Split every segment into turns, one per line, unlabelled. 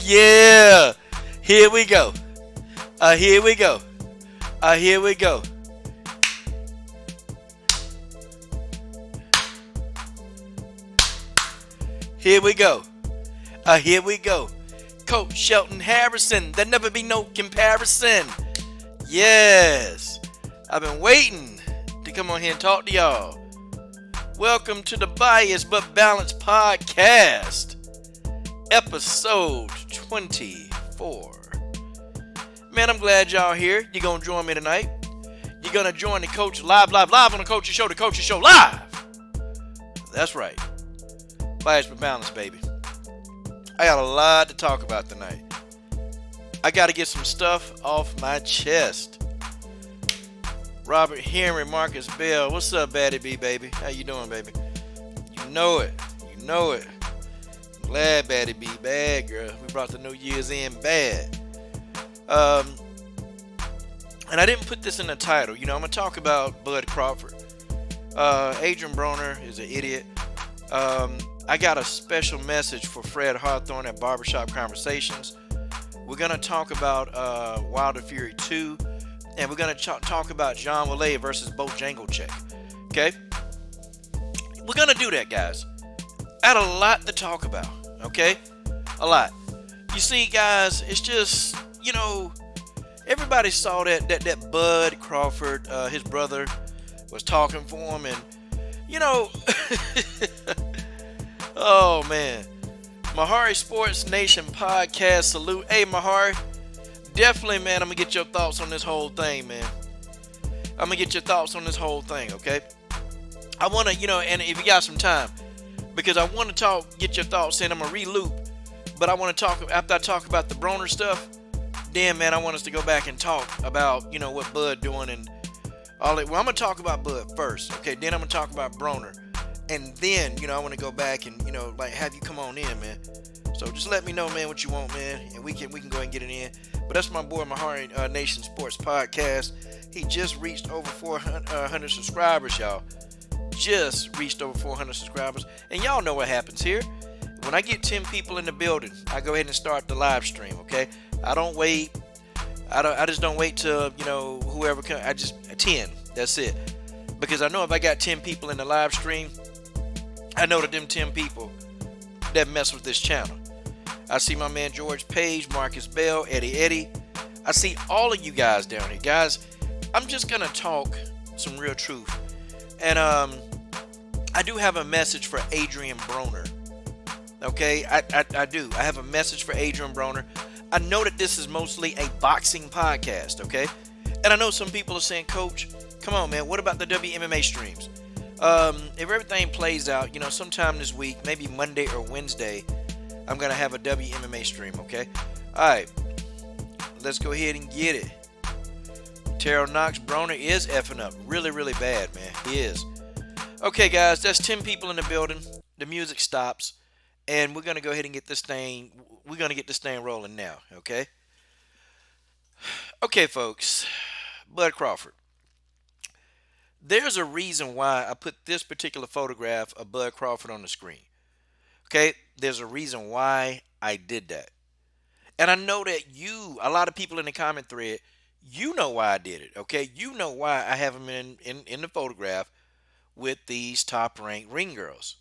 Yeah. Here we go. Here we go. Here we go. Here we go. Here we go. Coach Shelton Harrison. There never be no comparison. Yes. I've been waiting to come on here and talk to y'all. Welcome to the Biased But Balanced Podcast. Episode 24. Man, I'm glad y'all here. You're going to join me tonight. You're going to join the coach live on the Coach's Show. The Coach's Show live. That's right. Biased But Balanced, baby. I got a lot to talk about tonight. I got to get some stuff off my chest. Robert Henry, Marcus Bell. What's up, Batty B, baby? How you doing, baby? You know it. You know it. Glad Batty B bad, girl. We brought the New Year's in bad. And I didn't put this in the title. You know, I'm going to talk about Bud Crawford. Adrian Broner is an idiot. I got a special message for Fred Hawthorne at Barbershop Conversations. We're going to talk about Wilder Fury 2. And we're going to talk about John Weili versus Bojangleczyk. Okay? We're going to do that, guys. I had a lot to talk about. Okay? A lot. You see, guys, it's just, you know, everybody saw that Bud Crawford, his brother, was talking for him. And, you know, oh, man. Mahari Sports Nation Podcast salute. Hey, Mahari. Definitely, man, I'm going to get your thoughts on this whole thing, man. I'm going to get your thoughts on this whole thing, okay? I want to, you know, and if you got some time, because I want to get your thoughts in. I'm going to re-loop, but I want to talk, after I talk about the Broner stuff, then, man, I want us to go back and talk about, you know, what Bud doing and all that. Well, I'm going to talk about Bud first, okay? Then I'm going to talk about Broner. And then, you know, I want to go back and, you know, like, have you come on in, man. So just let me know, man, what you want, man, and we can go ahead and get it in. But that's my boy, Mahari Nation Sports Podcast. He just reached over 400 subscribers, y'all. Just reached over 400 subscribers. And y'all know what happens here. When I get 10 people in the building, I go ahead and start the live stream, okay? I don't wait. I just don't wait till, you know, whoever comes. I just 10. That's it. Because I know if I got 10 people in the live stream, I know that them 10 people that mess with this channel. I see my man George Page, Marcus Bell, Eddie. I see all of you guys down here. Guys, I'm just going to talk some real truth. And I do have a message for Adrian Broner. Okay, I do. I have a message for Adrian Broner. I know that this is mostly a boxing podcast, okay? And I know some people are saying, Coach, come on, man, what about the WMMA streams? If everything plays out, you know, sometime this week, maybe Monday or Wednesday, I'm going to have a WMMA stream, okay? All right. Let's go ahead and get it. Terrell Knox, Broner is effing up really, really bad, man. He is. Okay, guys, that's 10 people in the building. The music stops. And we're going to go ahead and get this thing, rolling now, okay? Okay, folks. Bud Crawford. There's a reason why I put this particular photograph of Bud Crawford on the screen. Okay, there's a reason why I did that. And I know that a lot of people in the comment thread, you know why I did it, okay? You know why I have him in the photograph with these top-ranked ring girls.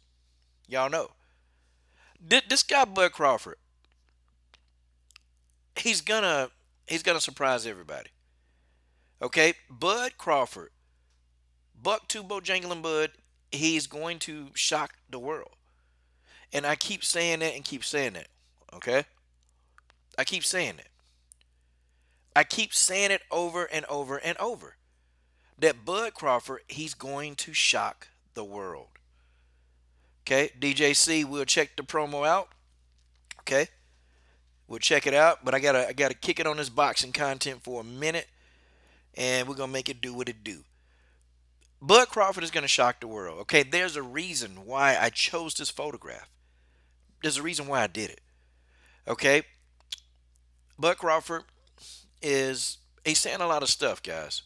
Y'all know. This guy, Bud Crawford, he's gonna surprise everybody. Okay? Bud Crawford, Buck 2 Bojangling Bud, he's going to shock the world. And I keep saying that and keep saying that. Okay? I keep saying that. I keep saying it over and over and over. That Bud Crawford, he's going to shock the world. Okay? DJC, we'll check the promo out. Okay? We'll check it out. But I gotta kick it on this boxing content for a minute. And we're gonna make it do what it do. Bud Crawford is gonna shock the world. Okay? There's a reason why I chose this photograph. There's a reason why I did it. Okay? Bud Crawford he's saying a lot of stuff, guys.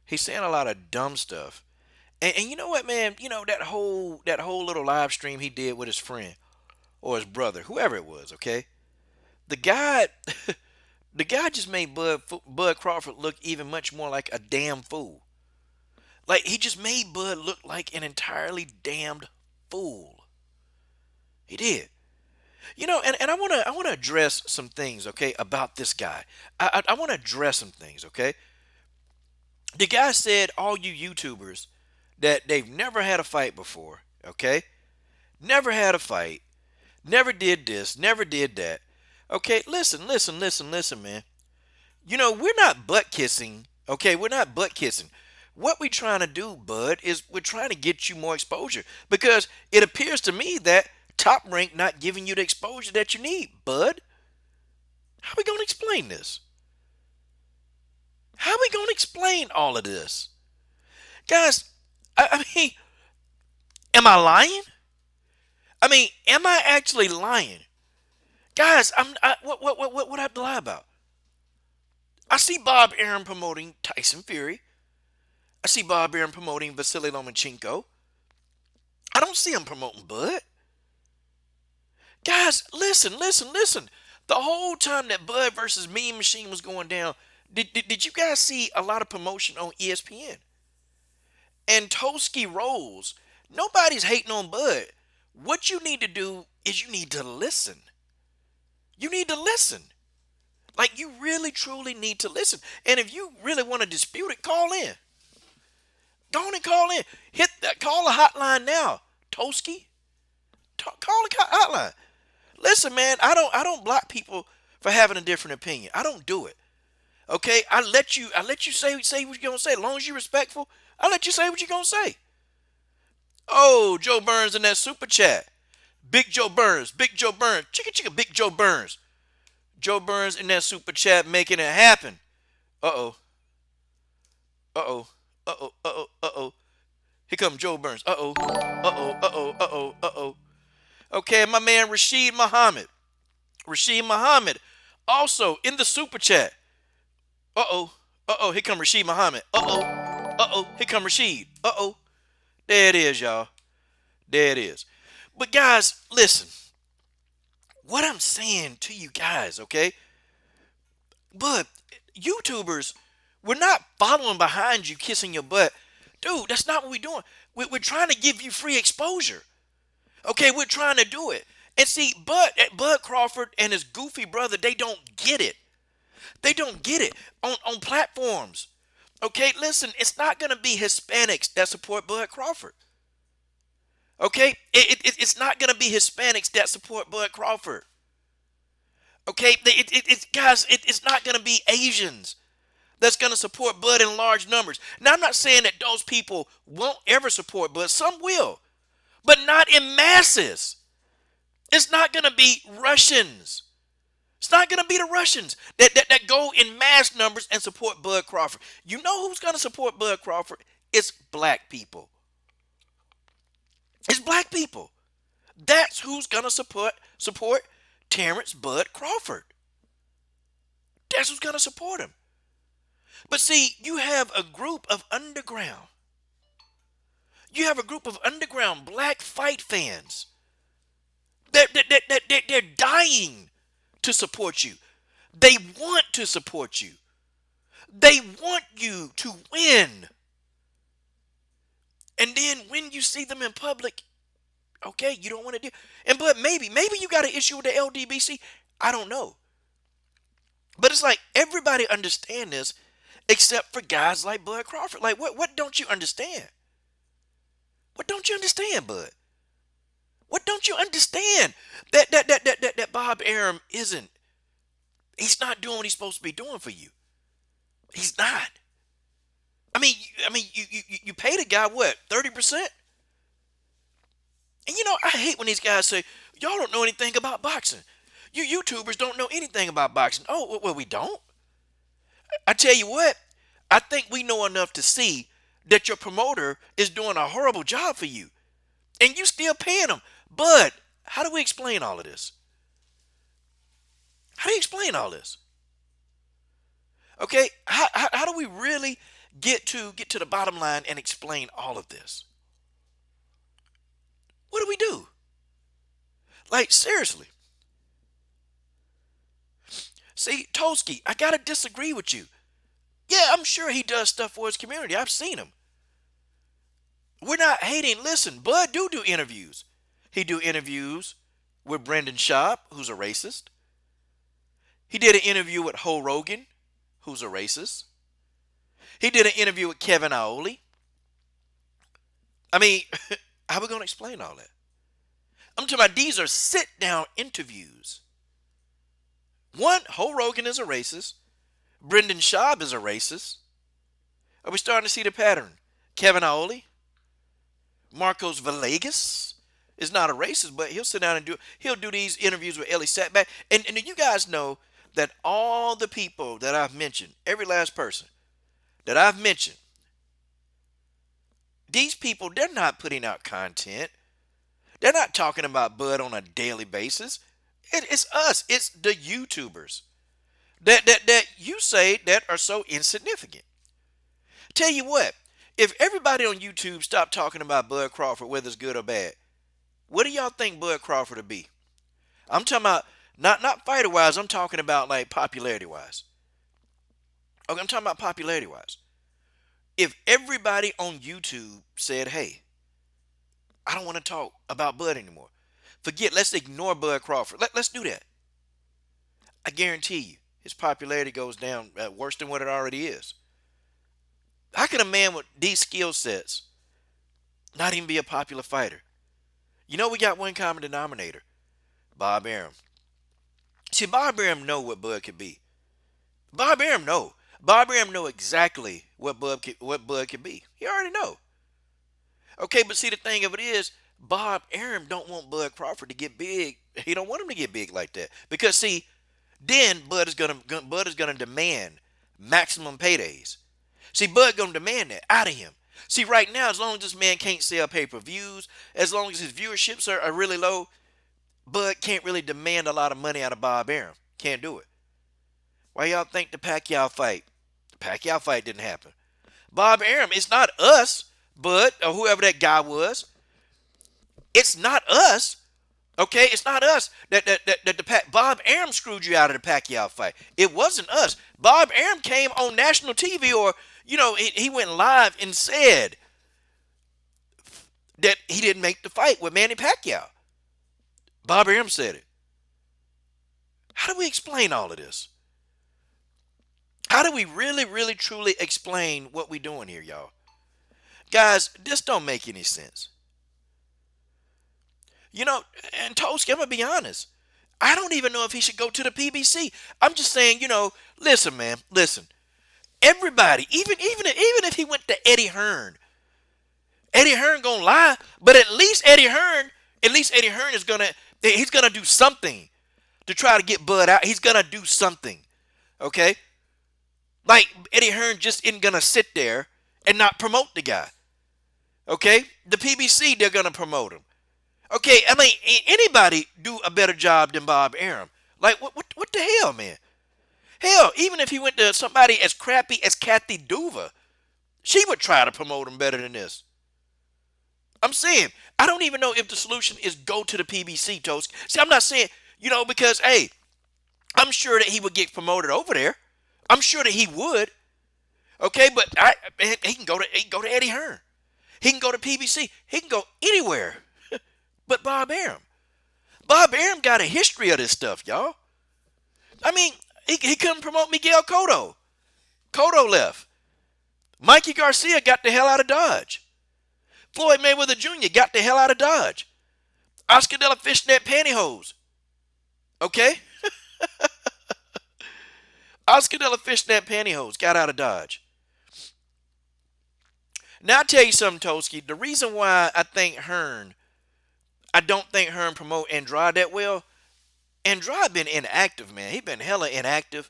He's saying a lot of dumb stuff. And you know what, man? You know, that whole little live stream he did with his friend or his brother, whoever it was, okay? The guy, the guy just made Bud Crawford look even much more like a damn fool. Like he just made Bud look like an entirely damned fool. He did. And I wanna address some things, okay, about this guy. I wanna address some things, okay? The guy said all you YouTubers that they've never had a fight before, okay? Never had a fight, never did this, never did that. Okay, listen, man. We're not butt kissing, okay? We're not butt kissing. What we trying to do, Bud, is we're trying to get you more exposure because it appears to me that Top Rank not giving you the exposure that you need, Bud. How we gonna explain this? How we gonna explain all of this, guys? I mean, am I lying? I mean, am I actually lying, guys? What I have to lie about? I see Bob Arum promoting Tyson Fury. I see Bob Arum promoting Vasily Lomachenko. I don't see him promoting Bud. Guys, listen. The whole time that Bud versus Mean Machine was going down, did you guys see a lot of promotion on ESPN? And Toski Rolls, nobody's hating on Bud. What you need to do is you need to listen. You need to listen. Like you really truly need to listen. And if you really want to dispute it, call in. Go on and call in. Call a hotline now. Toski. Call the hotline. Listen, man, I don't block people for having a different opinion. I don't do it. Okay? I let you say what you're gonna say. As long as you're respectful, I let you say what you're gonna say. Oh, Joe Burns in that super chat. Big Joe Burns. Chicka, Big Joe Burns. Joe Burns in that super chat making it happen. Uh-oh. Uh-oh. Uh-oh. Uh-oh. Uh-oh. Here comes Joe Burns. Uh-oh. Uh-oh. Uh-oh. Uh-oh. Uh-oh. Okay, my man Rashid Muhammad. Also in the super chat. Uh-oh. Uh-oh. Here come Rashid Muhammad. Uh-oh. Uh-oh. Here come Rashid. Uh-oh. There it is, y'all. There it is. But guys, listen. What I'm saying to you guys, okay? But YouTubers, we're not following behind you kissing your butt. Dude, that's not what we're doing. We're trying to give you free exposure. Okay, we're trying to do it. And see, Bud Crawford and his goofy brother, they don't get it. They don't get it on platforms. Okay, listen, it's not going to be Hispanics that support Bud Crawford. Okay, it's not going to be Hispanics that support Bud Crawford. Okay, guys, it's not going to be Asians that's going to support Bud in large numbers. Now, I'm not saying that those people won't ever support Bud. Some will, but not in masses. It's not going to be Russians. It's not going to be the Russians that go in mass numbers and support Bud Crawford. You know who's going to support Bud Crawford? It's black people. It's black people. That's who's going to support Terrence Bud Crawford. That's who's going to support him. But see, you have a group of underground. You have a group of underground black fight fans. They're dying to support you. They want to support you. They want you to win. And then when you see them in public, okay, you don't want to do. But maybe you got an issue with the LDBC. I don't know. But it's like everybody understand this except for guys like Bud Crawford. Like what don't you understand? What don't you understand, Bud? What don't you understand? That Bob Arum isn't. He's not doing what he's supposed to be doing for you. He's not. I mean, you pay the guy what, 30%? And I hate when these guys say, y'all don't know anything about boxing. You YouTubers don't know anything about boxing. Oh, well, we don't. I tell you what, I think we know enough to see that your promoter is doing a horrible job for you. And you still paying him. But how do we explain all of this? How do you explain all this? Okay, how do we really get to the bottom line and explain all of this? What do we do? Like, seriously. See, Toski, I gotta disagree with you. Yeah, I'm sure he does stuff for his community. I've seen him. We're not hating. Listen, Bud do interviews. He do interviews with Brendan Schaub, who's a racist. He did an interview with Ho Rogan, who's a racist. He did an interview with Kevin Aoli. I mean, how are we going to explain all that? I'm talking about these are sit down interviews. One, Ho Rogan is a racist. Brendan Schaub is a racist. Are we starting to see the pattern? Kevin Aoli, Marcos Villegas is not a racist, but he'll sit down and he'll do these interviews with Ellie Sattback. And you guys know that all the people that I've mentioned, every last person that I've mentioned, these people, they're not putting out content. They're not talking about Bud on a daily basis. It's us. It's the YouTubers that you say that are so insignificant. Tell you what, if everybody on YouTube stopped talking about Bud Crawford, whether it's good or bad, what do y'all think Bud Crawford would be? I'm talking about not fighter wise. I'm talking about like popularity wise. Okay, I'm talking about popularity wise. If everybody on YouTube said, "Hey, I don't want to talk about Bud anymore. Forget, let's ignore Bud Crawford. Let's do that." I guarantee you, his popularity goes down worse than what it already is. How can a man with these skill sets not even be a popular fighter? You know, we got one common denominator: Bob Arum. See, Bob Arum know what Bud could be. Bob Arum know. Bob Arum know exactly what Bud could be. He already know. Okay, but see, the thing of it is, Bob Arum don't want Bud Crawford to get big. He don't want him to get big like that because see, then Bud is gonna demand maximum paydays. See, Bud gonna demand that out of him. See, right now, as long as this man can't sell pay-per-views, as long as his viewerships are really low, Bud can't really demand a lot of money out of Bob Arum. Can't do it. Why y'all think the Pacquiao fight? The Pacquiao fight didn't happen. Bob Arum, it's not us, Bud, or whoever that guy was. It's not us. Okay, it's not us Bob Arum screwed you out of the Pacquiao fight. It wasn't us. Bob Arum came on national TV, or he went live and said that he didn't make the fight with Manny Pacquiao. Bob Arum said it. How do we explain all of this? How do we really, really, truly explain what we're doing here, y'all? Guys, this don't make any sense. And Toski, I'm going to be honest. I don't even know if he should go to the PBC. I'm just saying, listen, man, listen. Everybody, even if he went to Eddie Hearn gonna lie, but at least Eddie Hearn is he's gonna do something to try to get Bud out. He's gonna do something, okay? Like Eddie Hearn just isn't gonna sit there and not promote the guy, okay? The PBC, they're gonna promote him. Okay, I mean, anybody do a better job than Bob Arum? Like, what the hell, man? Hell, even if he went to somebody as crappy as Kathy Duva, she would try to promote him better than this. I'm saying, I don't even know if the solution is go to the PBC, Toast. See, I'm not saying, because, hey, I'm sure that he would get promoted over there. I'm sure that he would. Okay, but he can go to Eddie Hearn. He can go to PBC. He can go anywhere. But Bob Arum. Bob Arum got a history of this stuff, y'all. I mean, he couldn't promote Miguel Cotto. Cotto left. Mikey Garcia got the hell out of Dodge. Floyd Mayweather Jr. got the hell out of Dodge. Oscar De La Fishnet Pantyhose. Okay? Oscar De La Fishnet Pantyhose got out of Dodge. Now, I'll tell you something, Toski. The reason why I don't think Hearn promote Andrade that well. Andrade been inactive, man. He been hella inactive.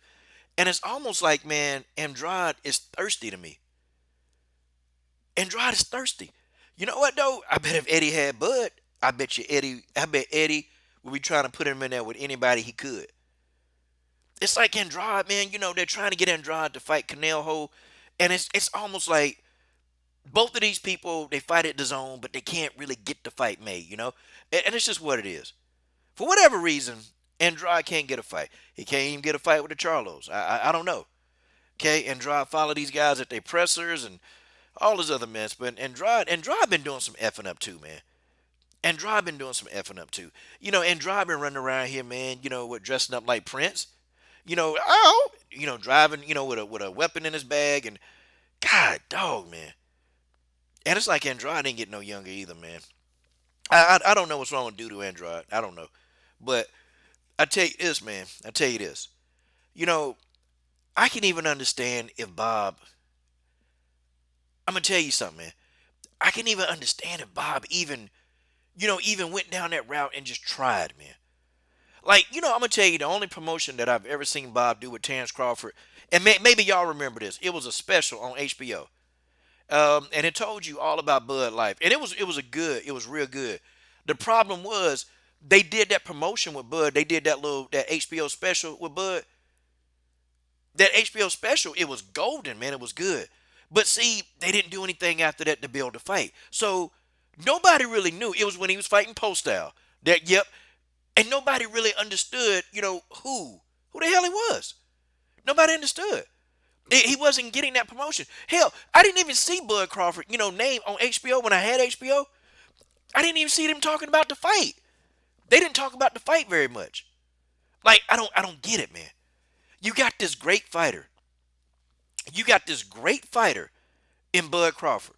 And it's almost like, man, Andrade is thirsty to me. Andrade is thirsty. You know what, though? I bet if Eddie had Bud, I bet Eddie would be trying to put him in there with anybody he could. It's like Andrade, man, they're trying to get Andrade to fight Canelo. And it's almost like both of these people, they fight at the zone, but they can't really get the fight made, And it's just what it is. For whatever reason, Andrade can't get a fight. He can't even get a fight with the Charlos. I don't know. Okay, Andrade follow these guys at their pressers and all this other mess. But Andrade been doing some effing up too, man. Andrade been doing some effing up too. Andrade been running around here, man. With dressing up like Prince. Driving, with a weapon in his bag, and God, dog, man. And it's like Andrade ain't getting no younger either, man. I don't know what's wrong with Dudu Andrade. I don't know, but I tell you this, man. I tell you this. You know, I can even understand if Bob. I'm gonna tell you something, man. I can even understand if Bob even went down that route and just tried, man. Like, I'm gonna tell you the only promotion that I've ever seen Bob do with Terrence Crawford, and maybe y'all remember this. It was a special on HBO, and it told you all about Bud Life, and it was real good. The problem was they did that promotion with Bud. They did that HBO special with Bud. That HBO special, it was golden, man. It was good. But see, they didn't do anything after that to build the fight. So nobody really knew. It was when he was fighting Post Style. Yep. And nobody really understood, who the hell he was. Nobody understood. He wasn't getting that promotion. Hell, I didn't even see Bud Crawford, name on HBO when I had HBO. I didn't even see them talking about the fight. They didn't talk about the fight very much. Like, I don't get it, man. You got this great fighter. You got this great fighter in Bud Crawford.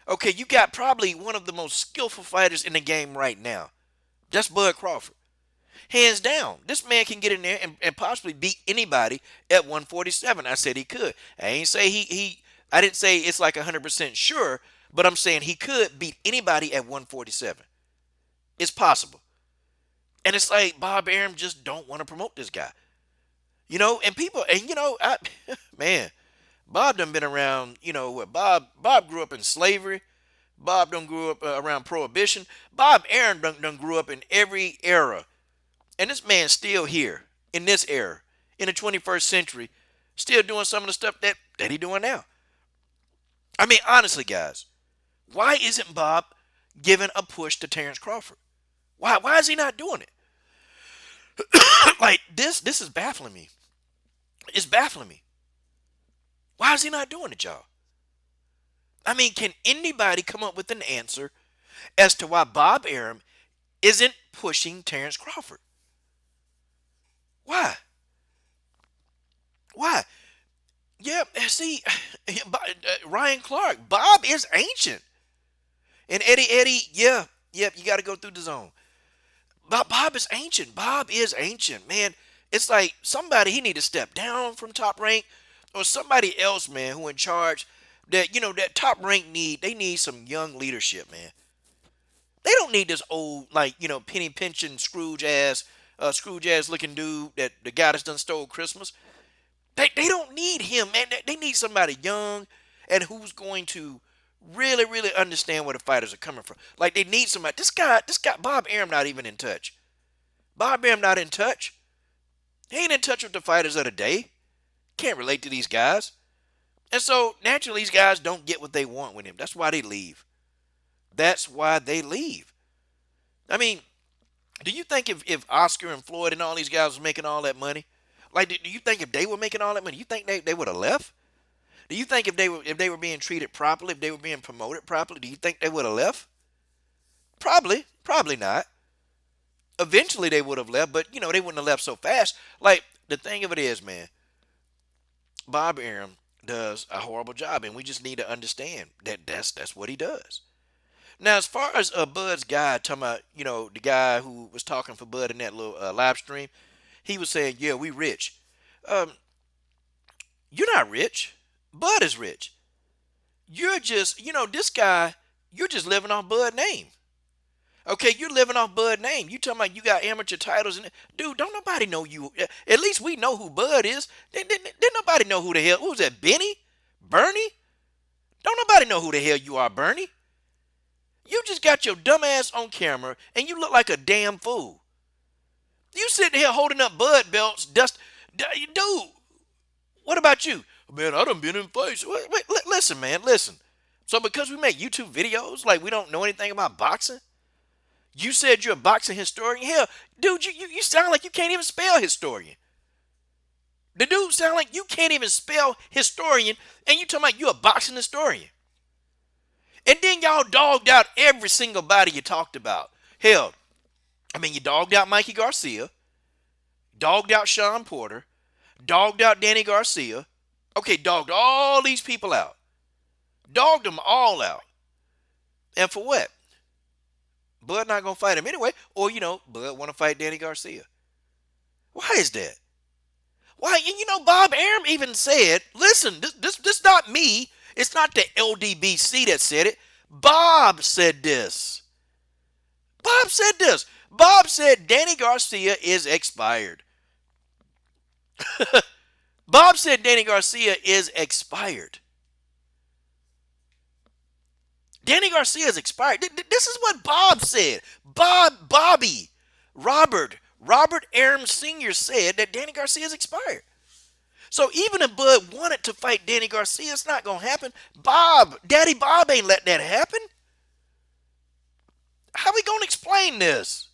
Okay, you got probably one of the most skillful fighters in the game right now. That's Bud Crawford. Hands down. This man can get in there and possibly beat anybody at 147. I said he could. I ain't say I didn't say it's like 100% sure, but I'm saying he could beat anybody at 147. It's possible. And it's like Bob Arum just don't want to promote this guy. And people, man, Bob done been around, what Bob grew up in slavery. Bob done grew up around prohibition. Bob Arum done grew up in every era. And this man's still here in this era, in the 21st century, still doing some of the stuff that he doing now. I mean, honestly, guys, why isn't Bob giving a push to Terrence Crawford? Why is he not doing it? Like, this is baffling me. It's baffling me. Why is he not doing it, y'all? I mean, can anybody come up with an answer as to why Bob Arum isn't pushing Terrence Crawford? Why? Why? Yeah, see, Ryan Clark, Bob is ancient. And Eddie, yeah, you got to go through the zone. Bob is ancient. Bob is ancient, man. It's like he need to step down from Top Rank, or somebody else, man, who in charge. That Top Rank they need some young leadership, man. They don't need this old, penny pinching Scrooge ass looking dude, that the guy that's done stole Christmas. They don't need him, man. They need somebody young and who's going to really, really understand where the fighters are coming from. Like, they need somebody. This guy, Bob Arum not even in touch. Bob Arum not in touch. He ain't in touch with the fighters of the day. Can't relate to these guys. And so, naturally, these guys don't get what they want with him. That's why they leave. That's why they leave. I mean, do you think if Oscar and Floyd and all these guys was making all that money, like, do you think if they were making all that money, you think they would have left? Do you think if they were being treated properly, if they were being promoted properly, do you think they would have left? Probably not. Eventually they would have left, but they wouldn't have left so fast. Like, the thing of it is, man, Bob Arum does a horrible job, and we just need to understand that that's what he does. Now, as far as Bud's guy talking about, the guy who was talking for Bud in that little live stream, he was saying, "Yeah, we rich." You're not rich. Bud is rich. You're just, this guy. You're just living off Bud name. Okay, you're living off Bud name. You talking about you got amateur titles, and dude, don't nobody know you. At least we know who Bud is. Didn't nobody know who the hell? Who's that? Benny? Bernie? Don't nobody know who the hell you are, Bernie. You just got your dumb ass on camera, and you look like a damn fool. You sitting here holding up Bud belts, dude. What about you? Man, I done been in fights. Wait, listen, man, listen. So because we make YouTube videos, like we don't know anything about boxing, You said you're a boxing historian. Hell, dude, you sound like you can't even spell historian. The dude sound like you can't even spell historian, and you talking about you a boxing historian. And then y'all dogged out every single body you talked about. Hell, I mean, you dogged out Mikey Garcia, dogged out Sean Porter, dogged out Danny Garcia. Okay, dogged all these people out. Dogged them all out. And for what? Bud not gonna fight him anyway, or Bud want to fight Danny Garcia. Why is that? Why? And Bob Arum even said, "Listen, this not me. It's not the LDBC that said it. Bob said this. Bob said this. Bob said Danny Garcia is expired. Bob said Danny Garcia is expired. Danny Garcia is expired. This is what Bob said. Robert Arum Sr. said that Danny Garcia is expired. So even if Bud wanted to fight Danny Garcia, it's not going to happen. Daddy Bob ain't let that happen. How we going to explain this?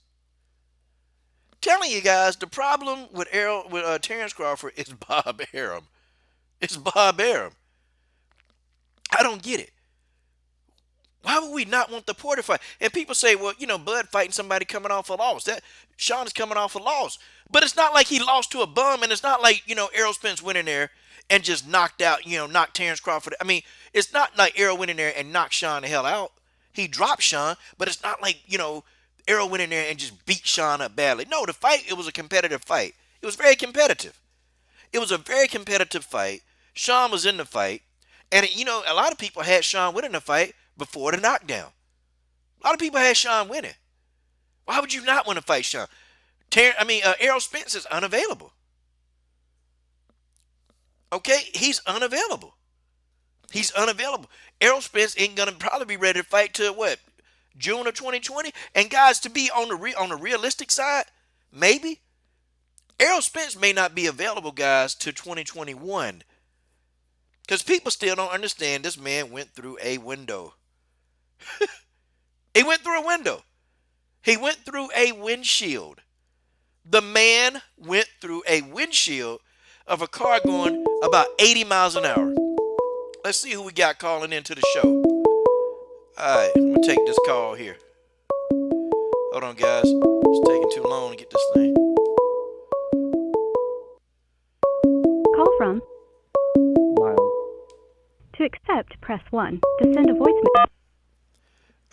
Telling you guys, the problem with Terrence Crawford is Bob Arum. It's Bob Arum. I don't get it. Why would we not want the Porter fight? And people say, well, Bud fighting somebody coming off a loss. That Sean is coming off a loss. But it's not like he lost to a bum, and it's not like, Errol Spence went in there and just knocked Terrence Crawford. I mean, it's not like Errol went in there and knocked Sean the hell out. He dropped Sean, but it's not like, Errol went in there and just beat Sean up badly. No, the fight, it was a competitive fight. It was very competitive. It was a very competitive fight. Sean was in the fight. And, a lot of people had Sean winning the fight before the knockdown. A lot of people had Sean winning. Why would you not want to fight Sean? Errol Spence is unavailable. Okay? He's unavailable. He's unavailable. Errol Spence ain't going to probably be ready to fight till what? June of 2020? And guys, to be on the realistic side, maybe Errol Spence may not be available, guys, to 2021. Because people still don't understand this man went through a window. He went through a window. He went through a windshield. The man went through a windshield of a car going about 80 miles an hour. Let's see who we got calling into the show. All right, I'm going to take this call here. Hold on, guys. It's taking too long to get this thing.
Call from
Miles.
To accept, press 1. To send a voicemail.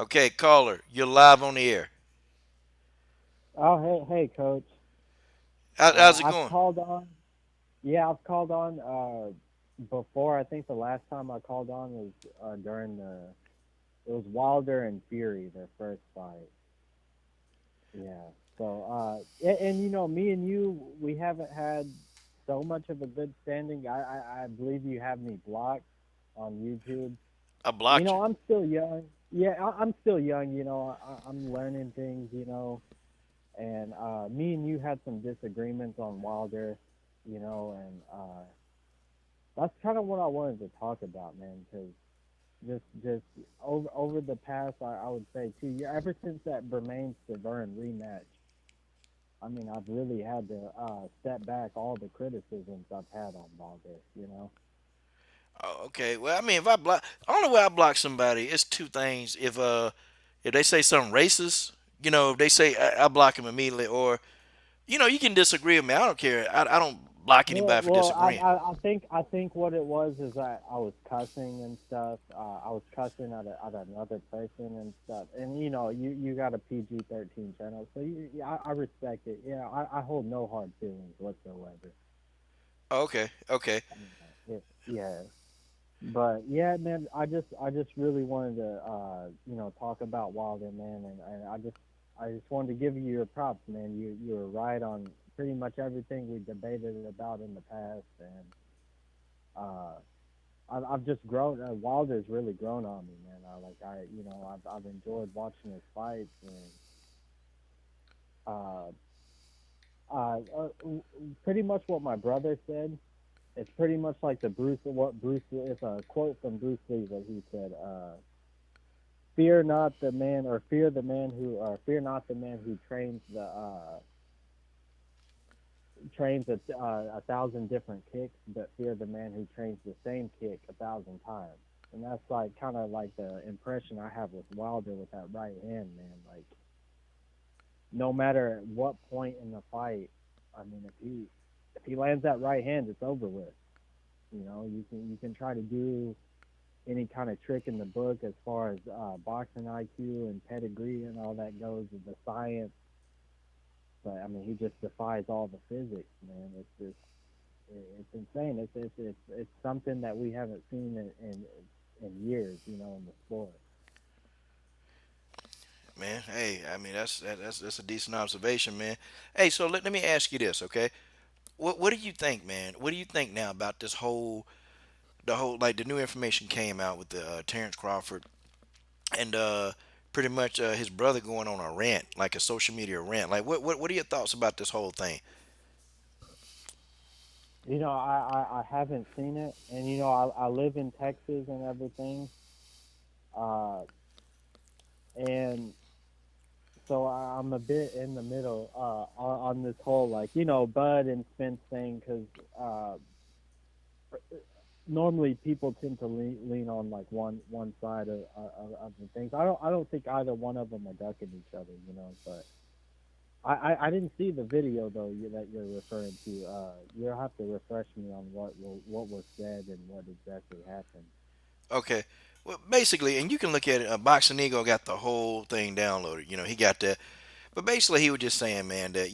Okay, caller, you're live on the air.
Oh, hey, Coach.
How's it
I've
going?
called on. Yeah, I've called on before. I think the last time I called on was during it was Wilder and Fury, their first fight. Yeah. So, and me and you, we haven't had so much of a good standing. I believe you have me blocked on YouTube.
I blocked you.
I'm still young. Yeah, I'm still young. I'm learning things. And me and you had some disagreements on Wilder. And that's kind of what I wanted to talk about, man. Because just over the past, I would say 2 years, ever since that Bermain-Severn rematch, I mean, I've really had to step back all the criticisms I've had on Wilder.
Oh, okay. Well, I mean, if I block, the only way I block somebody is two things. If they say something racist, if they say I block them immediately, or you can disagree with me. I don't care. I don't block anybody for disagreeing.
I think what it was is I was cussing and stuff. I was cussing at another person and stuff. And you got a PG-13 channel, so I respect it. Yeah, I hold no hard feelings whatsoever.
Okay.
Yeah. But yeah, man, I just really wanted to talk about Wilder, man, and I just wanted to give you your props, man. You were right on pretty much everything we debated about in the past, and I've just grown. Wilder's really grown on me, man. I've enjoyed watching his fights, and pretty much what my brother said. It's pretty much like it's a quote from Bruce Lee that he said, fear not the man, or fear the man who, or fear not the man who trains a thousand different kicks, but fear the man who trains the same kick a thousand times. And that's like kind of like the impression I have with Wilder with that right hand, man. Like no matter at what point in the fight, I mean, if he lands that right hand, it's over with. You know, you can try to do any kind of trick in the book as far as boxing IQ and pedigree and all that goes, and the science. But I mean, he just defies all the physics, man. It's insane. It's something that we haven't seen in years, you know, in the sport.
Man, hey, I mean that's a decent observation, man. Hey, so let me ask you this, okay? What do you think, man? What do you think now about this whole the whole like the new information came out with the Terrence Crawford and pretty much his brother going on a rant, like a social media rant. Like what are your thoughts about this whole thing?
You know, I haven't seen it, and you know, I live in Texas and everything, uh, and so I'm a bit in the middle on this whole, like, you know, Bud and Spence thing, because normally people tend to lean on like one side of the things. I don't think either one of them are ducking each other, you know. But I didn't see the video though that you're referring to. You'll have to refresh me on what was said and what exactly happened.
Okay. Well, basically, and you can look at it. Boxing Ego got the whole thing downloaded. You know, he got that. But basically, he was just saying, man, that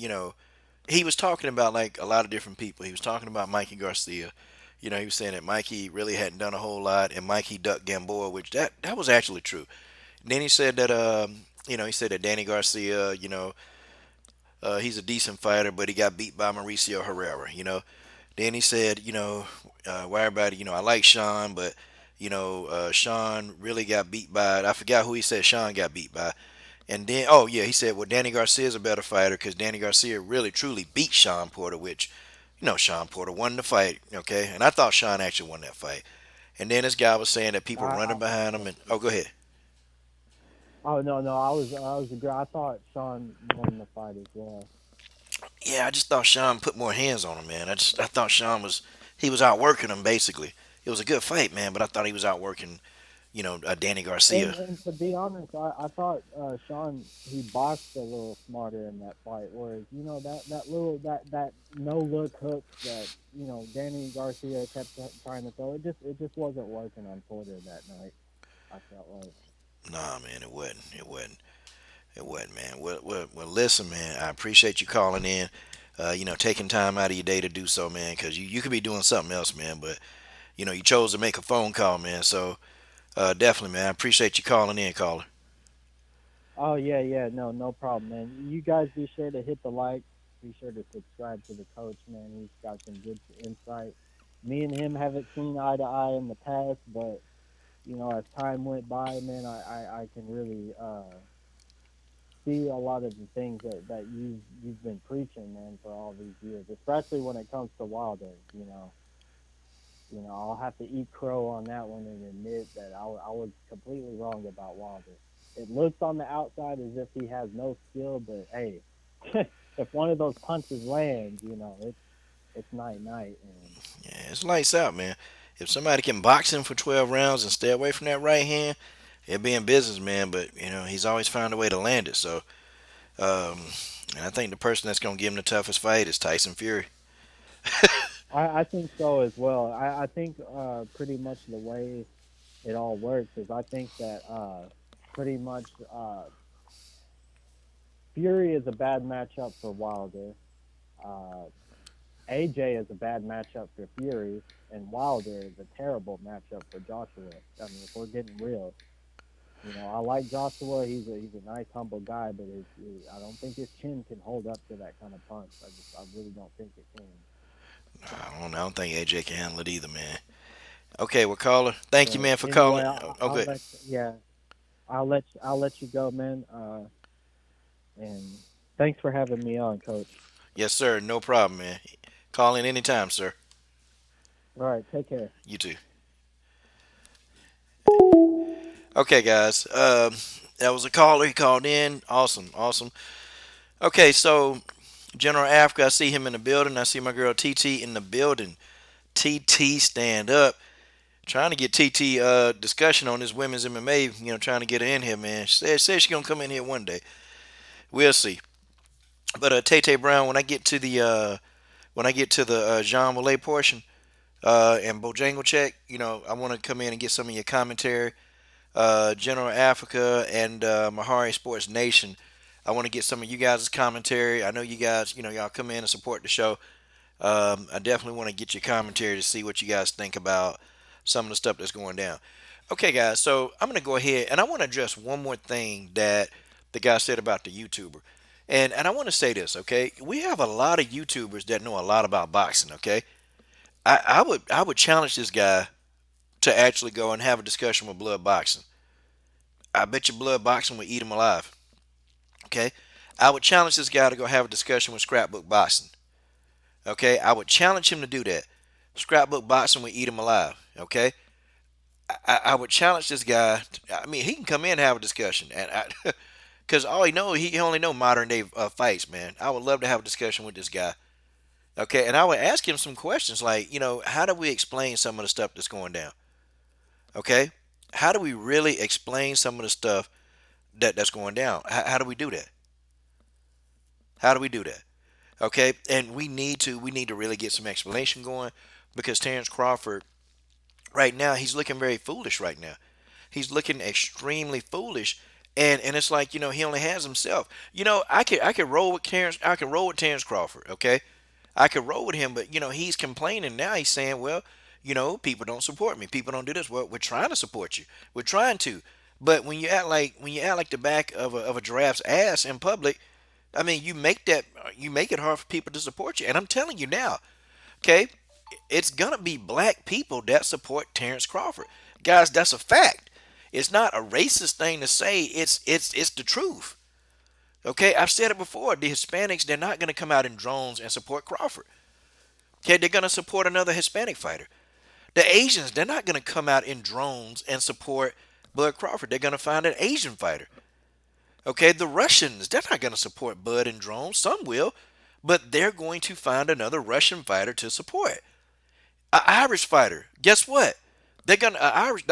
he was talking about like a lot of different people. He was talking about Mikey Garcia. You know, he was saying that Mikey really hadn't done a whole lot, and Mikey ducked Gamboa, which that was actually true. And then he said that he said that Danny Garcia, he's a decent fighter, but he got beat by Mauricio Herrera. Then he said, why everybody, I like Sean, but Sean really got beat by. I forgot who he said Sean got beat by. And then, oh yeah, he said, well, Danny Garcia is a better fighter because Danny Garcia really truly beat Sean Porter, which, Sean Porter won the fight, okay? And I thought Sean actually won that fight. And then this guy was saying that people
I
running behind him, and oh, go ahead.
Oh no, I was agree. I thought Sean won the fight as well.
Yeah, I just thought Sean put more hands on him, man. I thought Sean was outworking him basically. It was a good fight, man, but I thought he was outworking, Danny Garcia.
And to be honest, I thought Sean, he boxed a little smarter in that fight. Whereas, you know, that no look hook that, you know, Danny Garcia kept trying to throw, it just wasn't working on Porter that night. I felt like.
Nah, man, it wasn't. It wasn't. It wasn't, man. Well, listen, man. I appreciate you calling in. Taking time out of your day to do so, man, because you could be doing something else, man. But you chose to make a phone call, man. So definitely, man. I appreciate you calling in, caller.
Oh yeah, yeah, no problem, man. You guys be sure to hit the like. Be sure to subscribe to the coach, man. He's got some good insight. Me and him haven't seen eye to eye in the past, but you know, as time went by, man, I can really see a lot of the things that you've been preaching, man, for all these years, especially when it comes to Wilder. I'll have to eat crow on that one and admit that I was completely wrong about Wilder. It looks on the outside as if he has no skill, but hey, if one of those punches lands, you know, it's night night. And
Yeah, it's lights out, man. If somebody can box him for 12 rounds and stay away from that right hand, it'll be in business, man. But he's always found a way to land it. So, um, and I think the person that's gonna give him the toughest fight is Tyson Fury.
I think so as well. I think pretty much the way it all works is I think that pretty much Fury is a bad matchup for Wilder. Uh, AJ is a bad matchup for Fury, and Wilder is a terrible matchup for Joshua. I mean, if we're getting real, you know, I like Joshua. He's a nice, humble guy, but I don't think his chin can hold up to that kind of punch. I really don't think it can.
I don't think AJ can handle it either, man. Okay, well, caller, thank you,
But
man, for
anyway,
calling.
I'll
Okay,
yeah, I'll let you go, man. And thanks for having me on, Coach.
yes, sir, no problem, man. Call in anytime, sir.
All right, take care.
You too. Okay, guys. That was a caller. He called in. Awesome, awesome. Okay, so General Africa, I see him in the building. I see my girl TT in the building. TT, stand up. Trying to get TT discussion on this women's MMA. Trying to get her in here, man. She said she's gonna come in here one day. We'll see. But Tay Tay Brown, when I get to the Jean Malay portion and Bojangleczyk, I want to come in and get some of your commentary. General Africa and Mahari Sports Nation. I want to get some of you guys' commentary. I know you guys, y'all come in and support the show. I definitely want to get your commentary to see what you guys think about some of the stuff that's going down. Okay, guys, so I'm going to go ahead and I want to address one more thing that the guy said about the YouTuber. And I want to say this, okay? We have a lot of YouTubers that know a lot about boxing, okay? I would challenge this guy to actually go and have a discussion with Blood Boxing. I bet you Blood Boxing would eat him alive. Okay? I would challenge this guy to go have a discussion with Scrapbook Boxing. Okay? I would challenge him to do that. Scrapbook Boxing would eat him alive. Okay? I would challenge this guy. I mean, he can come in and have a discussion. And because all he only know modern day fights, man. I would love to have a discussion with this guy. Okay? And I would ask him some questions like, how do we explain some of the stuff that's going down? Okay? How do we really explain some of the stuff that's going down? How do we do that? How do we do that? Okay, and we need to really get some explanation going because Terrence Crawford right now he's looking very foolish right now. He's looking extremely foolish, and it's like he only has himself. I could roll with Terrence Crawford. Okay, I could roll with him, but he's complaining now. He's saying, well, people don't support me. People don't do this. Well, we're trying to support you. We're trying to. But when you act like the back of a giraffe's ass in public, I mean, you make it hard for people to support you. And I'm telling you now, okay, it's gonna be black people that support Terrence Crawford, guys. That's a fact. It's not a racist thing to say. It's the truth. Okay, I've said it before. The Hispanics, they're not gonna come out in drones and support Crawford. Okay, they're gonna support another Hispanic fighter. The Asians, they're not gonna come out in drones and support Bud Crawford. They're gonna find an Asian fighter. Okay, the Russians, they're not going to support Bud and Drone. Some will, but they're going to find another Russian fighter to support. An Irish fighter, guess what? The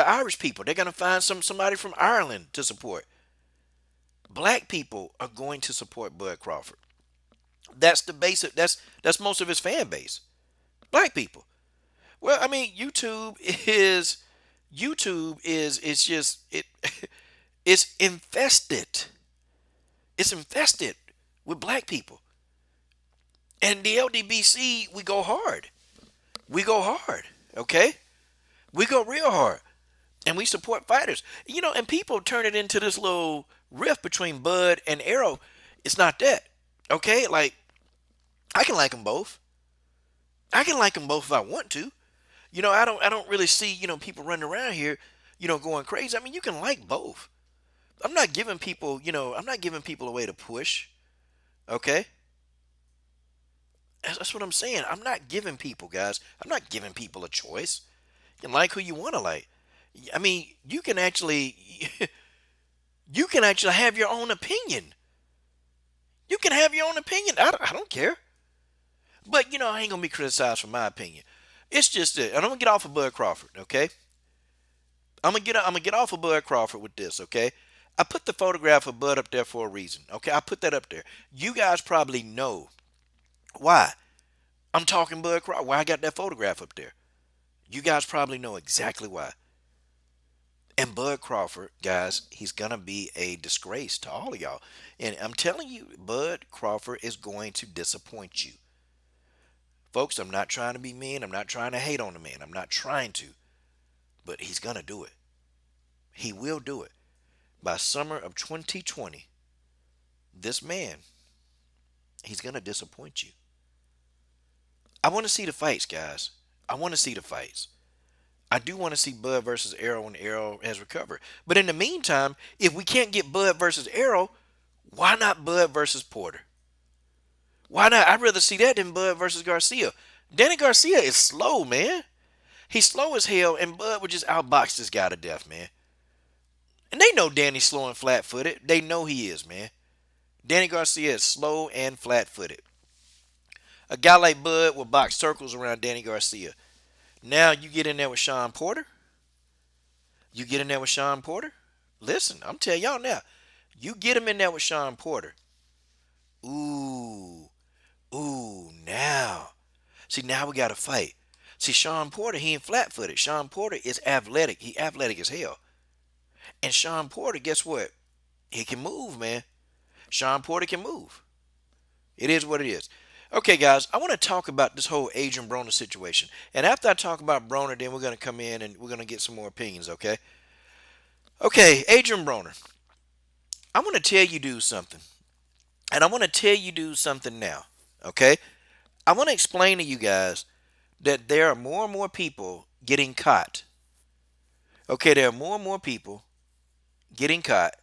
Irish people, they're going to find somebody from Ireland to support. Black people are going to support Bud Crawford. That's the basic. That's most of his fan base. Black people. Well, I mean, YouTube is it's just it. It's infested. It's infested with black people. And the LDBC, we go hard. We go hard, okay? We go real hard. And we support fighters. And people turn it into this little rift between Bud and Arrow. It's not that, okay? Like, I can like them both. I can like them both if I want to. I don't really see, people running around here, going crazy. I mean, you can like both. I'm not giving people, a way to push. Okay? That's what I'm saying. I'm not giving people, guys. I'm not giving people a choice. You can like who you want to like. I mean, you can actually you can actually have your own opinion. You can have your own opinion. I don't care. But I ain't gonna be criticized for my opinion. It's just that, and I'm gonna get off of Bud Crawford, okay? I'm gonna get off of Bud Crawford with this, okay? I put the photograph of Bud up there for a reason. Okay, I put that up there. You guys probably know why I'm talking Bud Crawford. Why I got that photograph up there. You guys probably know exactly why. And Bud Crawford, guys, he's gonna be a disgrace to all of y'all. And I'm telling you, Bud Crawford is going to disappoint you. Folks, I'm not trying to be mean. I'm not trying to hate on the man. I'm not trying to. But he's gonna do it. He will do it. By summer of 2020, this man, he's going to disappoint you. I want to see the fights, guys. I want to see the fights. I do want to see Bud versus Arrow when Arrow has recovered. But in the meantime, if we can't get Bud versus Arrow, why not Bud versus Porter? Why not? I'd rather see that than Bud versus Garcia. Danny Garcia is slow, man. He's slow as hell, and Bud would just outbox this guy to death, man. And they know Danny's slow and flat footed. They know he is, man. Danny Garcia is slow and flat footed. A guy like Bud will box circles around Danny Garcia. Now you get in there with Sean Porter. You get in there with Sean Porter. Listen, I'm telling y'all now. You get him in there with Sean Porter. Ooh, now. See, now we got to fight. See, Sean Porter, he ain't flat footed. Sean Porter is athletic. He athletic as hell. And Sean Porter, guess what? He can move, man. Sean Porter can move. It is what it is. Okay, guys, I want to talk about this whole Adrian Broner situation. And after I talk about Broner, then we're going to come in and we're going to get some more opinions, okay? Okay, Adrian Broner. I want to tell you do something. And I want to tell you do something now, okay? I want to explain to you guys that there are more and more people getting caught. Okay, there are more and more people getting caught,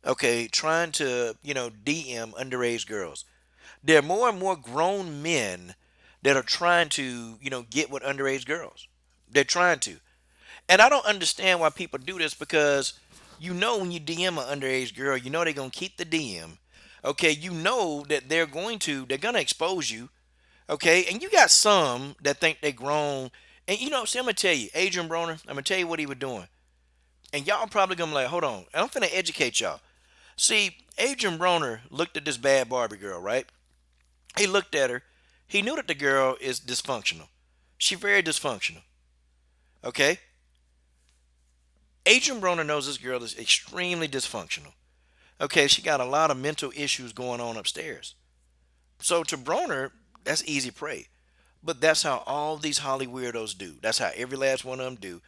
okay, trying to, DM underage girls. There are more and more grown men that are trying to, get with underage girls. They're trying to. And I don't understand why people do this because when you DM an underage girl, they're going to keep the DM. Okay, that they're going to expose you. Okay, and you got some that think they grown. And see, I'm going to tell you, Adrian Broner, I'm going to tell you what he was doing. And y'all probably going to be like, hold on, I'm finna educate y'all. See, Adrian Broner looked at this bad Barbie girl, right? He looked at her. He knew that the girl is dysfunctional. She's very dysfunctional. Okay? Adrian Broner knows this girl is extremely dysfunctional. Okay, she got a lot of mental issues going on upstairs. So to Broner, that's easy prey. But that's how all these Holly weirdos do. That's how every last one of them do.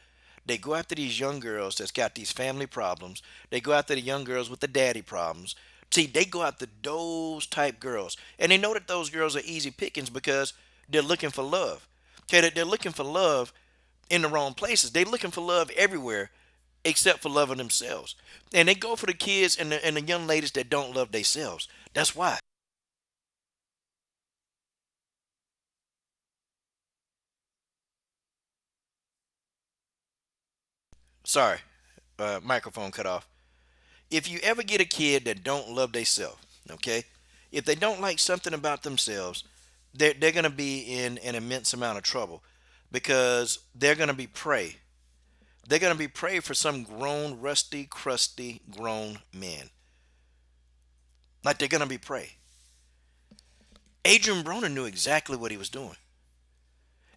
They go after these young girls that's got these family problems. They go after the young girls with the daddy problems. See, they go after those type girls. And they know that those girls are easy pickings because they're looking for love. Okay, they're looking for love in the wrong places. They're looking for love everywhere except for loving themselves. And they go for the kids and the young ladies that don't love themselves. That's why. Sorry, microphone cut off. If you ever get a kid that don't love themselves, okay, if they don't like something about themselves, they're gonna be in an immense amount of trouble because they're gonna be prey. They're gonna be prey for some grown, rusty, crusty, grown men. Like they're gonna be prey. Adrian Broner knew exactly what he was doing,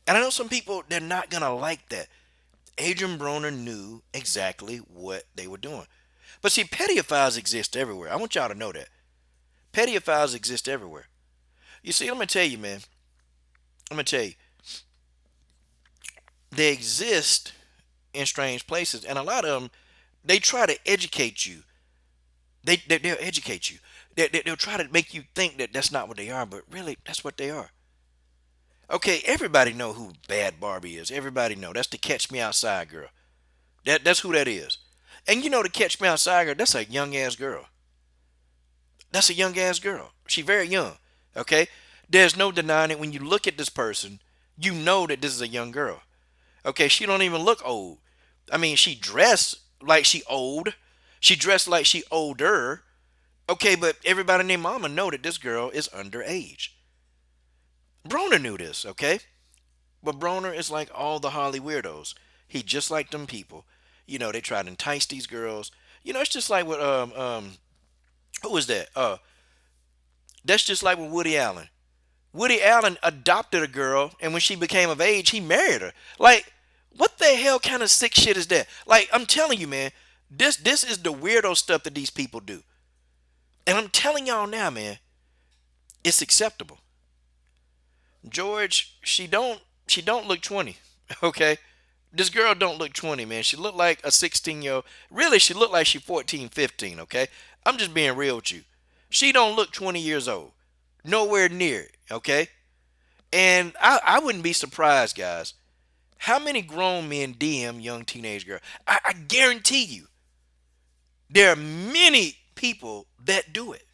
and I know some people they're not gonna like that. Adrian Broner knew exactly what they were doing. But see, pedophiles exist everywhere. I want y'all to know that. Pedophiles exist everywhere. You see, let me tell you, man. Let me tell you. They exist in strange places. And a lot of them, they try to educate you. They'll educate you. They'll try to make you think that that's not what they are. But really, that's what they are. Okay, everybody know who Bad Barbie is. Everybody know. That's the Catch Me Outside girl. That's who that is. And the Catch Me Outside girl, that's a young ass girl. That's a young ass girl. She very young. Okay? There's no denying it. When you look at this person, you know that this is a young girl. Okay, she don't even look old. I mean, she dressed like she old. She dressed like she older. Okay, but everybody named Mama know that this girl is underage. Broner knew this, okay? But Broner is like all the Holly weirdos. He just like them people. They try to entice these girls. It's just like with who was that? That's just like with Woody Allen. Woody Allen adopted a girl, and when she became of age, he married her. Like, what the hell kind of sick shit is that? Like, I'm telling you, man, this is the weirdo stuff that these people do. And I'm telling y'all now, man, it's acceptable. George, she don't look 20, okay? This girl don't look 20, man. She look like a 16-year-old. Really, she look like she 14, 15, okay? I'm just being real with you. She don't look 20 years old. Nowhere near it, okay? And I wouldn't be surprised, guys, how many grown men DM young teenage girls. I guarantee you, there are many people that do it.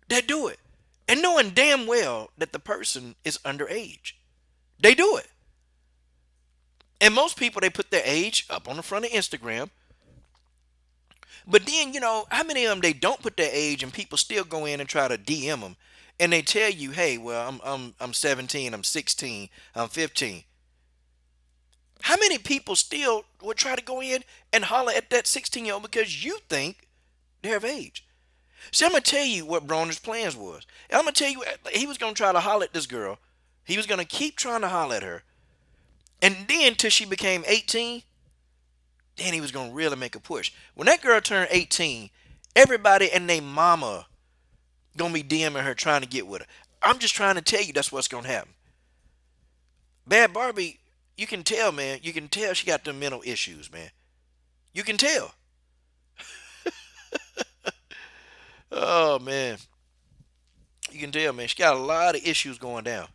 That do it. And knowing damn well that the person is underage. They do it. And most people, they put their age up on the front of Instagram. But then, how many of them they don't put their age and people still go in and try to DM them and they tell you, "Hey, well, I'm 17, I'm 16, I'm 15." How many people still would try to go in and holler at that 16-year-old because you think they're of age? See, I'm gonna tell you what Broner's plans was. And I'm gonna tell you he was gonna try to holler at this girl. He was gonna keep trying to holler at her, and then till she became 18, then he was gonna really make a push. When that girl turned 18, everybody and their mama gonna be DMing her trying to get with her. I'm just trying to tell you that's what's gonna happen. Bad Barbie, you can tell, man. You can tell she got them mental issues, man. You can tell. Oh man, you can tell, man. She got a lot of issues going down.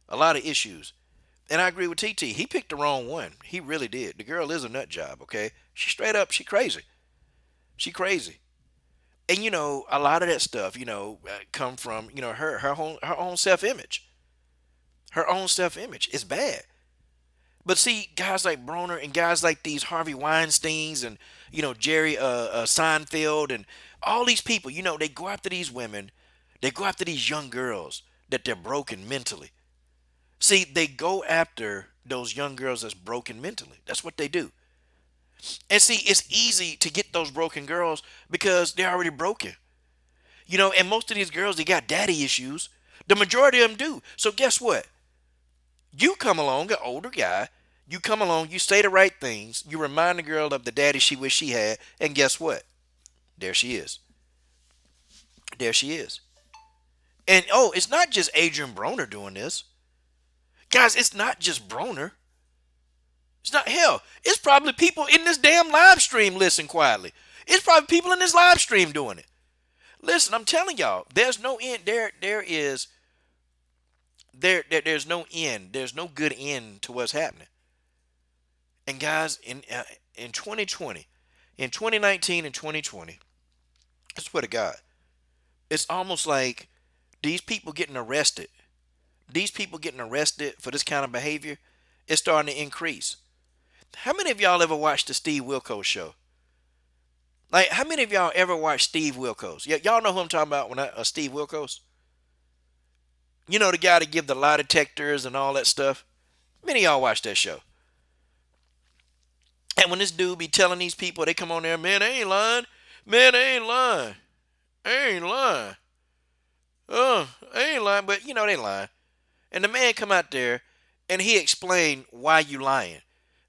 A lot of issues. And I agree with TT. He picked the wrong one. He really did. The girl is a nut job, okay? She straight up, she crazy. She crazy. And a lot of that stuff, come from, her own self-image. Her own self-image is bad. But see, guys like Broner and guys like these Harvey Weinsteins and, Jerry Seinfeld and all these people, they go after these women. They go after these young girls that they're broken mentally. See, they go after those young girls that's broken mentally. That's what they do. And see, it's easy to get those broken girls because they're already broken. And most of these girls, they got daddy issues. The majority of them do. So guess what? You come along, an older guy, you come along, you say the right things, you remind the girl of the daddy she wished she had, and guess what? There she is. There she is. And it's not just Adrian Broner doing this. Guys, it's not just Broner. It's not, hell, it's probably people in this damn live stream listening quietly. It's probably people in this live stream doing it. Listen, I'm telling y'all, there's no end. There's no end. There's no good end to what's happening. And guys, in 2020, in 2019 and 2020, I swear to God, it's almost like these people getting arrested. These people getting arrested for this kind of behavior is starting to increase. How many of y'all ever watched the Steve Wilkos show? Like, how many of y'all ever watched Steve Wilkos? Y'all know who I'm talking about when Steve Wilkos? The guy that give the lie detectors and all that stuff. Many of y'all watch that show. And when this dude be telling these people, they come on there, man, they ain't lying. Man, they ain't lying. They ain't lying. They ain't lying, but they lying. And the man come out there and he explained why you lying.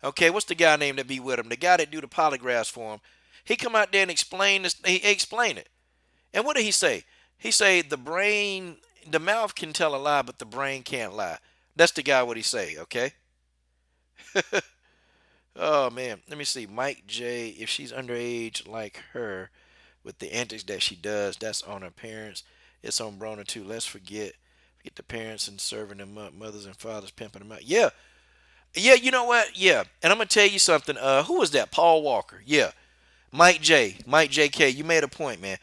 Okay, what's the guy name that be with him? The guy that do the polygraphs for him. He come out there and explain this. He explain it. And what did he say? He say the mouth can tell a lie, but the brain can't lie. That's the guy what he say, okay? Oh man, let me see. Mike J, if she's underage like her with the antics that she does, that's on her parents. It's on Broner too. Let's forget the parents and serving them up, mothers and fathers pimping them out. Yeah. Yeah, you know what? Yeah. And I'm gonna tell you something. Who was that? Paul Walker. Yeah. Mike JK, you made a point, man.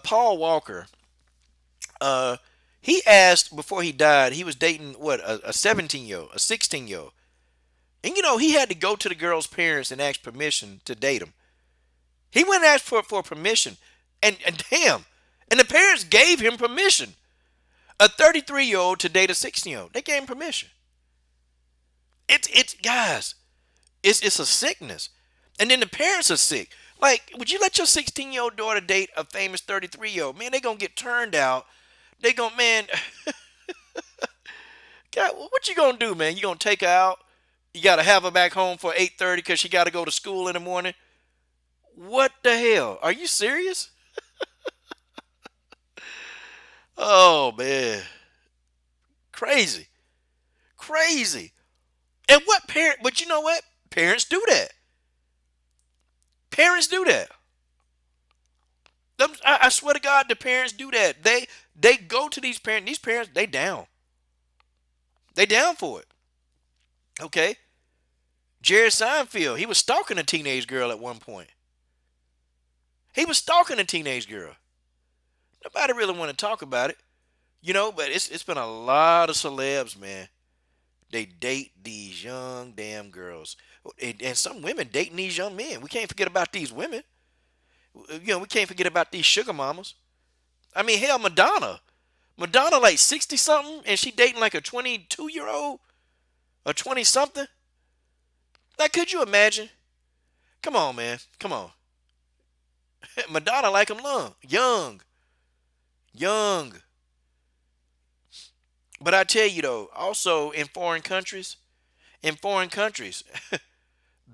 Paul Walker, he asked before he died, he was dating what, a 17-year-old, a 16-year-old. And he had to go to the girl's parents and ask permission to date him. He went and asked for permission. And damn. And the parents gave him permission. A 33-year-old to date a 16-year-old. They gave him permission. It's guys, it's a sickness. And then the parents are sick. Like, would you let your 16-year-old daughter date a famous 33-year-old? Man, they gonna get turned out. They gonna, man. God, what you gonna do, man? You gonna take her out? You gotta have her back home for 8:30 because she gotta go to school in the morning? What the hell? Are you serious? Oh man. Crazy. Crazy. And what parent, but you know what? Parents do that. Parents do that. I swear to God, the parents do that. They go to these parents. These parents, they down. They down for it. Okay. Jerry Seinfeld, he was stalking a teenage girl at one point. He was stalking a teenage girl. Nobody really want to talk about it. But it's been a lot of celebs, man. They date these young damn girls. And some women dating these young men. We can't forget about these women. We can't forget about these sugar mamas. I mean, hell, Madonna. Madonna like 60 something and she dating like a 22-year-old, a 20 something. Like, could you imagine? Come on, man. Come on. Madonna like him young, young. But I tell you though, also in foreign countries,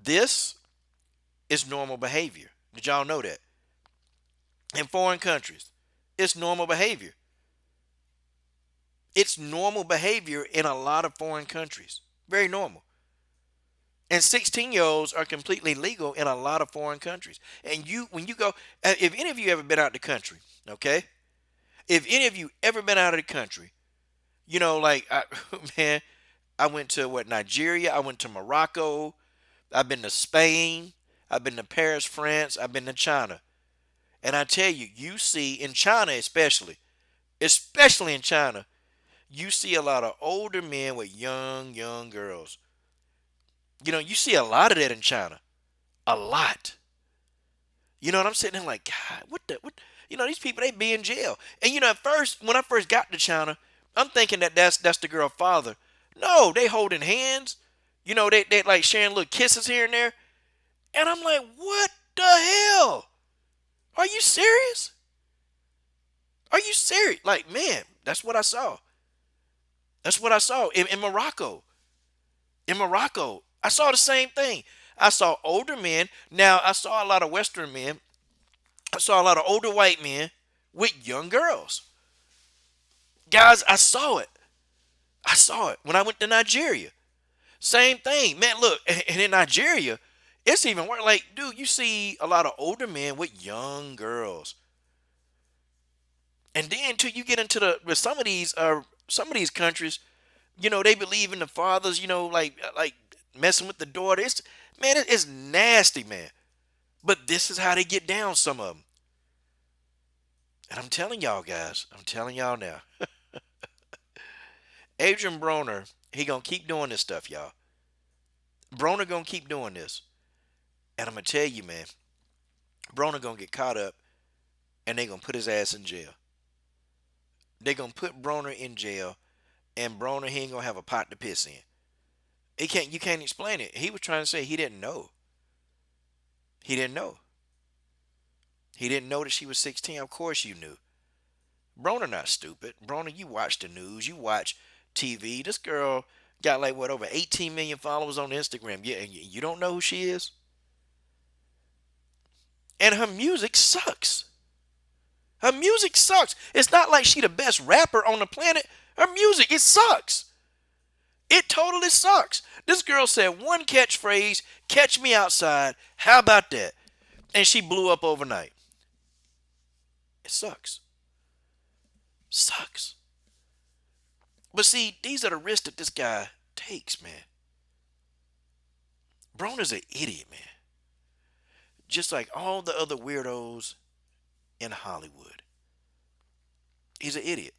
this is normal behavior. Did y'all know that? In foreign countries, it's normal behavior. It's normal behavior in a lot of foreign countries. Very normal. And 16-year-olds are completely legal in a lot of foreign countries. And when you go, if any of you ever been out of the country, okay? If any of you ever been out of the country, man, I went to Nigeria, I went to Morocco, I've been to Spain, I've been to Paris, France, I've been to China. And I tell you, you see in China especially in China, you see a lot of older men with young girls. You see a lot of that in China. A lot. You know what I'm sitting there like, God, what? These people, they be in jail. And at first, when I first got to China, I'm thinking that's the girl father. No, they holding hands. They like sharing little kisses here and there. And I'm like, what the hell? Are you serious? Are you serious? Like, man, that's what I saw. That's what I saw in Morocco. In Morocco, I saw the same thing. I saw older men. Now, I saw a lot of Western men. I saw a lot of older white men with young girls. Guys, I saw it. I saw it when I went to Nigeria. Same thing. Man, look, and in Nigeria, it's even worse. Like, dude, you see a lot of older men with young girls. And then till you get into with some of these countries, they believe in the fathers, like messing with the daughter. It's nasty, man. But this is how they get down, some of them. And I'm telling y'all, guys, I'm telling y'all now. Adrian Broner, he gonna keep doing this stuff, y'all. Broner gonna keep doing this. And I'm gonna tell you, man, Broner gonna get caught up and they gonna put his ass in jail. They gonna put Broner in jail, and Broner, he ain't gonna have a pot to piss in. You can't explain it. He was trying to say he didn't know. He didn't know. He didn't know that she was 16. Of course you knew. Broner not stupid. Broner, you watch the news. You watch TV. This girl got like over 18 million followers on Instagram. Yeah, and you don't know who she is? And her music sucks. Her music sucks. It's not like she the best rapper on the planet. Her music, it sucks. It totally sucks. This girl said one catchphrase, catch me outside. How about that? And she blew up overnight. It sucks. Sucks. But see, these are the risks that this guy takes, man. Broner's an idiot, man. Just like all the other weirdos in Hollywood. He's an idiot.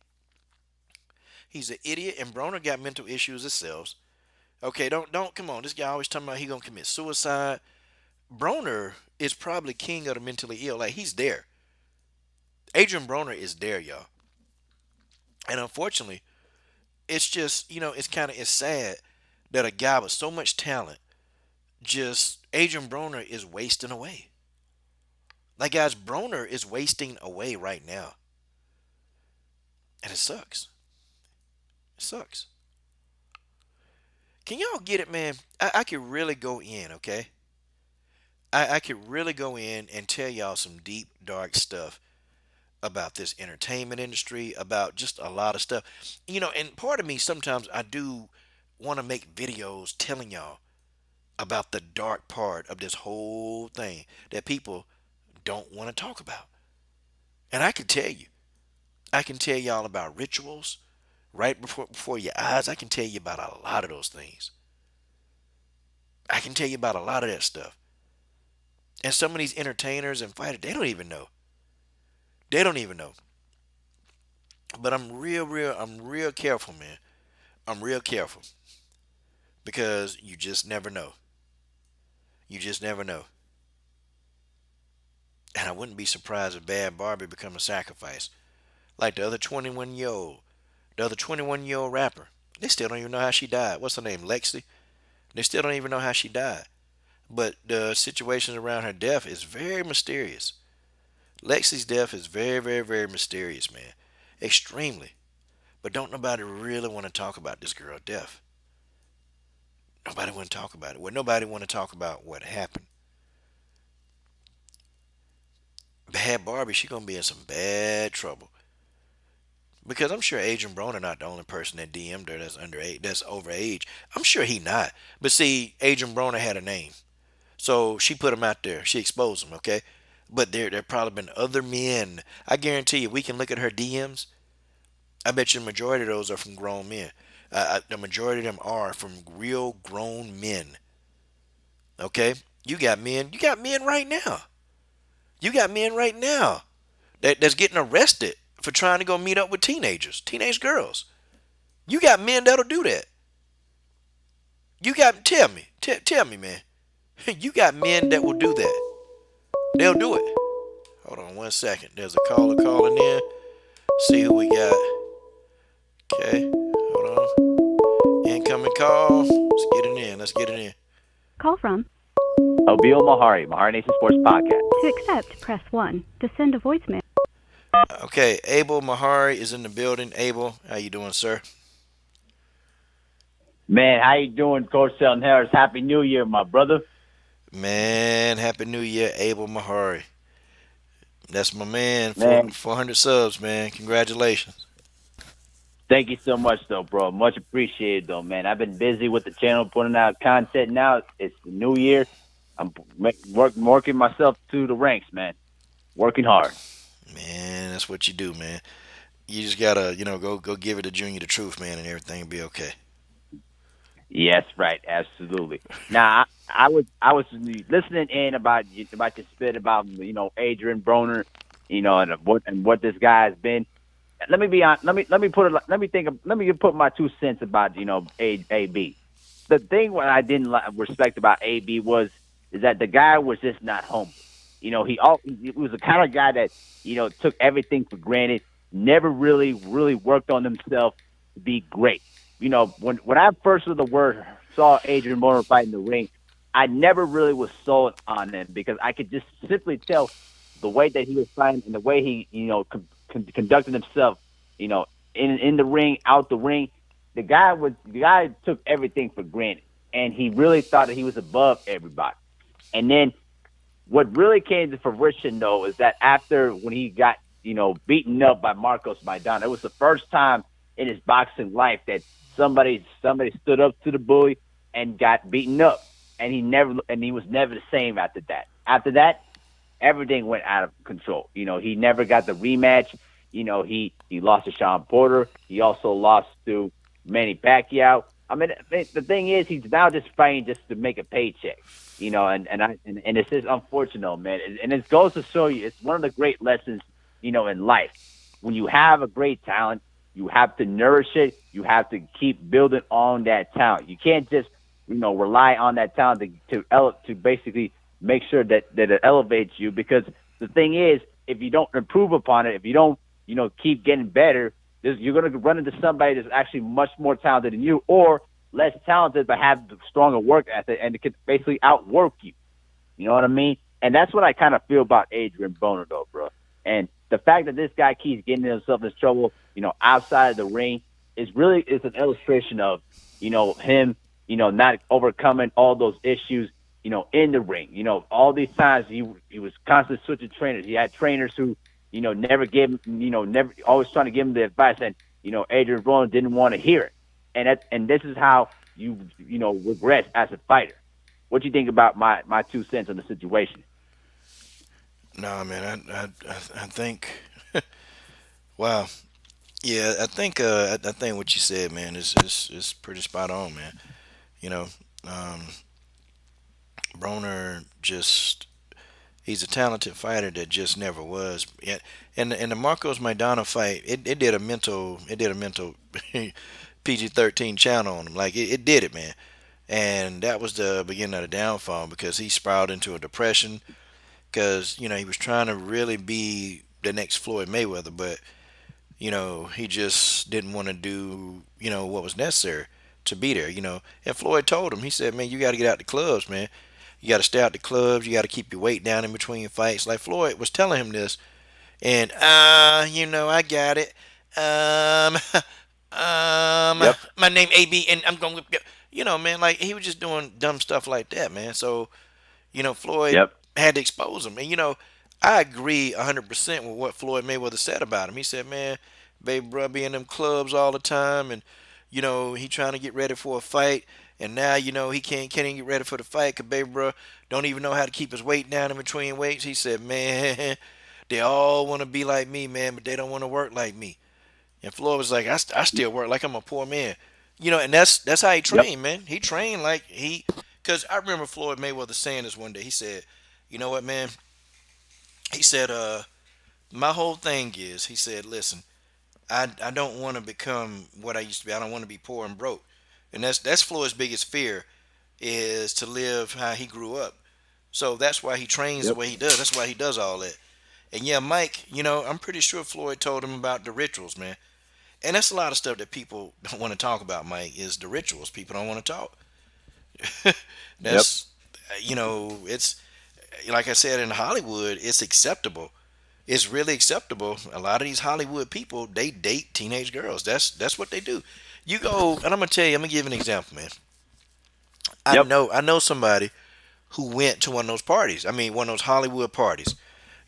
He's an idiot, and Broner got mental issues himself. Okay, don't come on. This guy always talking about he gonna commit suicide. Broner is probably king of the mentally ill. Like, he's there. Adrian Broner is there, y'all. And unfortunately, it's just, it's sad that a guy with so much talent, Adrian Broner is wasting away. Like, guys, Broner is wasting away right now. And it sucks. It sucks. Can y'all get it, man? I could really go in, okay? I could really go in and tell y'all some deep, dark stuff about this entertainment industry, about just a lot of stuff. And part of me, sometimes I do want to make videos telling y'all about the dark part of this whole thing that people don't want to talk about. And I can tell you. I can tell y'all about rituals right before your eyes. I can tell you about a lot of those things. I can tell you about a lot of that stuff. And some of these entertainers and fighters, they don't even know. They don't even know. But I'm real careful, man. I'm real careful. Because you just never know. You just never know. And I wouldn't be surprised if Bad Barbie become a sacrifice. Like the other 21-year-old rapper. They still don't even know how she died. What's her name? Lexi? They still don't even know how she died. But the situation around her death is very mysterious. Lexi's death is very, very, very mysterious, man. Extremely. But don't nobody really want to talk about this girl's death. Nobody want to talk about it. Well, nobody want to talk about what happened. Bad Barbie, she gonna be in some bad trouble. Because I'm sure Adrian Broner not the only person that DM'd her that's underage, that's over age. I'm sure he not. But see, Adrian Broner had a name. So she put him out there. She exposed him, okay? But there probably been other men. I guarantee you, we can look at her DMs. I bet you the majority of those are from grown men. The majority of them are from real grown men. Okay? You got men right now. You got men right now that's getting arrested for trying to go meet up with teenage girls. You got men that'll do that. You got tell me, man. You got men that will do that. They'll do it. Hold on 1 second. There's a caller calling in. See who we got. Okay, hold on. Incoming call. Let's get it in. Let's get it in.
Call from.
Obil Mahari, Mahari Nation Sports Podcast.
To accept, press 1. To send a voicemail.
Okay, Abel Mahari is in the building. Abel, how you doing, sir?
Man, how you doing, Coach Selton Harris? Happy New Year, my brother.
Man, happy New Year, Abel Mahari. That's my man.
Man.
400 subs, man. Congratulations.
Thank you so much, though, bro. Much appreciated, though, man. I've been busy with the channel, putting out content now. It's the new year. I'm working myself to the ranks, man. Working hard.
Man, that's what you do, man. You just gotta, go give it to Junior the truth, man, and everything will be okay.
Yes, right, absolutely. Now, I was listening in about your spit about Adrian Broner, and what this guy has been. Let me be on. Let me put my 2 cents about AB. The thing what I didn't respect about AB is that the guy was just not humble. He was the kind of guy that took everything for granted, never really worked on himself to be great. When I first saw Adrian Broner fight in the ring, I never really was sold on him because I could just simply tell the way that he was fighting and the way he conducted himself, in the ring, out the ring. The guy took everything for granted, and he really thought that he was above everybody. And then what really came to fruition, though, is that after when he got beaten up by Marcos Maidana, it was the first time in his boxing life that somebody stood up to the bully and got beaten up, and he was never the same after that. After that, everything went out of control. He never got the rematch. He lost to Sean Porter. He also lost to Manny Pacquiao. I mean, the thing is, he's now just fighting just to make a paycheck. And it's just unfortunate, man. And it goes to show you, it's one of the great lessons, in life. When you have a great talent, you have to nourish it. You have to keep building on that talent. You can't just, rely on that talent to basically make sure that it elevates you. Because the thing is, if you don't improve upon it, if you don't, keep getting better, you're going to run into somebody that's actually much more talented than you, or less talented but have stronger work ethic and it can basically outwork you. You know what I mean? And that's what I kind of feel about Adrian Broner, though, bro. And the fact that this guy keeps getting himself in trouble, outside of the ring is an illustration of, him, not overcoming all those issues, in the ring. All these times he was constantly switching trainers. He had trainers who, never gave him, never always trying to give him the advice, and Adrian Broner didn't want to hear it. And this is how you regress as a fighter. What do you think about my 2 cents on the situation?
Nah, man, I think, wow, yeah, I think what you said, man, is pretty spot on, man. You know, um, Broner just he's a talented fighter that just never was. And the Marcos Maidana fight, it did a mental PG-13 channel on him. Like it did it, man. And that was the beginning of the downfall because he spiraled into a depression. because he was trying to really be the next Floyd Mayweather, but he just didn't want to do what was necessary to be there. And Floyd told him, he said, man, you got to get out the clubs, man. You got to stay out the clubs. You got to keep your weight down in between fights. Like Floyd was telling him this, and I got it. Um,
Yep.
my name AB, and I'm going to, man, like he was just doing dumb stuff like that, man. So Floyd
Yep.
had to expose him. And, I agree 100% with what Floyd Mayweather said about him. He said, man, baby bro be in them clubs all the time, and, he trying to get ready for a fight. And now, he can't even get ready for the fight because baby bro don't even know how to keep his weight down in between weights. He said, man, they all want to be like me, man, but they don't want to work like me. And Floyd was like, I still work like I'm a poor man. And that's how he
Yep.
trained, man. He trained like because I remember Floyd Mayweather saying this one day. He said, you know what, man? He said, my whole thing is, he said, listen, I don't want to become what I used to be. I don't want to be poor and broke. And that's Floyd's biggest fear is to live how he grew up. So that's why he trains the
Yep.
way he does. That's why he does all that. And yeah, Mike, I'm pretty sure Floyd told him about the rituals, man. And that's a lot of stuff that people don't want to talk about, Mike, is the rituals. People don't want to talk.
Yep.
That's, it's like I said in Hollywood, it's acceptable. It's really acceptable. A lot of these Hollywood people, they date teenage girls. That's what they do. You go, and I'm gonna tell you, I'm gonna give an example, man.
Yep.
I know somebody who went to one of those parties. I mean, one of those Hollywood parties.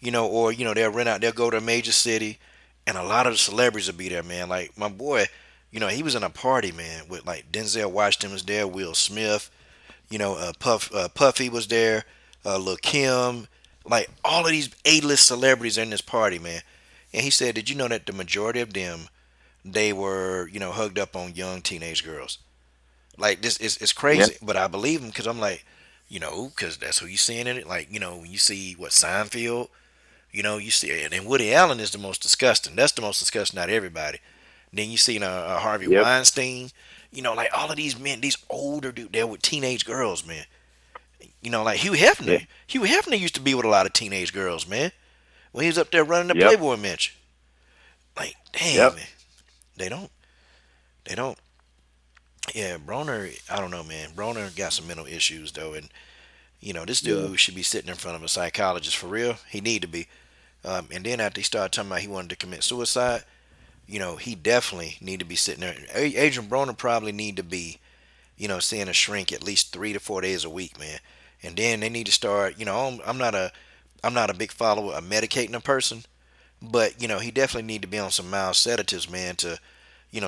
Or they'll go to a major city, and a lot of the celebrities will be there, man. Like my boy, he was in a party, man, with like Denzel Washington was there, Will Smith, Puffy was there, Lil Kim, like all of these A-list celebrities are in this party, man. And he said, did you know that the majority of them, they were, hugged up on young teenage girls? Like this is it's
Yep.
crazy, but I believe him because I'm like, because that's who you seeing in it. Like, when you see what Seinfeld, you see it, and Woody Allen is the most disgusting. That's the most disgusting out of everybody. Then you see Harvey
Yep.
Weinstein, like all of these men, these older dudes, they're with teenage girls, man. Like Hugh
Yeah.
Hefner. Hugh Hefner used to be with a lot of teenage girls, man. When he was up there running the
Yep.
Playboy Mansion. Like, damn,
Yep.
man. They don't. They don't. Yeah, Broner, I don't know, man. Broner got some mental issues, though. And, this
Yeah.
dude should be sitting in front of a psychologist for real. He need to be. And then after he started talking about he wanted to commit suicide, he definitely need to be sitting there. Adrian Broner probably need to be, seeing a shrink at least 3 to 4 days a week, man. And then they need to start. I'm not a big follower of medicating a person, but he definitely need to be on some mild sedatives, man, to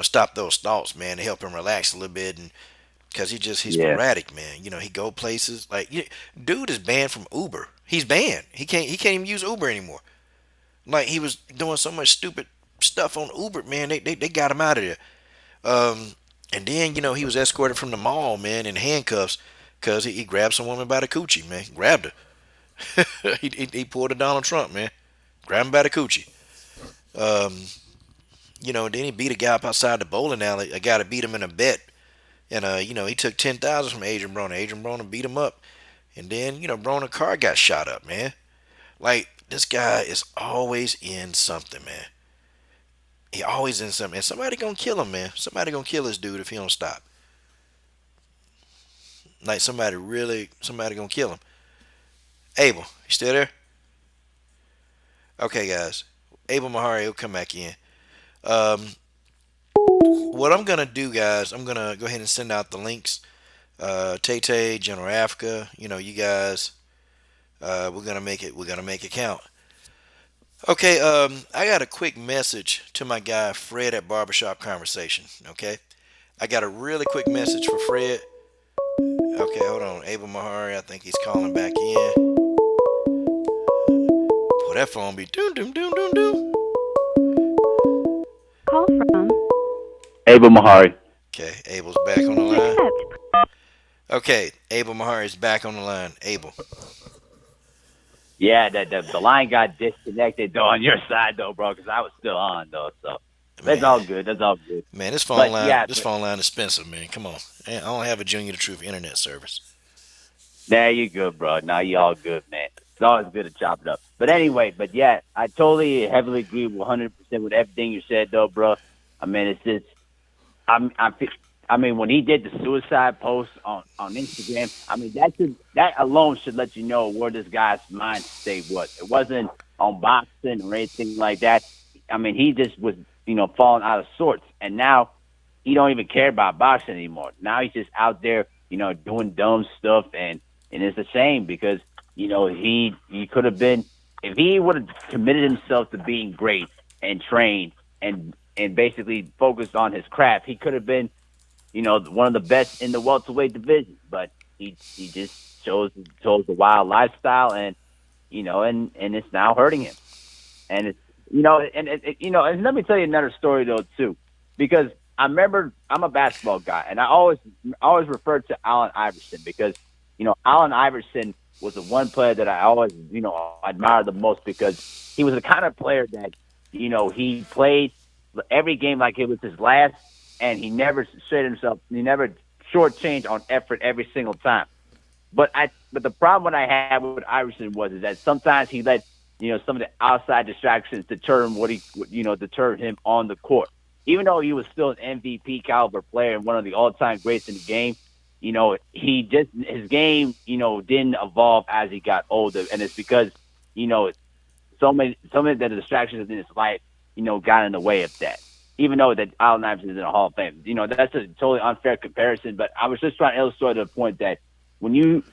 stop those thoughts, man, to help him relax a little bit, and because he's
Yeah.
sporadic, man. He go places like dude is banned from Uber. He's banned. He can't even use Uber anymore. Like he was doing so much stupid stuff on Uber, man. They got him out of there. Um, and then he was escorted from the mall, man, in handcuffs because he grabbed some woman by the coochie, man. Grabbed her. He pulled a Donald Trump, man. Grabbed him by the coochie. Um, then he beat a guy up outside the bowling alley. A guy to beat him in a bet, and he took 10,000 from Adrian Broner. Adrian Broner beat him up, and then Broner car got shot up, man. Like this guy is always in something, man. He always in something. And somebody gonna kill him, man. Somebody gonna kill this dude if he don't stop. Like somebody gonna kill him. Abel, you still there? Okay, guys. Abel Mahari will come back in. Um, what I'm gonna do, guys, I'm gonna go ahead and send out the links. Tay Tay, General Africa, you guys. We're gonna make it. We're gonna make it count. Okay. I got a quick message to my guy Fred at Barbershop Conversation. Okay. I got a really quick message for Fred. Okay, hold on. Abel Mahari, I think he's calling back in. Boy, that phone be doom doom doom doom doom.
Call from
Abel Mahari.
Okay, Abel's back on the
to
line.
accept.
Okay, Abel Mahari is back on the line. Abel.
Yeah, the line got disconnected though on your side though, bro, because I was still on though. So that's
Man,
all good. That's all good.
man,
But yeah,
this phone line is expensive, man. Come on. I don't have a Junior the Truth internet service.
there you go, bro. Now you all good, man. It's always good to chop it up. But anyway, but yeah, I totally heavily agree 100% with everything you said, though, bro. I mean, it's just I fe- I mean, when he did the suicide post on Instagram, I mean that alone should let you know where this guy's mind state was. It wasn't on boxing or anything like that. I mean, he just was falling out of sorts, and now he don't even care about boxing anymore. Now he's just out there doing dumb stuff, and it's a shame because he could have been if he would have committed himself to being great and trained and basically focused on his craft, he could have been one of the best in the welterweight division. But he just chose the wild lifestyle, and it's now hurting him. And it's and let me tell you another story though too, because I remember I'm a basketball guy, and I always refer to Allen Iverson because Allen Iverson was the one player that I always admired the most because he was the kind of player that he played every game like it was his last, and he never showed himself. He never shortchanged on effort every single time. But the problem what I had with Iverson was is that sometimes he let some of the outside distractions deter him deter him on the court. Even though he was still an MVP caliber player and one of the all time greats in the game, he just his game didn't evolve as he got older, and it's because you know so many of the distractions in his life got in the way of that. Even though that Allen Iverson is in the Hall of Fame, that's a totally unfair comparison. But I was just trying to illustrate the point that when you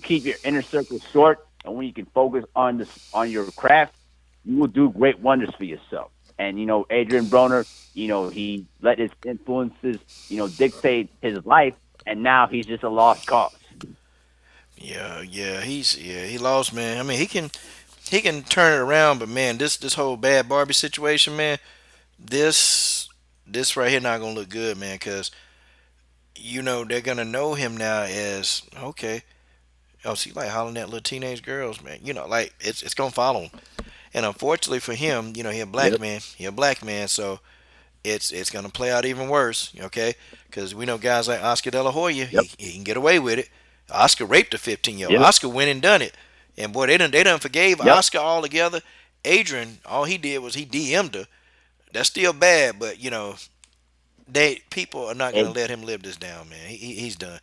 keep your inner circle short and when you can focus on your craft, you will do great wonders for yourself. And Adrian Broner, he let his influences, dictate his life, and now he's just a lost cause.
He lost, man. I mean, he can turn it around, but man, this whole bad Barbie situation, man, this this right here not gonna look good, man, because they're gonna know him now as okay. Oh, see, like hollering at little teenage girls, man. Like it's gonna follow him. And unfortunately for him, he a black
Yep.
man. He a black man, so it's gonna play out even worse. Okay, because we know guys like Oscar De La Hoya,
Yep.
he can get away with it. Oscar raped a 15-year-old.
Yep.
Oscar went and done it, and boy, they done forgave
Yep.
Oscar altogether. Adrian, all he did was he DM'd her. That's still bad, but they people are not gonna
It,
let him live this down, man. He's done.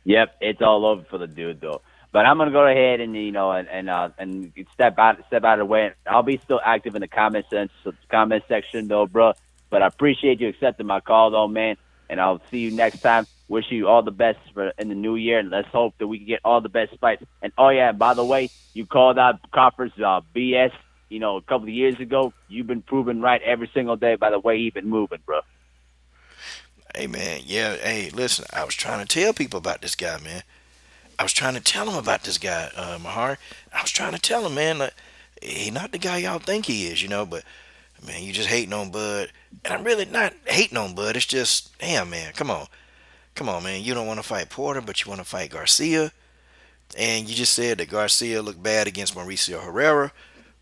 yep. It's all over for the dude though. But I'm gonna go ahead and and step out of the way. I'll be still active in the comment section though, bro. But I appreciate you accepting my call though, man. And I'll see you next time. Wish you all the best for in the new year, and let's hope that we can get all the best fights. And oh yeah, by the way, you called out Crawford's BS. A couple of years ago. You've been proven right every single day by the way he's been moving, bro.
Hey man, yeah. Hey, listen, I was trying to tell people about this guy, man. I was trying to tell him about this guy, Mahar. I was trying to tell him, man, like, he not the guy y'all think he is, but man, you just hating on Bud. And I'm really not hating on Bud. It's just, damn, man, come on, man. You don't want to fight Porter, but you want to fight Garcia. And you just said that Garcia looked bad against Mauricio Herrera,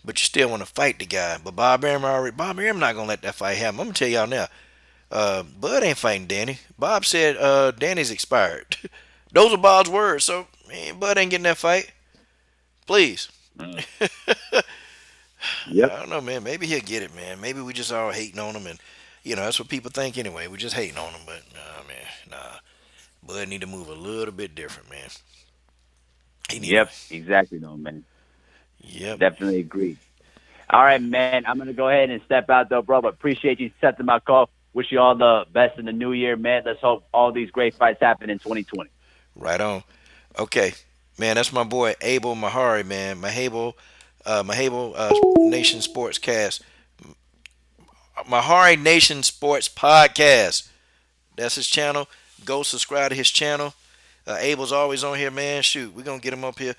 but you still want to fight the guy. But Bob Arum not gonna let that fight happen. I'm gonna tell y'all now. Bud ain't fighting Danny. Bob said Danny's expired. Those are Bob's words. So man, Bud ain't getting that fight. Please.
Mm.
I
Yep.
don't know, man. Maybe he'll get it, man. Maybe we just all hating on him, and that's what people think anyway. We just hating on him, but nah, man, nah. Bud need to move a little bit different, man. He need to.
Yep. Exactly, though, man.
Yep.
Definitely agree. All right, man. I'm gonna go ahead and step out though, bro. But appreciate you accepting my call. Wish you all the best in the new year, man. Let's hope all these great fights happen in 2020.
Right on. Okay, man. That's my boy Abel Mahari, man. Mahable Nation Sportscast. Mahari Nation Sports Podcast. That's his channel. Go subscribe to his channel. Abel's always on here, man. Shoot, we're gonna get him up here.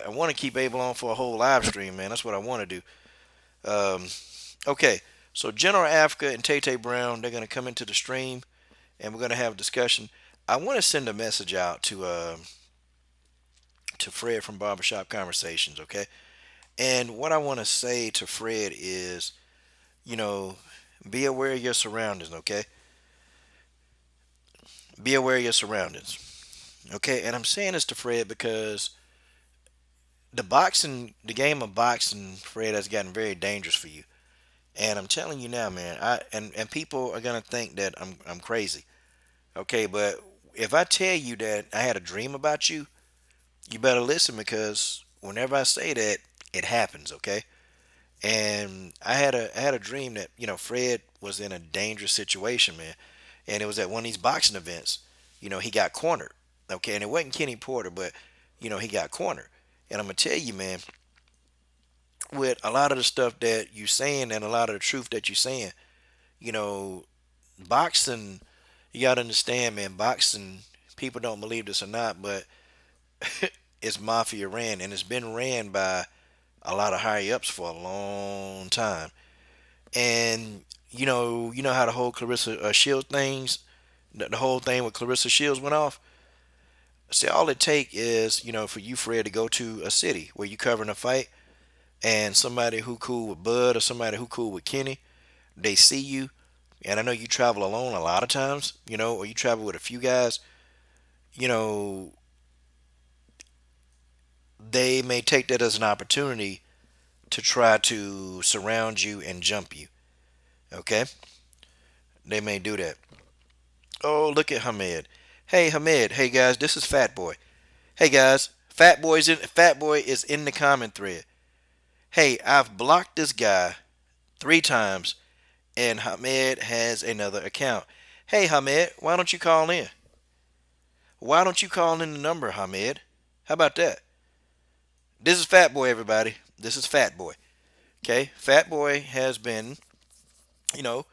I want to keep Abel on for a whole live stream, man. That's what I want to do. Um, okay, so General Africa and Tay Tay Brown, they're gonna come into the stream, and we're gonna have a discussion. I want to send a message out to Fred from Barbershop Conversations, okay? And what I want to say to Fred is, you know, be aware of your surroundings, okay? Be aware of your surroundings, okay? And I'm saying this to Fred because the game of boxing, Fred, has gotten very dangerous for you. And I'm telling you now, man. And people are gonna think that I'm crazy. Okay, but if I tell you that I had a dream about you, you better listen because whenever I say that, it happens. Okay. And I had a dream that Fred was in a dangerous situation, man, and it was at one of these boxing events. He got cornered. Okay, and it wasn't Kenny Porter, but he got cornered. And I'm gonna tell you, man, with a lot of the stuff that you saying and a lot of the truth that you saying, you know, boxing, you gotta understand, man, boxing. People don't believe this or not, but it's mafia ran, and it's been ran by a lot of higher ups for a long time. And you know how the whole Clarissa Shields things, the whole thing with Clarissa Shields went off. See, all it take is for you, Fred, to go to a city where you covering a fight, and somebody who cool with Bud or somebody who cool with Kenny, they see you, and I know you travel alone a lot of times, or you travel with a few guys, you know, they may take that as an opportunity to try to surround you and jump you. Okay, they may do that. Oh, look at Hamed. Hey, Hamed. Hey guys, this is Fat Boy. Hey guys, Fat Boy is in the comment thread. Hey, I've blocked this guy 3 times, and Hamed has another account. Hey, Hamed, why don't you call in? Why don't you call in the number, Hamed? How about that? This is Fat Boy, everybody. This is Fat Boy. Okay, Fat Boy has been, you know,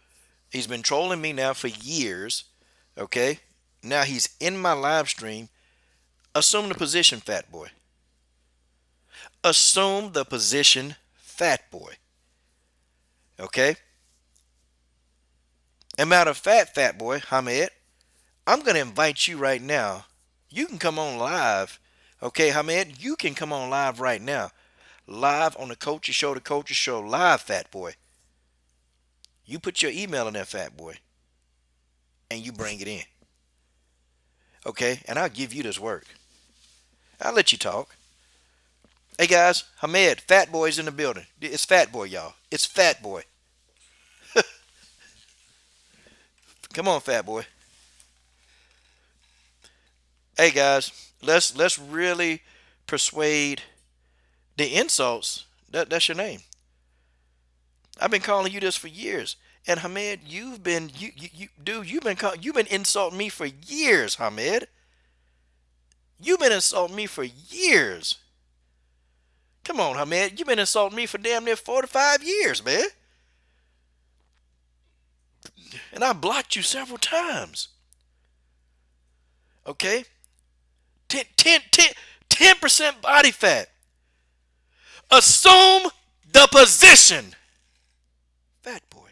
he's been trolling me now for years. Okay, now he's in my live stream. Assume the position, Fat Boy. Assume the position, Fat Boy. Okay? And matter of fact, Fat Boy, Hamed, I'm going to invite you right now. You can come on live. Okay, Hamed, you can come on live right now. Live on the Coaches Show, live, Fat Boy. You put your email in there, Fat Boy, and you bring it in. Okay? And I'll give you this work. I'll let you talk. Hey guys, Hamed, Fat Boy's in the building. It's Fat Boy, y'all. It's Fat Boy. Come on, Fat Boy. Hey guys, let's really persuade the insults. That's your name. I've been calling you this for years. And Hamed, you've been dude, you've been insulting me for years, Hamed. You've been insulting me for years. Come on, Hamed. You've been insulting me for damn near 45 years, man. And I blocked you several times. Okay? 10% body fat. Assume the position. Fat Boy.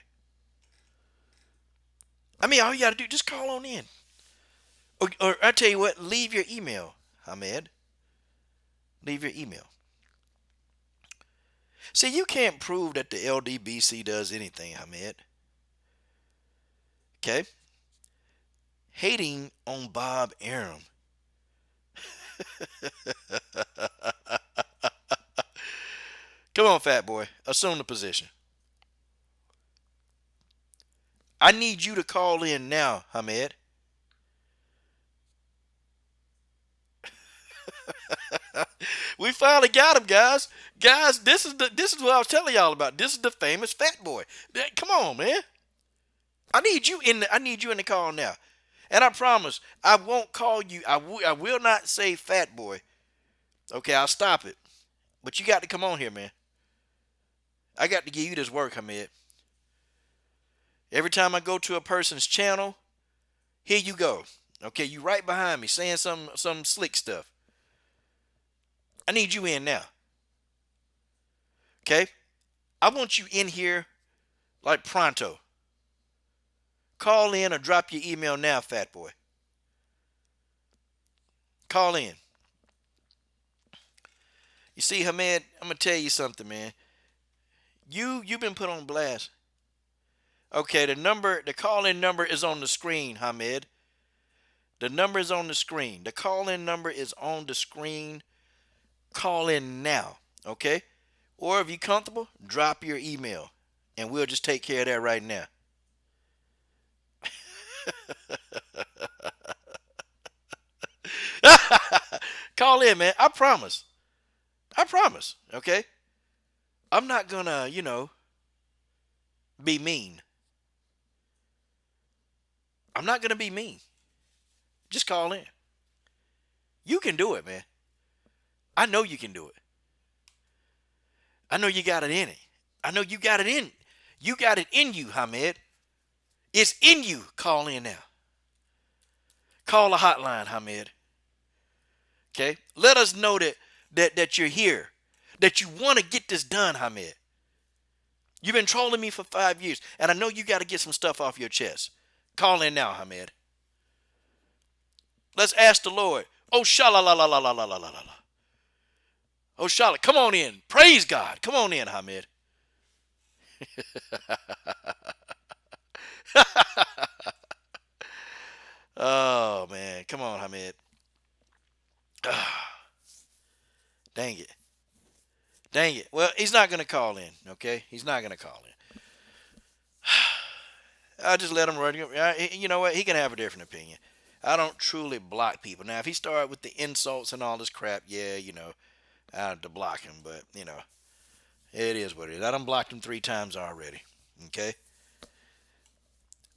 I mean, all you got to do, just call on in. Or I tell you what, leave your email, Hamed. Leave your email. See, you can't prove that the LDBC does anything, Hamed. Okay? Hating on Bob Arum. Come on, Fat Boy. Assume the position. I need you to call in now, Hamed. We finally got him, guys. Guys, this is what I was telling y'all about. This is the famous Fat Boy. Come on, man. I need you in the call now. And I promise, I won't call you. I will not say Fat Boy. Okay, I'll stop it. But you got to come on here, man. I got to give you this work, Hamed. Every time I go to a person's channel, here you go. Okay, you right behind me saying some slick stuff. I need you in now. Okay? I want you in here like pronto. Call in or drop your email now, Fat Boy. Call in. You see, Hamed, I'm gonna tell you something, man. You've been put on blast. Okay, the call-in number is on the screen, Hamed. The number is on the screen. The call-in number is on the screen. call in now, okay? Or if you're comfortable, drop your email, and we'll just take care of that right now. Call in, man. I promise. I promise, okay? I'm not gonna, be mean. I'm not gonna be mean. Just call in. You can do it, man. I know you can do it. I know you got it in it. I know you got it in. You got it in you, Hamed. It's in you. Call in now. Call the hotline, Hamed. Okay? Let us know that you're here. That you want to get this done, Hamed. You've been trolling me for 5 years, and I know you got to get some stuff off your chest. Call in now, Hamed. Let's ask the Lord. Oh, shala la la la la la la la la. Oh, Charlotte, come on in. Praise God. Come on in, Hamed. Oh, man. Come on, Hamed. Dang it. Dang it. Well, he's not going to call in, okay? He's not going to call in. I'll just let him run. You know what? He can have a different opinion. I don't truly block people. Now, if he started with the insults and all this crap, yeah, I have to block him. But, it is what it is. I done blocked him 3 times already, okay?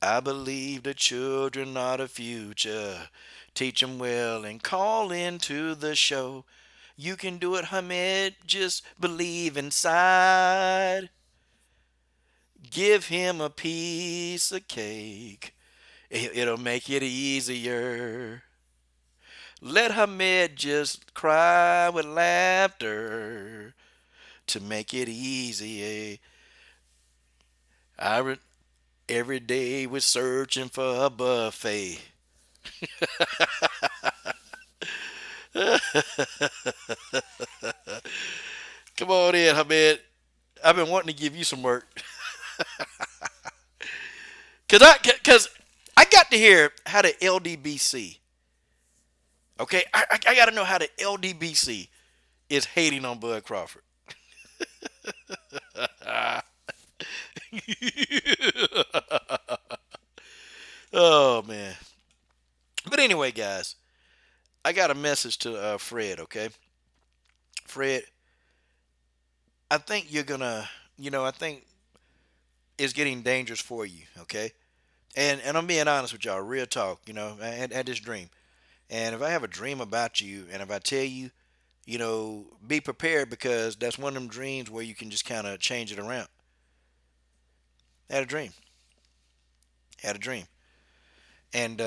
I believe the children are the future. Teach them well and call into the show. You can do it, Hamed. Just believe inside. Give him a piece of cake. It'll make it easier. Let Hamed just cry with laughter to make it easy. Every day we're searching for a buffet. Come on in, Hamed. I've been wanting to give you some work. Cause I got to hear how the LDBC. Okay, I got to know how the LDBC is hating on Bud Crawford. Oh man. But anyway, guys, I got a message to Fred. Okay, Fred, I think you're gonna, I think it's getting dangerous for you. Okay, and I'm being honest with y'all, real talk. I had this dream, and if I have a dream about you, and if I tell you, be prepared because that's one of them dreams where you can just kind of change it around. Had a dream. Had a dream. And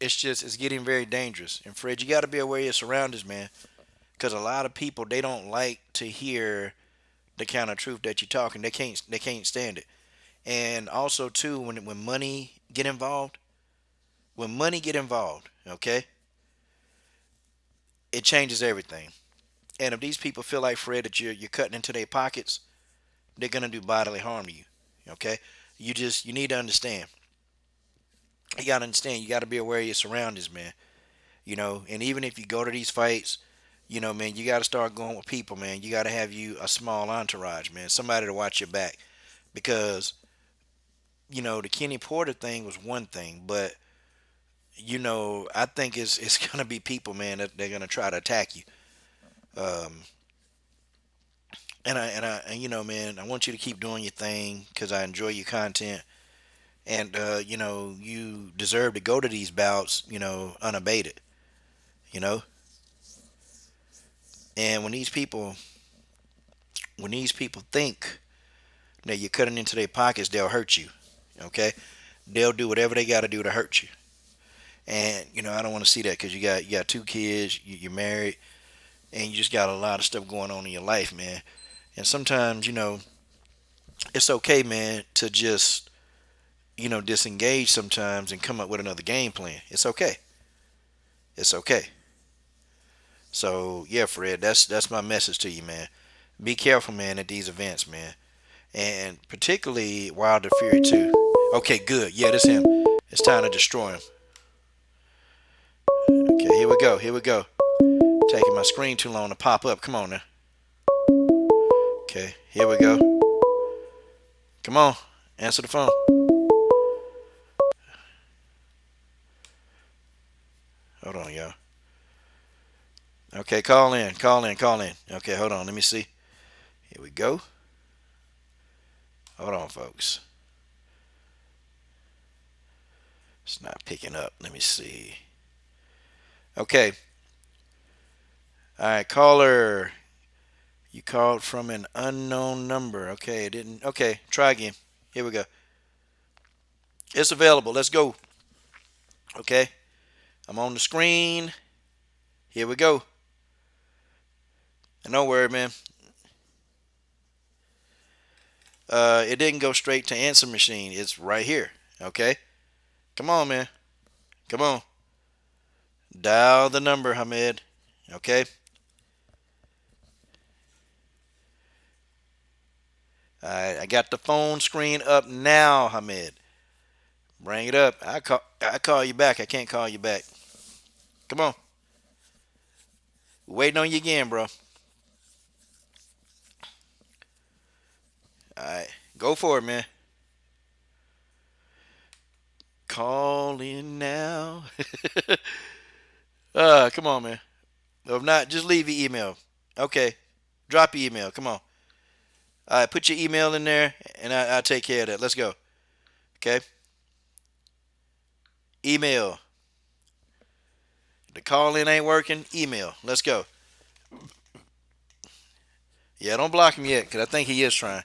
it's getting very dangerous. And Fred, you got to be aware of your surroundings, man, because a lot of people, they don't like to hear the kind of truth that you're talking. They can't stand it. And also too, when money get involved, okay, it changes everything. And if these people feel like, Fred, that you're cutting into their pockets, they're gonna do bodily harm to you. Okay, you need to understand. You gotta understand. You gotta be aware of your surroundings, man. And even if you go to these fights, man, you gotta start going with people, man. You gotta have you a small entourage, man, somebody to watch your back, because the Kenny Porter thing was one thing, but I think it's gonna be people, man, that they're gonna try to attack you. Um, man, I want you to keep doing your thing because I enjoy your content. And, you deserve to go to these bouts, unabated, you know. And when these people think that you're cutting into their pockets, they'll hurt you, okay? They'll do whatever they got to do to hurt you. And, I don't want to see that because you got 2 kids, you're married, and you just got a lot of stuff going on in your life, man. And sometimes, it's okay, man, to just, disengage sometimes and come up with another game plan. It's okay. It's okay. So yeah, Fred, that's my message to you, man. Be careful, man, at these events, man, and particularly Wilder Fury too. Okay, good. Yeah, that's him. It's time to destroy him. Okay, here we go. Here we go. taking my screen too long to pop up. Come on now. Okay, here we go. Come on, answer the phone. Hold on, y'all. Okay, call in. Okay, hold on, let me see. Here we go. Hold on, folks. It's not picking up. Let me see. Okay. All right, caller. You called from an unknown number. Okay, it didn't. Okay, try again. Here we go. It's available. Let's go. Okay. I'm on the screen. Here we go. And don't worry, man. It didn't go straight to answer machine. It's right here. Okay. Come on, man. Come on. Dial the number, Hamed. Okay. All right. I got the phone screen up now, Hamed. Bring it up. I call you back. I can't call you back. Come on. Waiting on you again, bro. All right. Go for it, man. Call in now. Come on, man. If not, just leave your email. Okay. Drop your email. Come on. All right. Put your email in there, and I'll take care of that. Let's go. Okay. Email. The call in ain't working. Email. Let's go. Yeah, don't block him yet, because I think he is trying.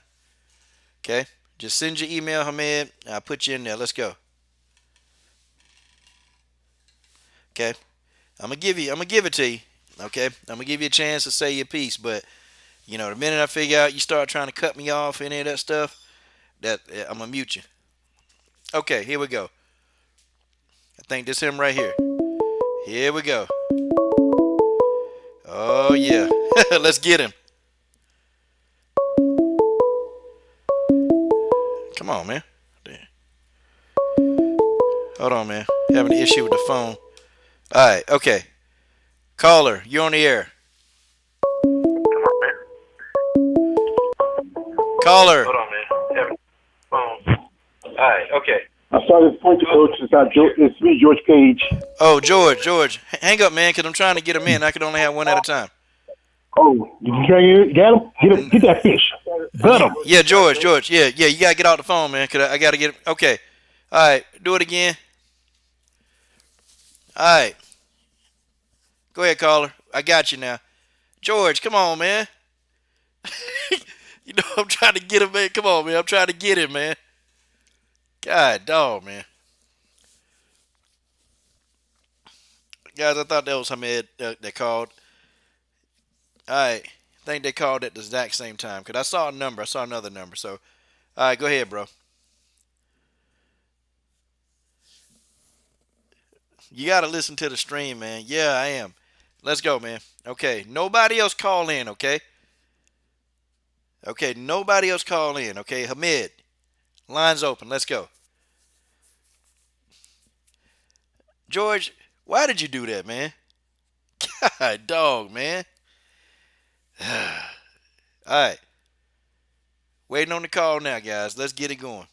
Okay. Just send your email, Hamed. I'll put you in there. Let's go. Okay. I'm gonna give it to you. Okay. I'm gonna give you a chance to say your piece, but the minute I figure out you start trying to cut me off, any of that stuff, I'm gonna mute you. Okay, here we go. I think this him right here. Here we go. Oh yeah. Let's get him. Come on, man. Hold on, man. Having an issue with the phone. All right. Okay. Caller, you're on the air. Caller. Hold on, man. Having phone. All right. Okay.
I saw this point, Coach. It's me, George Page.
Oh, George. Hang up, man, because I'm trying to get him in. I can only have one at a time.
Oh, you got him? Get that fish. Got him.
Yeah, George. Yeah, you got to get out the phone, man, because I got to get him. Okay. All right. Do it again. All right. Go ahead, caller. I got you now. George, come on, man. I'm trying to get him, man. Come on, man. I'm trying to get him, man. God, dog, man. Guys, I thought that was Hamed that called. All right. I think they called at the exact same time because I saw a number. I saw another number. So, all right, go ahead, bro. You got to listen to the stream, man. Yeah, I am. Let's go, man. Okay. Nobody else call in, okay? Okay, nobody else call in, okay? Hamed, line's open. Let's go. George, why did you do that, man? God, dog, man. All right. Waiting on the call now, guys. Let's get it going.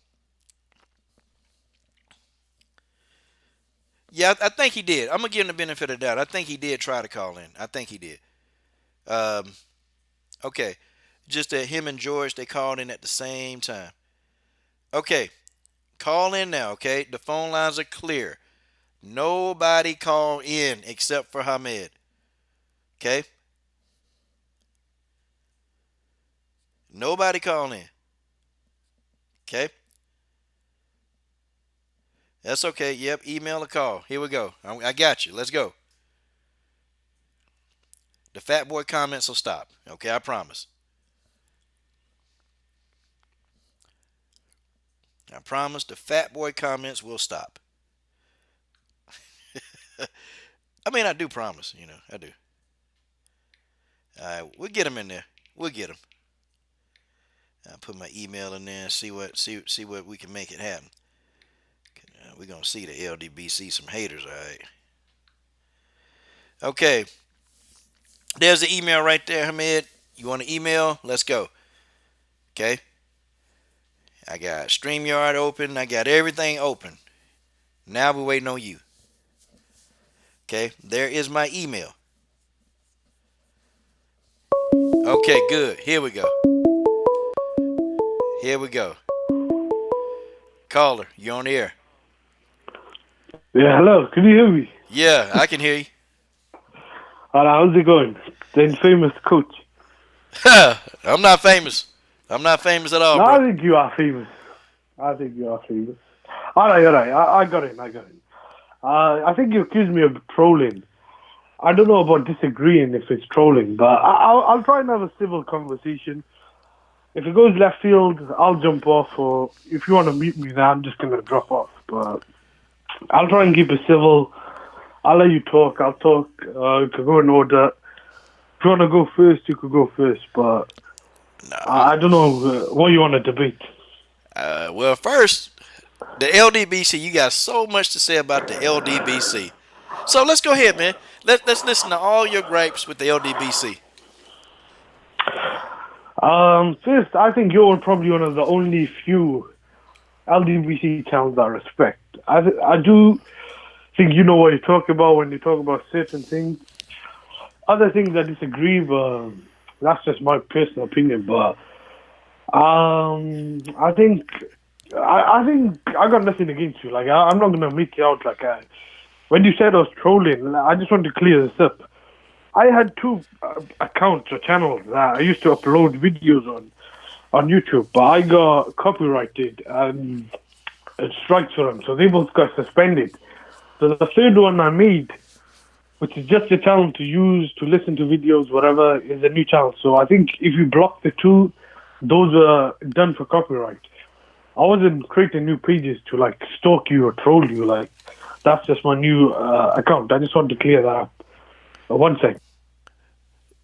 Yeah, I think he did. I'm going to give him the benefit of the doubt. I think he did try to call in. I think he did. Okay. Just that him and George, they called in at the same time. Okay. Call in now, okay? The phone lines are clear. Nobody call in except for Hamed. Okay? Nobody call in. Okay? That's okay. Yep, email or call. Here we go. I got you. Let's go. The fat boy comments will stop. Okay, I promise. I promise the fat boy comments will stop. I mean, I do promise, I do. All right, we'll get him in there. We'll get him. I'll put my email in there and see what we can make it happen. We're going to see the LDBC some haters, all right. Okay. There's the email right there, Hamed. You want an email? Let's go. Okay. I got StreamYard open. I got everything open. Now we're waiting on you. Okay. There is my email. Okay, good. Here we go. Here we go. Caller, you on the air.
Yeah, hello. Can you hear me?
Yeah, I can hear you.
How's it going? The infamous coach.
I'm not famous. I'm not famous at all,
No,
bro.
I think you are famous. I think you are famous. All right. I got it. I think you accused me of trolling. I don't know about disagreeing if it's trolling, but I'll try and have a civil conversation. If it goes left field, I'll jump off, or if you want to meet me there, I'm just going to drop off. But I'll try and keep it civil. I'll let you talk. I'll talk. You can go in order. If you want to go first, you could go first, but I don't know what you want to debate.
Well, first, the LDBC. You got so much to say about the LDBC. So let's go ahead, man. Let's listen to all your gripes with the LDBC.
First, I think you're probably one of the only few LDBC channels I respect. I do think you know what you talk about when you talk about certain things. Other things I disagree, but that's just my personal opinion. But I think I got nothing against you. Like I'm not gonna make you out like when you said I was trolling. I just want to clear this up. I had two accounts or channels that I used to upload videos on YouTube, but I got copyrighted and strikes for them, so they both got suspended. So the third one I made, which is just a channel to use to listen to videos, whatever, is a new channel. So I think if you block the two, those are done for copyright. I wasn't creating new pages to like stalk you or troll you. Like that's just my new account. I just want to clear that up. One sec.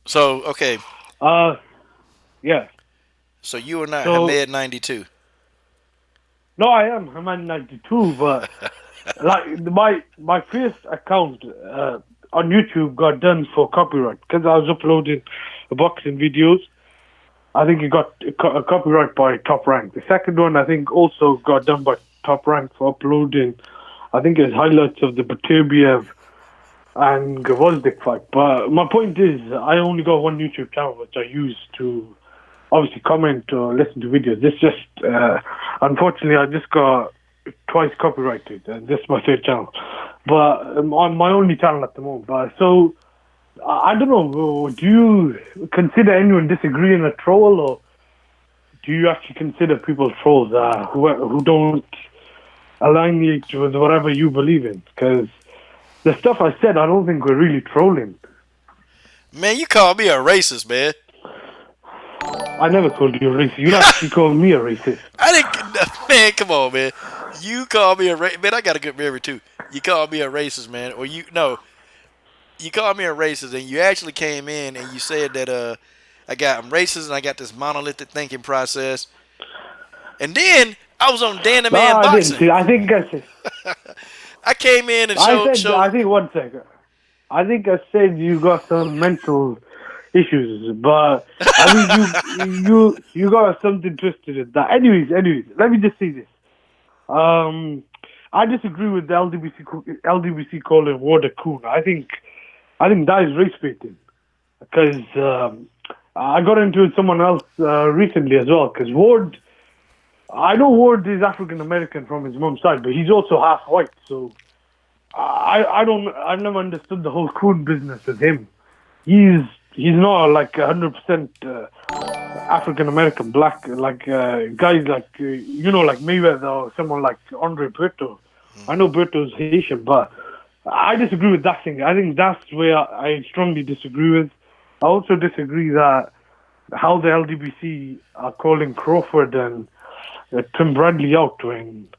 So okay.
Yeah.
So you are not
So-
Hamed 92.
No, I am. I'm at 92, but like my first account on YouTube got done for copyright because I was uploading boxing videos. I think it got a copyright by Top Rank. The second one, I think, also got done by Top Rank for uploading. I think it's highlights of the Batubiev and Gvozdik fight. But my point is, I only got one YouTube channel which I use to obviously comment or listen to videos. This just, unfortunately, I just got twice copyrighted, and this is my third channel. But on my only channel at the moment. But so, I don't know, do you consider anyone disagreeing a troll, or do you actually consider people trolls who don't align with whatever you believe in? Because the stuff I said, I don't think we're really trolling.
Man, you called me a racist, man.
I never called you a racist. You actually called me a racist.
I didn't. Man, come on, man. You called me a racist. Man, I got a good memory too. You called me a racist, man. Or you called me a racist, and you actually came in and you said that I'm racist and I got this monolithic thinking process. And then I was on Dan the
No,
Man
I
Boxing.
didn't. See, I think I said.
I came in and
I
showed.
think 1 second. I think I said you got some mental issues, but I think you got something twisted in that. Anyways, let me just say this. I disagree with the LDBC calling Ward a coon. I think that is race baiting because I got into it with someone else recently as well. Because Ward, I know Ward is African American from his mom's side, but he's also half white. So I've never understood the whole coon business with him. He's not like 100% African American black, like guys like like Mayweather or someone like Andre Berto. I know Berto's Haitian, but I disagree with that thing. I think that's where I strongly disagree with. I also disagree that how the LDBC are calling Crawford and Tim Bradley out, when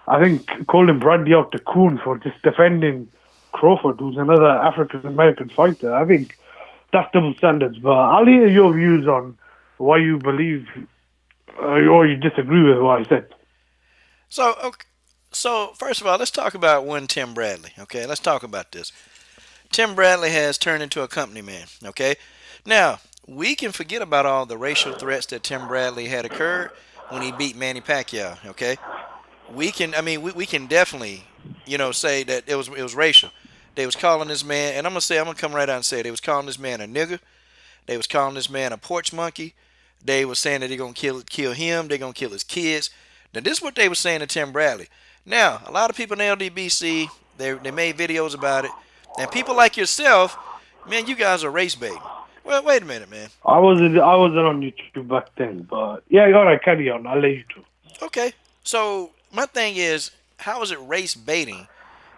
I think calling Bradley out the coon for just defending Crawford, who's another African American fighter. I think that's double standards. But I'll hear your views on why you believe or you disagree with what I said.
So first of all, let's talk about one Tim Bradley. Okay, let's talk about this. Tim Bradley has turned into a company man. Okay, now we can forget about all the racial threats that Tim Bradley had occurred when he beat Manny Pacquiao. Okay, we can. I mean, we can definitely, say that it was racial. They was calling this man, and I'm gonna come right out and say it. They was calling this man a nigger. They was calling this man a porch monkey. They was saying that they're gonna kill him. They're gonna kill his kids. Now this is what they were saying to Tim Bradley. Now a lot of people in LDBC they made videos about it, and people like yourself, man, you guys are race baiting. Well, wait a minute, man.
I wasn't on YouTube back then, but yeah, all right, carry on. I'll let you do.
Okay, so my thing is, how is it race baiting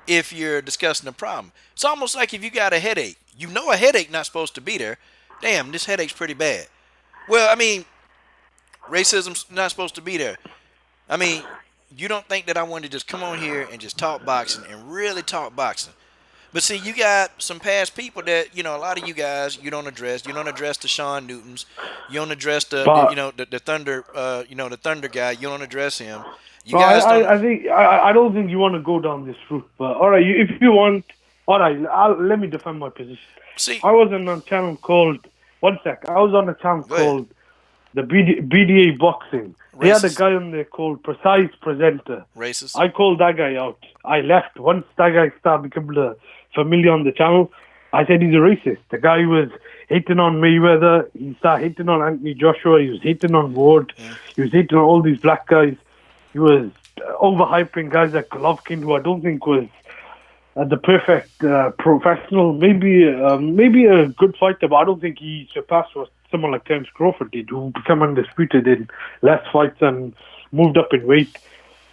if you're discussing the problem? It's almost like if you got a headache. You know a headache not supposed to be there. Damn, this headache's pretty bad. Well, I mean, racism's not supposed to be there. I mean, you don't think that I wanted to just come on here and just talk boxing and really talk boxing. But see, you got some past people that, a lot of you guys, you don't address. You don't address the Sean Newtons. You don't address the Thunder, the Thunder guy. You don't address him. You guys don't.
I don't think you want to go down this route. But all right, if you want, all right, let me defend my position.
See,
I was on a channel called. One sec. I was on a channel called the BDA Boxing. They had a guy on there called Precise Presenter.
Racist.
I called that guy out. I left. Once that guy started becoming familiar on the channel, I said he's a racist. The guy was hating on Mayweather. He started hating on Anthony Joshua. He was hating on Ward. Yeah. He was hating on all these black guys. He was overhyping guys like Golovkin, who I don't think was the perfect professional. Maybe a good fighter, but I don't think he surpassed what someone like Terence Crawford did, who became undisputed in less fights and moved up in weight.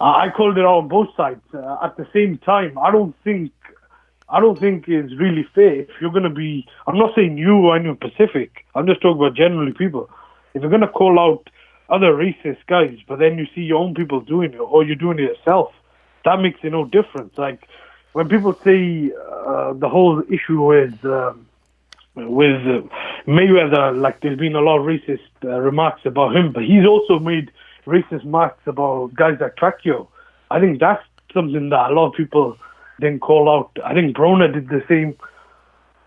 I called it out on both sides. At the same time, I don't think it's really fair if you're going to be. I'm not saying you or anyone Pacific. I'm just talking about generally people. If you're going to call out other racist guys, but then you see your own people doing it, or you're doing it yourself, that makes no difference. Like when people say the whole issue with Mayweather, like there's been a lot of racist remarks about him, but he's also made racist remarks about guys like Pacquiao. I think that's something that a lot of people didn't call out. I think Broner did the same.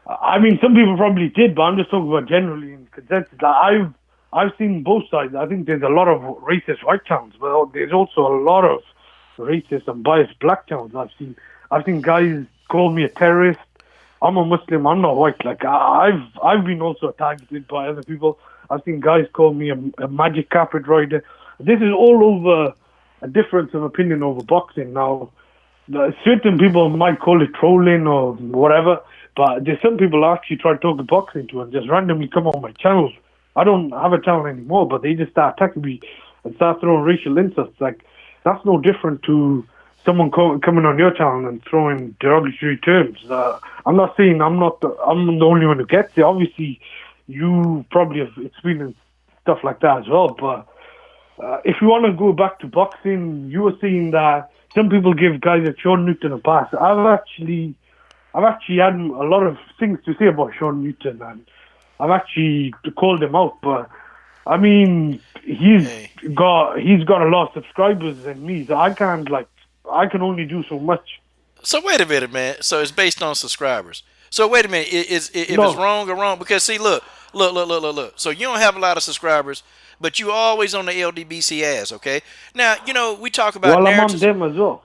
I mean, some people probably did, but I'm just talking about generally in consensus. Like I've seen both sides. I think there's a lot of racist white towns, but there's also a lot of racist and biased black towns. I've seen guys call me a terrorist. I'm a Muslim. I'm not white. Like I've been also targeted by other people. I've seen guys call me a magic carpet rider. This is all over a difference of opinion over boxing. Now, certain people might call it trolling or whatever, but there's some people I actually try to talk boxing to and just randomly come on my channels. I don't have a channel anymore, but they just start attacking me and start throwing racial insults. Like that's no different to someone coming on your channel and throwing derogatory terms. I'm not saying I'm the only one who gets it. Obviously, you probably have experienced stuff like that as well. But if you want to go back to boxing, you were saying that some people give guys like Sean Newton a pass. I've actually had a lot of things to say about Sean Newton, and I've actually called him out. But I mean, he's got a lot of subscribers than me, so I can only do so much.
So wait a minute, man. So it's based on subscribers. So wait a minute. If it's wrong or wrong, because see, look. So you don't have a lot of subscribers, but you always on the LDBC ass, okay? Now, we talk about narratives.
I'm on them as well.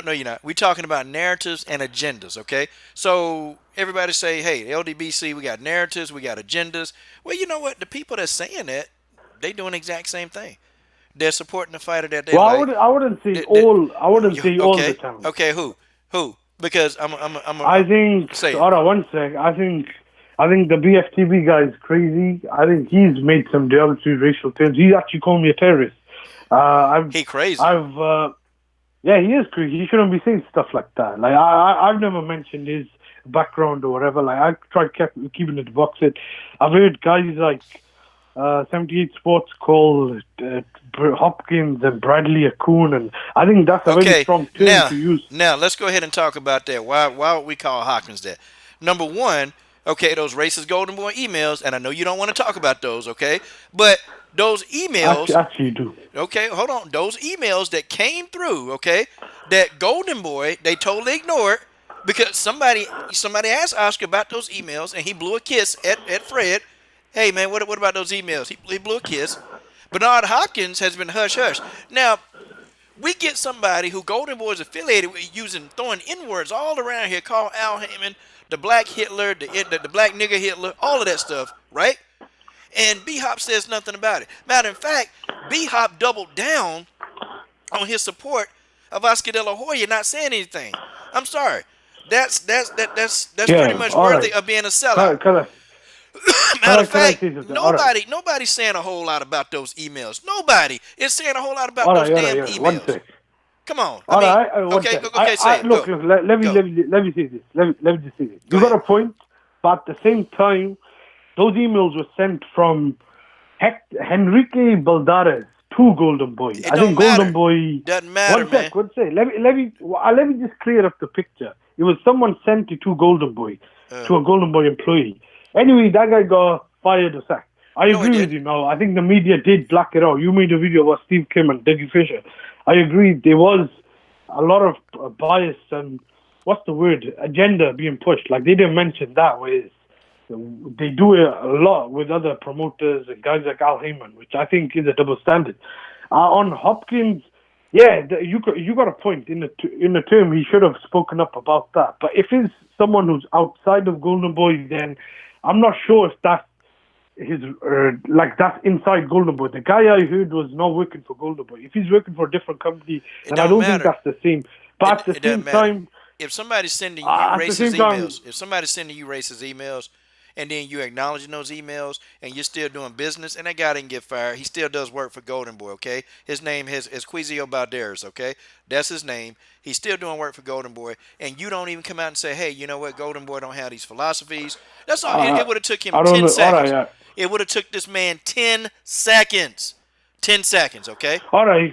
No, you're not. We're talking about narratives and agendas, okay? So everybody say, hey, LDBC, we got narratives, we got agendas. Well, you know what? The people that's saying that, they doing the exact same thing. They're supporting the fighter that they like.
I wouldn't say all the time.
Okay, who? Because
I think. Hold on one sec. I think the BFTB guy is crazy. I think he's made some derogatory racial terms. He actually called me a terrorist.
He crazy.
Yeah, he is crazy. He shouldn't be saying stuff like that. Like I've never mentioned his background or whatever. Like I tried keeping it boxing. I've heard guys like 78 Sports call Hopkins and Bradley a coon, and I think that's a very strong term to use.
Now, let's go ahead and talk about that. Why would we call Hopkins that? Number one, okay, those racist Golden Boy emails, and I know you don't want to talk about those, okay? But those emails...
Actually, you do.
Okay, hold on. Those emails that came through, okay, that Golden Boy, they totally ignored, Because somebody asked Oscar about those emails, and he blew a kiss at Fred. Hey man, what about those emails? He blew a kiss. Bernard Hopkins has been hush hush. Now we get somebody who Golden Boy is affiliated with throwing N-words all around here, call Al Heyman the black Hitler, the black nigger Hitler, all of that stuff, right? And B-Hop says nothing about it. Matter of fact, B-Hop doubled down on his support of Oscar De La Hoya, not saying anything. I'm sorry. That's pretty much worthy of being a sellout. Matter of fact, nobody's saying a whole lot about those emails. Nobody is saying a whole lot about those damn emails. Come on. Okay, say it.
Look, let me say this. Let me just say this. You got a point, but at the same time, those emails were sent from Henrique Baldares to Golden Boy. I think Golden Boy
doesn't matter, man.
One sec. Let me just clear up the picture. It was someone sent it to Golden Boy, to a Golden Boy employee. Anyway, that guy got fired or sacked. I agree with you now. I think the media did black it out. You made a video about Steve Kim and Dougie Fisher. I agree. There was a lot of bias and agenda being pushed. Like, they didn't mention that way. They do it a lot with other promoters and guys like Al Heyman, which I think is a double standard. On Hopkins, you got a point. In the term, he should have spoken up about that. But if it's someone who's outside of Golden Boy, then I'm not sure if that's that's inside Golden Boy. The guy I heard was not working for Golden Boy. If he's working for a different company, then I don't think that's the same. But at the same time,
if somebody's sending you racist emails, and then you acknowledging those emails, and you're still doing business, and that guy didn't get fired. He still does work for Golden Boy, okay? His name is Quizio Balderas, okay? That's his name. He's still doing work for Golden Boy, and you don't even come out and say, hey, you know what? Golden Boy don't have these philosophies. That's all. It would have took him 10 seconds. It would have took this man 10 seconds. 10 seconds, okay?
All right.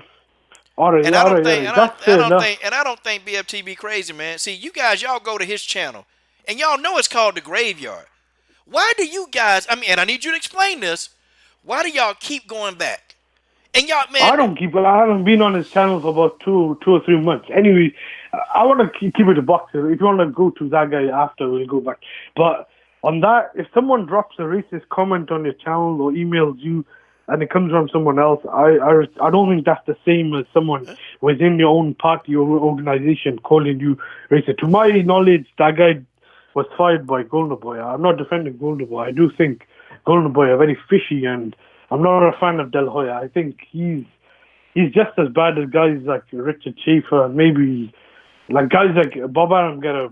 And I don't think BFT be crazy, man. See, you guys, y'all go to his channel, and y'all know it's called The Graveyard. Why do you guys, and I need you to explain this, why do y'all keep going back? And y'all, man.
I haven't been on his channel for about two or 3 months. Anyway, I want to keep it a box. If you want to go to that guy after, we'll go back. But on that, if someone drops a racist comment on your channel or emails you, and it comes from someone else, I don't think that's the same as someone within your own party or organization calling you racist. To my knowledge, that guy was fired by Golden Boy. I'm not defending Golden Boy. I do think Golden Boy are very fishy, and I'm not a fan of De La Hoya. I think he's just as bad as guys like Richard Schaefer, and maybe like guys like Bob Arum get a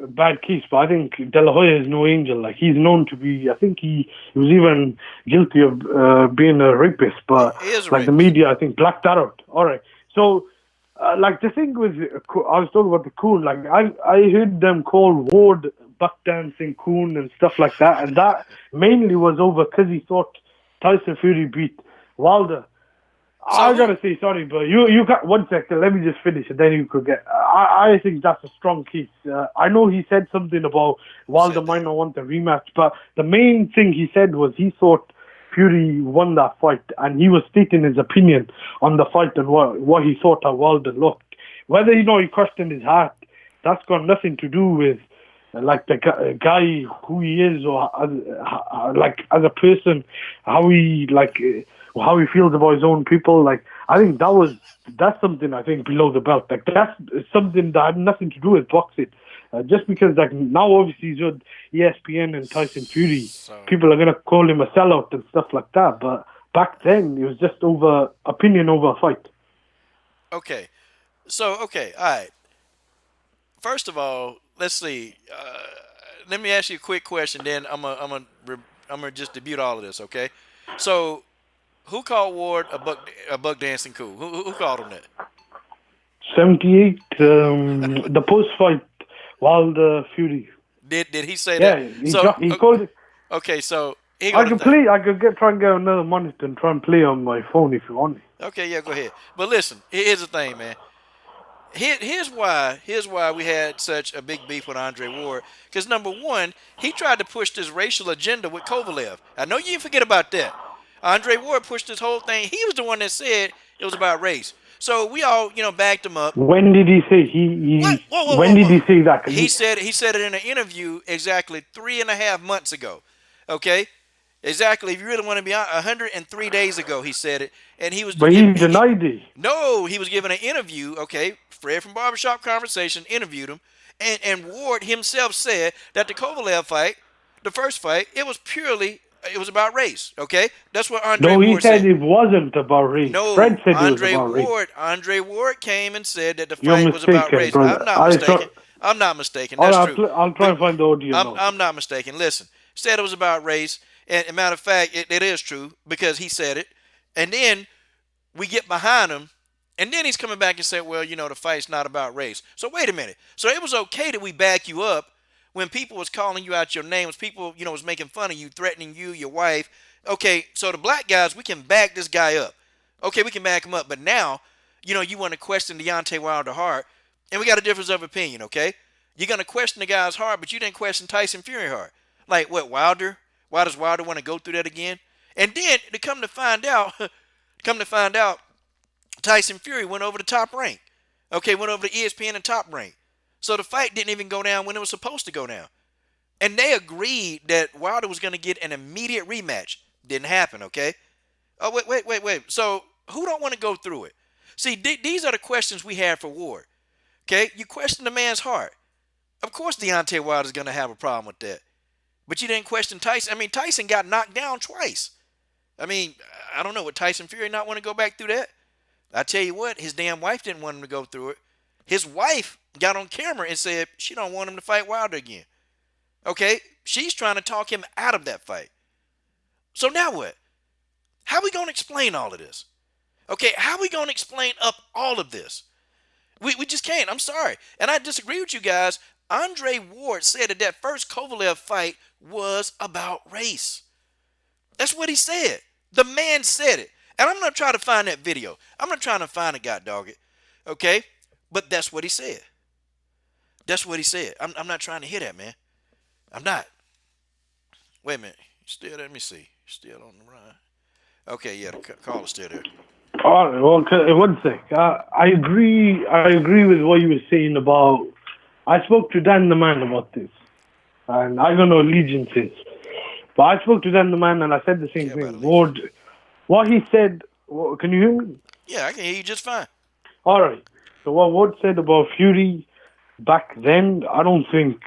bad case, but I think De La Hoya is no angel. Like, he's known to be, I think he was even guilty of being a rapist, but the media, I think, blacked that out. All right. So, the thing with, I was talking about the coon, like, I heard them call Ward buck dancing coon and stuff like that, and that mainly was over because he thought Tyson Fury beat Wilder. I gotta say sorry, but you got 1 second. Let me just finish, and then you could get. I think that's a strong case. I know he said something about Wilder might not want the rematch, but the main thing he said was he thought Fury won that fight, and he was stating his opinion on the fight and what he thought how Wilder looked. Whether he crushed in his heart, that's got nothing to do with the guy who he is, or as a person, how he feels about his own people. Like, I think that's something I think below the belt. Like, that's something that had nothing to do with boxing. Just because now obviously he's with ESPN and Tyson Fury, people are gonna call him a sellout and stuff like that. But back then it was just over opinion over a fight.
Okay, all right. First of all, let's see. Let me ask you a quick question. Then I'm gonna just debut all of this. Okay, so. Who called Ward a buck dancing coon? Who called him that?
78. The post fight, Wilder Fury.
Did he say that?
Yeah, he called it.
Okay, so
I could try and get another monitor and try and play on my phone if you want.
Okay, yeah, go ahead. But listen, here's the thing, man. Here's why we had such a big beef with Andre Ward. Because number one, he tried to push this racial agenda with Kovalev. I know you didn't forget about that. Andre Ward pushed this whole thing. He was the one that said it was about race. So we all, backed him up.
When did he say he
What? Whoa,
when
whoa,
did
whoa.
he say that? 'Cause
He said it in an interview exactly 3.5 months ago. Okay? Exactly. If you really want to be honest, 103 days ago he said it, and he was
but he denied it.
no, he was giving an interview. Okay, Fred from Barbershop Conversation interviewed him, and Ward himself said that the Kovalev fight, the first fight, it was about race. Okay, that's what Andre
No, he
Ward
said
said.
it wasn't about race.
No,
Fred said it was about race.
Andre Ward came and said that the
You're
fight was about
mistaken,
race.
brother.
I'm not mistaken. I'm not mistaken.
All
That's
right,
true.
I'll try and find the audio now.
I'm not mistaken. Listen, said it was about race, and matter of fact, it is true because he said it. And then we get behind him, and then he's coming back and said, well, the fight's not about race. So wait a minute. So it was okay that we back you up when people was calling you out your names, people, was making fun of you, threatening you, your wife. Okay, so the black guys, we can back this guy up. Okay, we can back him up. But now, you want to question Deontay Wilder heart, and we got a difference of opinion, okay? You're going to question the guy's heart, but you didn't question Tyson Fury heart. Like, what, Wilder? Why does Wilder want to go through that again? And then, to come to find out, Tyson Fury went over the Top Rank. Okay, went over to ESPN and Top Rank. So the fight didn't even go down when it was supposed to go down. And they agreed that Wilder was going to get an immediate rematch. Didn't happen, okay? Oh, wait. So who don't want to go through it? See, these are the questions we had for Ward. Okay? You question the man's heart. Of course Deontay Wilder's going to have a problem with that. But you didn't question Tyson. I mean, Tyson got knocked down twice. I mean, I don't know. Would Tyson Fury not want to go back through that? I tell you what, his damn wife didn't want him to go through it. His wife got on camera and said she don't want him to fight Wilder again. Okay? She's trying to talk him out of that fight. So now what? How are we going to explain all of this? Okay, how are we going to explain up all of this? We just can't. I'm sorry. And I disagree with you guys. Andre Ward said that first Kovalev fight was about race. That's what he said. The man said it. And I'm going to try to find that video. I'm not trying to find it, God dog it. Okay? But that's what he said. That's what he said. I'm not trying to hear that, man. I'm not. Wait a minute. Still, let me see. Still on the run. Okay, yeah, the call is still there.
All right, well, one sec. I agree with what you were saying about... I spoke to Dan the man about this. And I got no allegiances. But I spoke to Dan the man and I said the same thing. Ward, what he said... Can you hear me?
Yeah, I can hear you just fine.
All right. So what Ward said about Fury back then, I don't think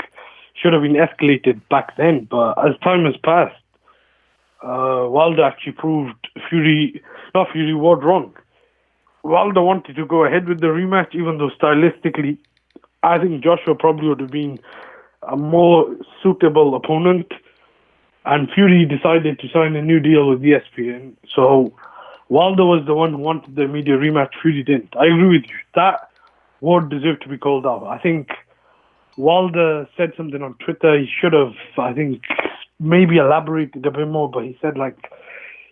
should have been escalated back then. But as time has passed, Wilder actually proved Ward wrong. Wilder wanted to go ahead with the rematch, even though stylistically, I think Joshua probably would have been a more suitable opponent. And Fury decided to sign a new deal with ESPN. So Wilder was the one who wanted the immediate rematch. Fury didn't. I agree with you. That Ward deserved to be called out. I think Wilder said something on Twitter. He should have, I think, maybe elaborated a bit more. But he said,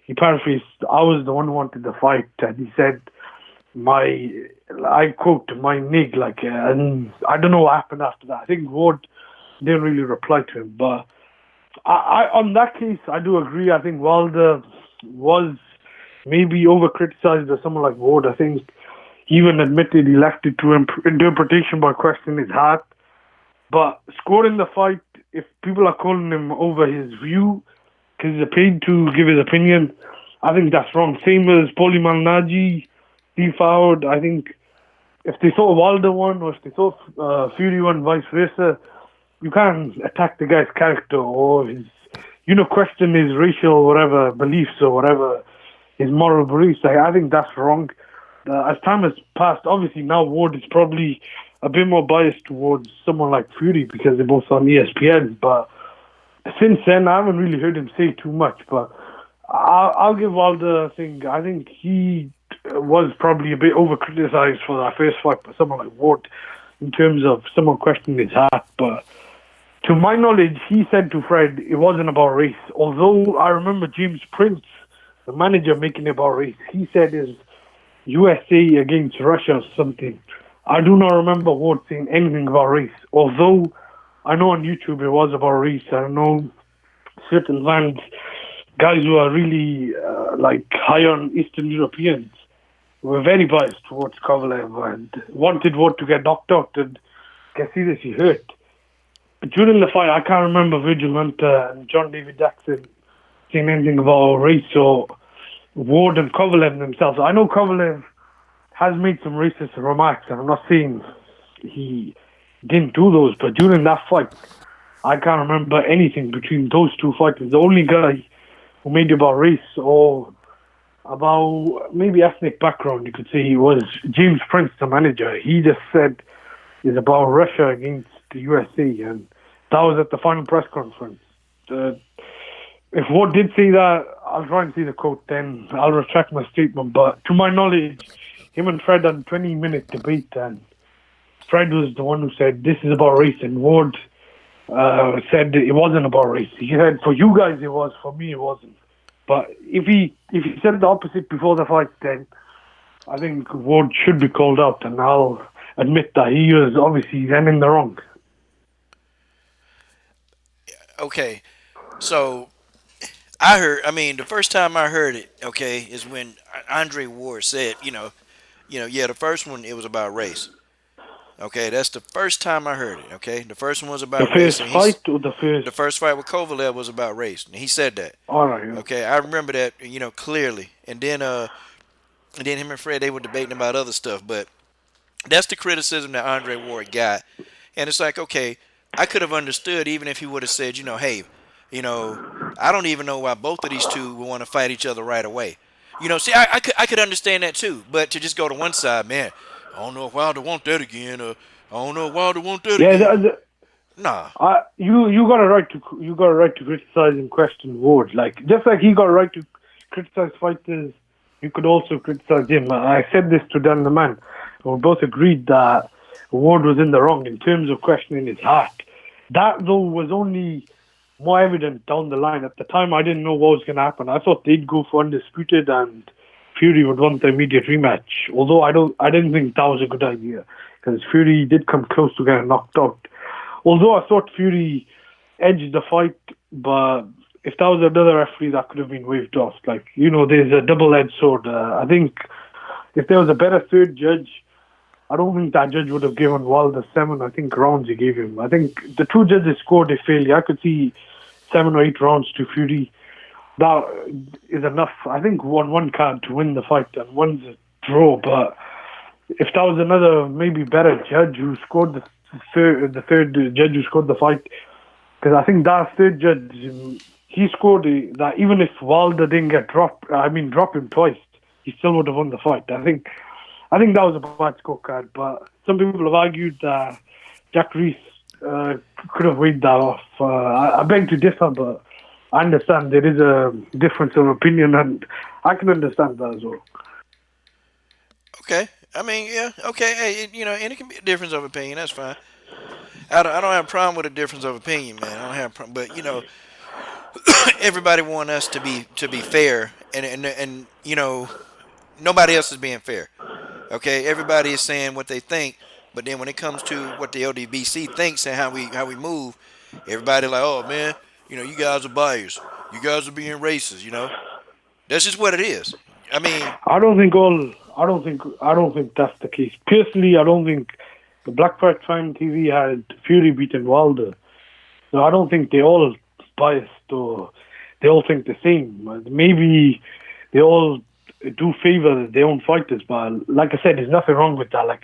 he paraphrased, I was the one who wanted the fight. And he said, I quote, my nig, and I don't know what happened after that. I think Ward didn't really reply to him. But I on that case, I do agree. I think Wilder was maybe over-criticized by someone like Ward. I think he even admitted he left it to interpretation by questioning his heart. But scoring the fight, if people are calling him over his view, because he's paid to give his opinion, I think that's wrong. Same as Paulie Malignaggi, Steve Fowd. I think if they thought Wilder won or if they thought Fury won, vice versa, you can't attack the guy's character or his, question his racial whatever beliefs or whatever his moral beliefs. I think that's wrong. As time has passed, obviously now Ward is probably a bit more biased towards someone like Fury because they're both on ESPN. But since then, I haven't really heard him say too much. But I'll give Wilder a thing. I think he was probably a bit over-criticized for that first fight by someone like Ward in terms of someone questioning his heart. But to my knowledge, he said to Fred it wasn't about race. Although I remember James Prince, the manager, making it about race. He said it's USA against Russia or something. I do not remember Ward saying anything about race. Although I know on YouTube it was about race. I know certain fans, guys who are really high on Eastern Europeans, were very biased towards Kovalev and wanted Ward to get knocked out and get seriously hurt. But during the fight, I can't remember Virgil Hunter and John David Jackson saying anything about race or Ward and Kovalev themselves. I know Kovalev has made some racist remarks, and I'm not saying he didn't do those, but during that fight, I can't remember anything between those two fighters. The only guy who made it about race or about maybe ethnic background, you could say, he was James Prince, the manager. He just said it's about Russia against the USA, and that was at the final press conference. If Ward did say that, I'll try and see the quote, then I'll retract my statement. But to my knowledge, him and Fred had a 20-minute debate, and Fred was the one who said, this is about race, and Ward said it wasn't about race. He said, for you guys it was, for me it wasn't. But if he said the opposite before the fight, then I think Ward should be called out, and I'll admit that he was obviously then in the wrong.
Okay, so the first time I heard it, okay, is when Andre Ward said, the first one, it was about race. Okay, that's the first time I heard it, okay? The first one was about race.
The first fight or the first?
The first fight with Kovalev was about race. And he said that.
All right. Yeah.
Okay, I remember that, clearly. And then him and Fred, they were debating about other stuff. But that's the criticism that Andre Ward got. And it's like, okay, I could have understood even if he would have said, hey, I don't even know why both of these two would want to fight each other right away. I could understand that too. But to just go to one side, man, I don't know if Wilder want that again. I don't know if Wilder want that again. Nah.
You got a right to criticize and question Ward. Just like he got a right to criticize fighters, you could also criticize him. I said this to Dan the Man. We both agreed that Ward was in the wrong in terms of questioning his heart. That though was only more evident down the line. At the time, I didn't know what was going to happen. I thought they'd go for undisputed and Fury would want the immediate rematch. Although I didn't think that was a good idea because Fury did come close to getting knocked out. Although I thought Fury edged the fight, but if that was another referee, that could have been waved off. There's a double-edged sword. I think if there was a better third judge, I don't think that judge would have given Wilder 7, I think, rounds he gave him. I think the two judges scored it fairly. I could see 7 or 8 rounds to Fury. That is enough, I think, one card to win the fight, and one's a draw. But if that was another maybe better judge who scored the third judge who scored the fight, because I think that third judge, he scored that even if Wilder didn't get drop him twice, he still would have won the fight. I think that was a bad scorecard, but some people have argued that Jack Reese could have weighed that off. I beg to differ, but I understand there is a difference of opinion, and I can understand that as well.
Okay. Yeah. Okay. Hey, and it can be a difference of opinion. That's fine. I don't have a problem with a difference of opinion, man. I don't have a problem. But, everybody want us to be fair, and nobody else is being fair. Okay, everybody is saying what they think, but then when it comes to what the LDBC thinks and how we move, everybody like, oh man, you guys are biased, you guys are being racist. That's just what it is.
I don't think that's the case. Personally, I don't think the Black Fight Time TV had Fury beating Wilder, so I don't think they all biased or they all think the same. Maybe they all do favor their own fighters, but like I said, there's nothing wrong with that.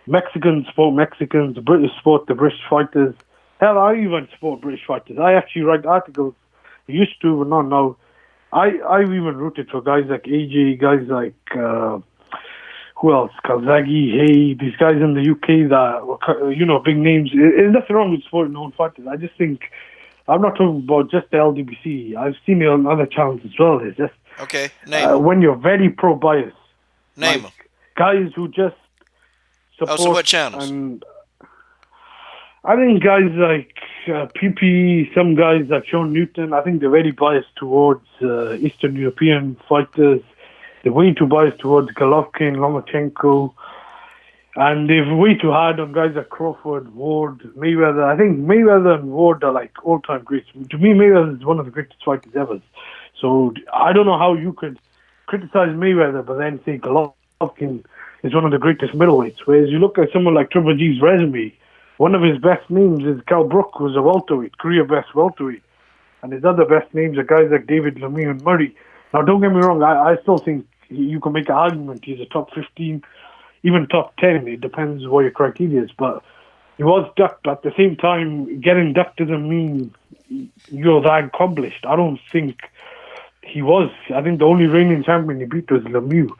Mexicans support Mexicans, the British support the British fighters. Hell, I even support British fighters. I actually write articles. I used to, but not now. I've even rooted for guys like AJ, guys like who else? Calzaghe, Hay, these guys in the UK that were, big names. There's nothing wrong with supporting their own fighters. I just think I'm not talking about just the LDBC. I've seen it on other channels as well. It's just
okay. Name
when you're very pro-bias.
Name them.
Guys who just support.
So what channels?
And I think guys like PP, some guys like Sean Newton, I think they're very biased towards Eastern European fighters. They're way too biased towards Golovkin, Lomachenko. And they're way too hard on guys like Crawford, Ward, Mayweather. I think Mayweather and Ward are like all-time greats. To me, Mayweather is one of the greatest fighters ever. So I don't know how you could criticize Mayweather but then say Golovkin Golovkin is one of the greatest middleweights. Whereas you look at someone like Triple G's resume, one of his best names is Cal Brook, who's a welterweight, career best welterweight. And his other best names are guys like David Lemieux and Murray. Now, don't get me wrong, I still think you can make an argument he's a top 15, even top 10. It depends what your criteria is. But he was ducked. But at the same time, getting ducked doesn't mean you're that accomplished. I don't think he was. I think the only reigning champion he beat was Lemieux.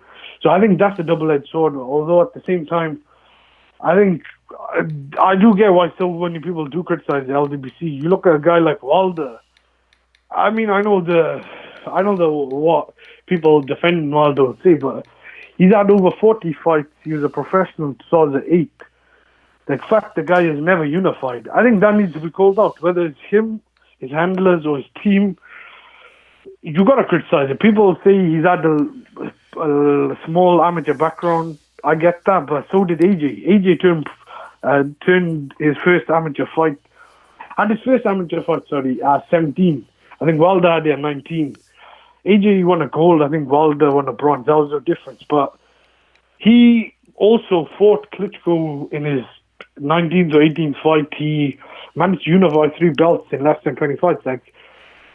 So I think that's a double-edged sword. Although at the same time, I think I do get why so many people do criticize the LDBC. You look at a guy like Wilder. I mean, I know what people defending Wilder would say, but he's had over 40 fights. He was a professional in 2008. The fact the guy is never unified, I think that needs to be called out. Whether it's him, his handlers, or his team, you got to criticize it. People say he's had a small amateur background. I get that, but so did AJ. AJ turned his first amateur fight. Had his first amateur fight, at 17. I think Wilder had it at 19. AJ won a gold. I think Wilder won a bronze. That was the difference. But he also fought Klitschko in his 19th or 18th fight. He managed to unify 3 belts in less than 20 fights. Like,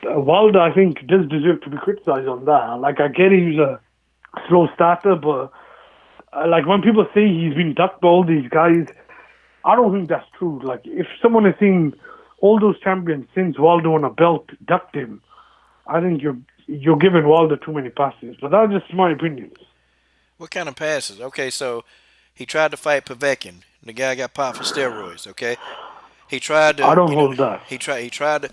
Wilder, I think, does deserve to be criticized on that. Like, I get he's a slow starter, but like when people say he's been ducked by all these guys, I don't think that's true. Like, if someone has seen all those champions since Wilder won a belt ducked him, I think you're giving Wilder too many passes. But that's just my opinion.
What kind of passes? Okay, so he tried to fight Povetkin. The guy got popped for steroids. Okay, he tried to.
I don't hold that.
He tried to.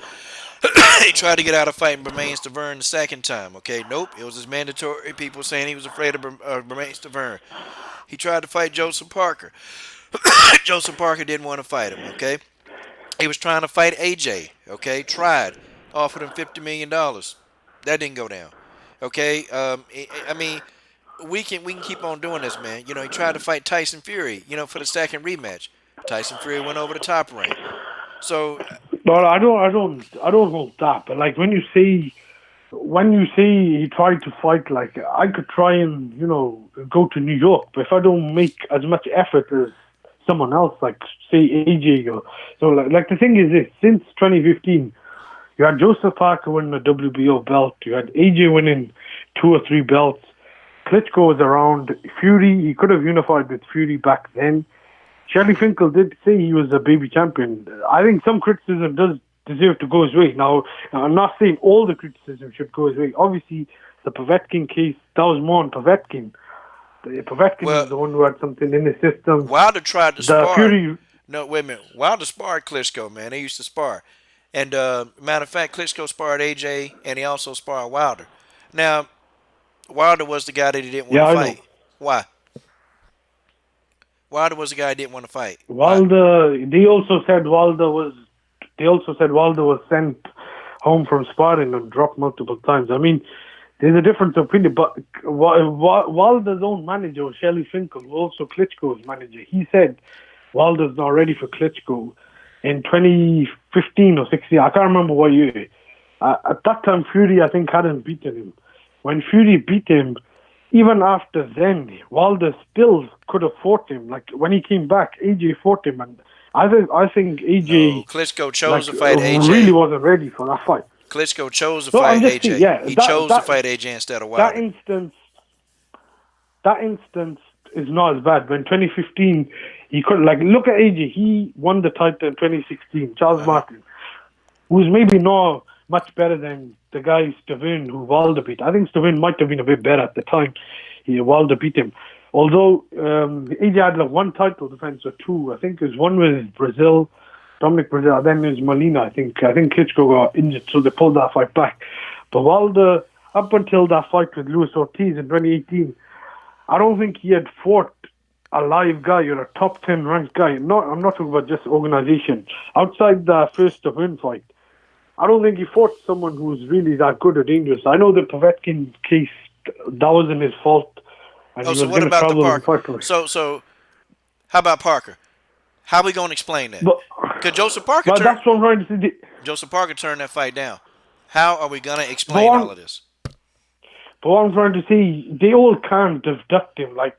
He tried to get out of fighting Bermane Stiverne the second time. Okay, nope, it was his mandatory. People saying he was afraid of Bermane Stiverne. He tried to fight Joseph Parker. Joseph Parker didn't want to fight him. Okay. He was trying to fight AJ, okay? Tried. Offered him $50 million. That didn't go down, okay? I mean, we can keep on doing this, man. You know, he tried to fight Tyson Fury, for the second rematch. Tyson Fury went over the top rank. So,
well, I don't hold that. But like when you say he tried to fight, like I could try and go to New York, but if I don't make as much effort as someone else, like say AJ, like the thing is this: since 2015, you had Joseph Parker winning the WBO belt, you had AJ winning 2 or 3 belts. Klitschko was around. Fury, he could have unified with Fury back then. Shelley Finkel did say he was a baby champion. I think some criticism does deserve to go his way. Now, I'm not saying all the criticism should go his way. Obviously, the Povetkin case, that was more on Povetkin. Povetkin was the one who had something in his system.
Wilder tried to spar.
Fury,
no, wait a minute. Wilder sparred Klitschko, man. They used to spar. And matter of fact, Klitschko sparred AJ, and he also sparred Wilder. Now, Wilder was the guy that he didn't want to fight. Why? Wilder was the guy he didn't want to fight.
Wilder. They also said Wilder was sent home from sparring and dropped multiple times. I mean, there's a difference of opinion, but Wilder's own manager, Shelley Finkel, also Klitschko's manager, he said Wilder's not ready for Klitschko in 2015 or 16. I can't remember what year. At that time, Fury, I think, hadn't beaten him. When Fury beat him, even after then, Wilder still could have fought him. Like, when he came back, AJ fought him, and I think AJ...
No, Klitschko chose to fight AJ.
Really wasn't ready for that fight.
Klitschko chose to fight AJ. He chose to fight AJ instead of Wilder.
That instance is not as bad. When 2015, he could look at AJ. He won the title in 2016. Charles Martin, who's maybe not much better than the guy Stiverne who Wilder beat. I think Stiverne might have been a bit better at the time. Wilder beat him. Although AJ had 1 title defense or 2. I think it was one with Brazil. Dominic Brazil, then there's Molina. I think Klitschko got injured, so they pulled that fight back. But Wilder, up until that fight with Luis Ortiz in 2018, I don't think he had fought a live guy or a top 10 ranked guy. I'm not talking about just organization. Outside the first Stiverne fight, I don't think he fought someone who was really that good or dangerous. I know the Povetkin case, that wasn't his fault. And
so what about the Parker? So how about Parker? How are we going to explain that? Because Joseph Parker
that's what I'm trying to say.
Joseph Parker turned that fight down. How are we going to explain all of this?
But what I'm trying to say, they all can't abduct him. Like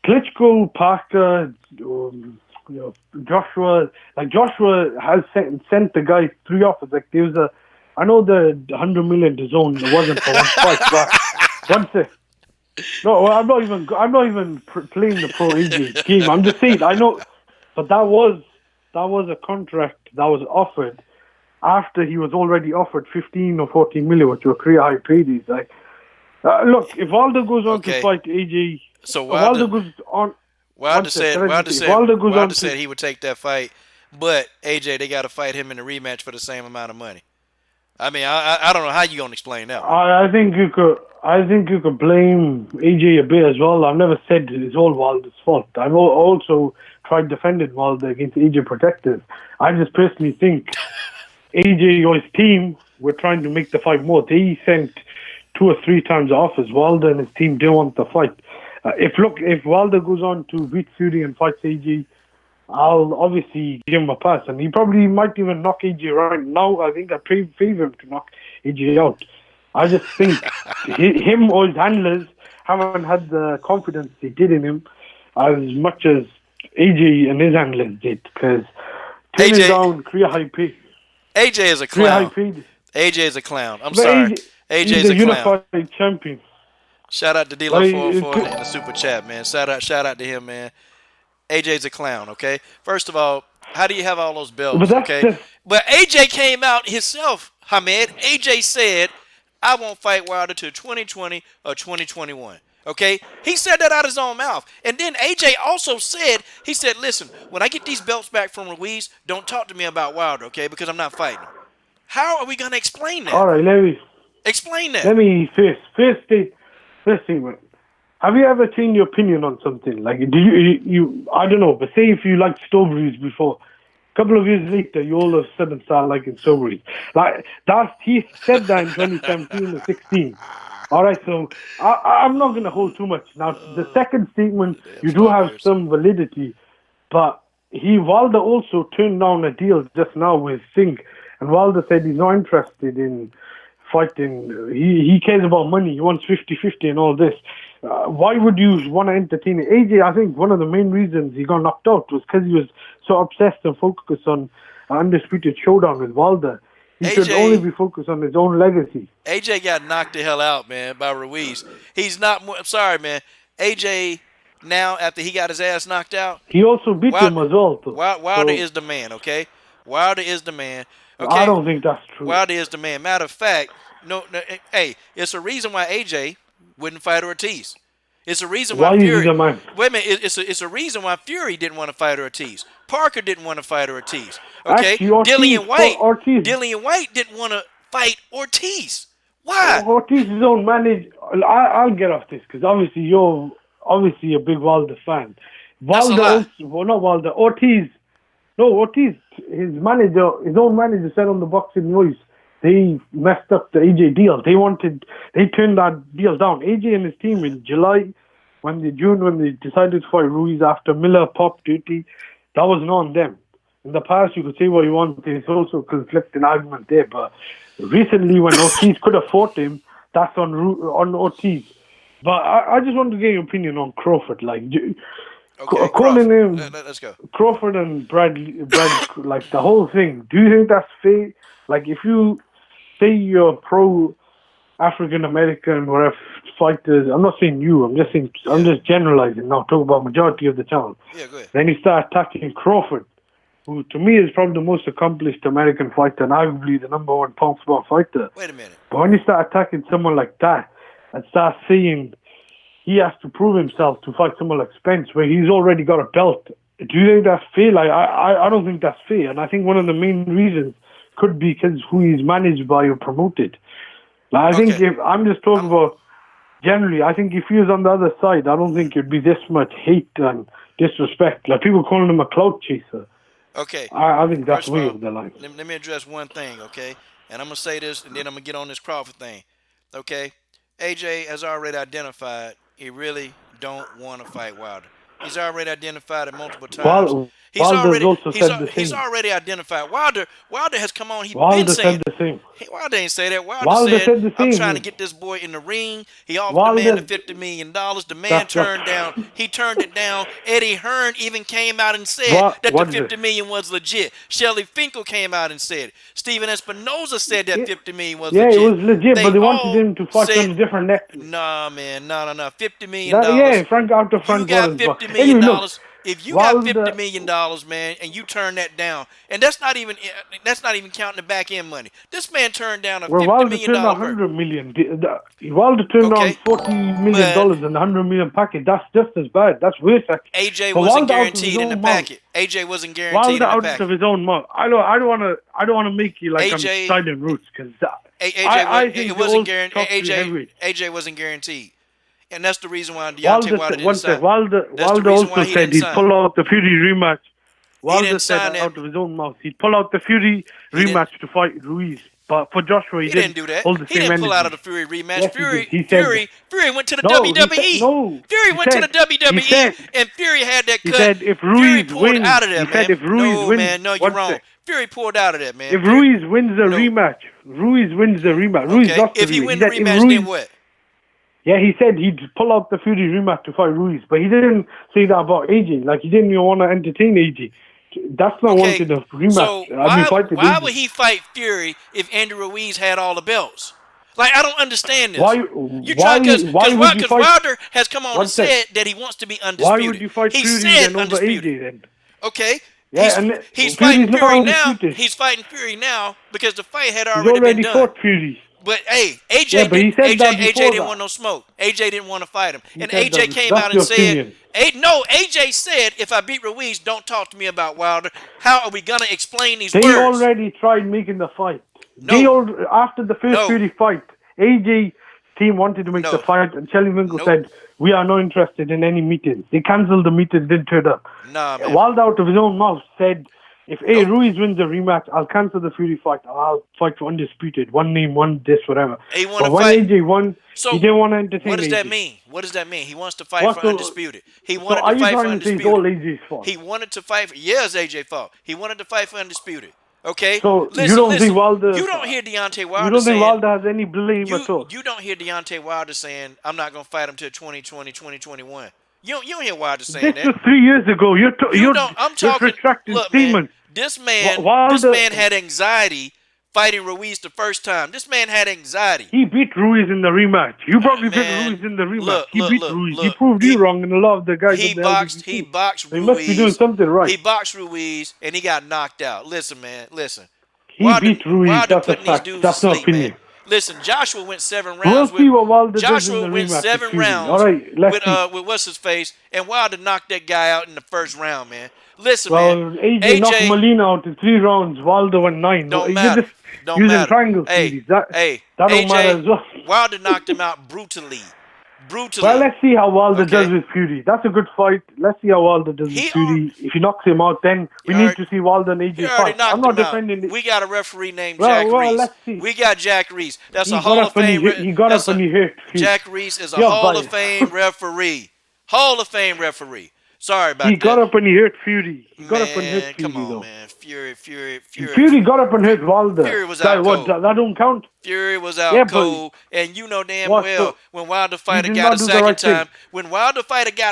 Klitschko, Parker, Joshua. Like Joshua has sent the guy 3 offers. Like there was I know the 100 million to zone wasn't for one fight, but once no, I'm not even playing the pro AJ game. I'm just saying I know, but that was a contract that was offered after he was already offered 15 or 14 million, which were career high paydays. Like, look, if Wilder goes on to fight AJ,
so
Wilder goes on.
Wilder said he would take that fight, but AJ, they got to fight him in a rematch for the same amount of money. I mean, I don't know how you gonna explain that one.
I think you could blame AJ a bit as well. I've never said it's all Wilder's fault. I've also tried defending Wilder against AJ protectors. I just personally think AJ or his team were trying to make the fight more. They sent 2 or 3 times offers. Wilder and his team didn't want the fight. If Wilder goes on to beat Fury and fights AJ, I'll obviously give him a pass, and he probably might even knock AJ right now. I think I favor him to knock AJ out. I just think him or his handlers haven't had the confidence they did in him as much as AJ and his handlers did, because turning down career high pay.
AJ is a clown. AJ is a clown. I'm sorry. AJ is a clown.
Unified champion.
Shout out to D444 in the super chat, man. Shout out to him, man. AJ's a clown, okay? First of all, how do you have all those belts, okay? But AJ came out himself, Hamed. AJ said, I won't fight Wilder till 2020 or 2021, okay? He said that out of his own mouth. And then AJ also said, listen, when I get these belts back from Ruiz, don't talk to me about Wilder, okay? Because I'm not fighting him. How are we going to explain that?
All right, let me
explain that.
Let me first statement. Have you ever changed your opinion on something? Like, do you I don't know, but say if you liked strawberries before, a couple of years later, you all of a sudden start liking strawberries. Like, he said that in 2017 or 16. All right, so I'm not going to hold too much. Now, the second statement, you do have some validity, but Wilder also turned down a deal just now with Singh, and Wilder said he's not interested in fighting. He cares about money. He wants 50-50 and all this. Why would you want to entertain it? AJ, I think one of the main reasons he got knocked out was because he was so obsessed and focused on an undisputed showdown with Wilder. He should only be focused on his own legacy.
AJ got knocked the hell out, man, by Ruiz. He's not. I'm sorry, man. AJ now, after he got his ass knocked out,
he also beat him as well.
Wilder is the man, okay? Wilder is the man. Okay?
I don't think that's true.
Wilder is the man. Matter of fact, no, hey, it's a reason why AJ wouldn't fight Ortiz. It's a reason why Fury. Wait a minute. It's a reason why Fury didn't want to fight Ortiz. Parker didn't want to fight Ortiz. Okay,
Actually,
Dillian White didn't want to fight Ortiz. Why?
Ortiz is own manager. I'll get off this because obviously you're a big Wilder fan. Ortiz. No, Ortiz. His own manager said on the Boxing Voice, they messed up the AJ deal. They turned that deal down. AJ and his team in June when they decided to fight Ruiz after Miller popped duty, that wasn't on them. In the past, you could say what you want. There's also a conflicting argument there. But recently, when Ortiz could have fought him, that's on Ortiz. But I just want to get your opinion on Crawford. Like, calling him
let's go.
Crawford and Brad, like the whole thing. Do you think that's fair? Like, if you say you're pro African American whatever fighters, I'm not saying you. I'm just generalizing now. Talk about majority of the channel.
Yeah, go ahead.
Then you start attacking Crawford, who to me is probably the most accomplished American fighter and arguably the number 1 pound-for-pound fighter.
Wait a minute.
But when you start attacking someone like that and start saying he has to prove himself to fight someone like Spence, where he's already got a belt, do you think that's fair? Like, I don't think that's fair. And I think one of the main reasons could be because who he's managed by or promoted. Like, I think if I'm just talking about generally, I think if he was on the other side, I don't think it'd be this much hate and disrespect. Like, people calling him a clout chaser.
Okay.
I think that's way over the line.
Let me address one thing, okay? And I'm going to say this, and then I'm going to get on this Crawford thing, okay? AJ has already identified he really don't want to fight Wilder. He's already identified it multiple times.
Wilder's also said the
He's
same.
already identified. Wilder has come on. He's been
Wilder
saying.
said the same.
Wilder ain't say that.
Wilder said the
I'm
same.
trying to get this boy in the ring. He offered the man the $50 million. The man turned down. He turned it down. Eddie Hearn even came out and said that the $50 million was legit. Shelly Finkel came out and said it. Steven Espinoza said that $50 million was legit.
Yeah, it was legit, but they wanted him to fight on a different net.
Nah, man, no. $50 million.
Yeah, Frank out of Frank.
You got $50 million. If you got $50 million, man, and you turn that down, and that's not even counting the back end money. This man turned down a $50 million.
Wilder turned $100 million. Wilder turned down $40 million and $100 million package. That's just as bad. That's worse.
AJ wasn't guaranteed in the packet. AJ wasn't guaranteed in the packet.
Wilder out of his own mouth. I don't want to make you like AJ, I'm siding roots because
AJ wasn't guaranteed. AJ wasn't guaranteed. And that's the reason why Deontay Wilder didn't sign.
Wilder also said he'd pull out the Fury rematch. Wilder said out of his own mouth he'd pull out the Fury rematch to fight Ruiz. But for Joshua, he didn't do that. He didn't pull out of the Fury rematch.
Yes, Fury went to the WWE. Fury went to the WWE, and Fury had that cut.
He said if Ruiz wins,
out of that,
he said if Ruiz wins,
no, you're wrong. Fury pulled out of that, man.
If Ruiz wins the rematch, Ruiz lost the
if he wins the rematch, then what?
Yeah, he said he'd pull out the Fury rematch to fight Ruiz, but he didn't say that about AJ. Like, he didn't even want to entertain AJ. That's not wanted a rematch.
So why would he fight Fury if Andy Ruiz had all the belts? Like, I don't understand this. Because Wilder has come on and said that he wants to be undisputed.
Why would you fight Fury then over AJ then?
Okay.
Yeah,
he's fighting Fury now. He's fighting Fury now because the fight had already been done.
Fought Fury.
But hey, AJ didn't want no smoke. AJ didn't want to fight him. And AJ came out and said, AJ said, if I beat Ruiz, don't talk to me about Wilder. How are we going to explain these words?
They already tried making the fight. After the first Fury fight, AJ team wanted to make the fight, and Shelly Finkel said, we are not interested in any meetings. They cancelled the meeting, didn't turn up. Wilder out of his own mouth said, if Ruiz wins the rematch, I'll cancel the Fury fight. I'll fight for undisputed. One name, one this, whatever. But when AJ won, he didn't want to entertain.
What does that mean? What does that mean? He wants to fight for undisputed. He wanted to fight for undisputed.
All AJ's fault?
He wanted to fight for. Yeah, it's AJ's fault. He wanted to fight for undisputed. Okay.
So you don't think Wilder?
You don't hear Deontay Wilder.
You don't think Wilder has any blame at all?
You don't hear Deontay Wilder saying, "I'm not going to fight him till 2020, 2021." You don't hear Wilder saying that.
This was 3 years ago. I'm talking. Retracting statements.
This man had anxiety fighting Ruiz the first time. This man had anxiety.
He beat Ruiz in the rematch. You probably beat Ruiz in the rematch. He beat Ruiz. He proved you wrong in a lot of the guys.
He boxed Ruiz.
They must be doing something right.
He boxed Ruiz and he got knocked out. Listen, man. Listen.
He beat Ruiz. That's a fact. That's not opinion.
Listen, Joshua went 7 rounds.
We'll see what Wilder
Joshua went 7 rounds.
All right,
with what's his face, and Wilder knocked that guy out in the first round, man. Listen,
man. AJ knocked Molina out in 3 rounds. Wilder went 9.
Don't matter. Don't matter.
Triangle series. That don't matter as well.
Wilder knocked him out brutally.
Well, let's see how Wilder does with Fury. That's a good fight. Let's see how Wilder does with Fury. If he knocks him out, then we need to see Wilder and AJ fight. I'm not defending it.
We got a referee named Jack Reese.
Let's see.
We got Jack Reese. That's a Hall of Fame.
He got up and he hit.
Jack Reese is a Hall of Fame referee. Hall of Fame referee. Sorry about that.
He got up and he hurt Fury. He got up and hit Fury,
come on,
though.
man. Fury.
Fury got up and hit Wilder.
Fury was out cold.
That don't count.
Fury was out cold. And you know damn well when Wilder fight a guy the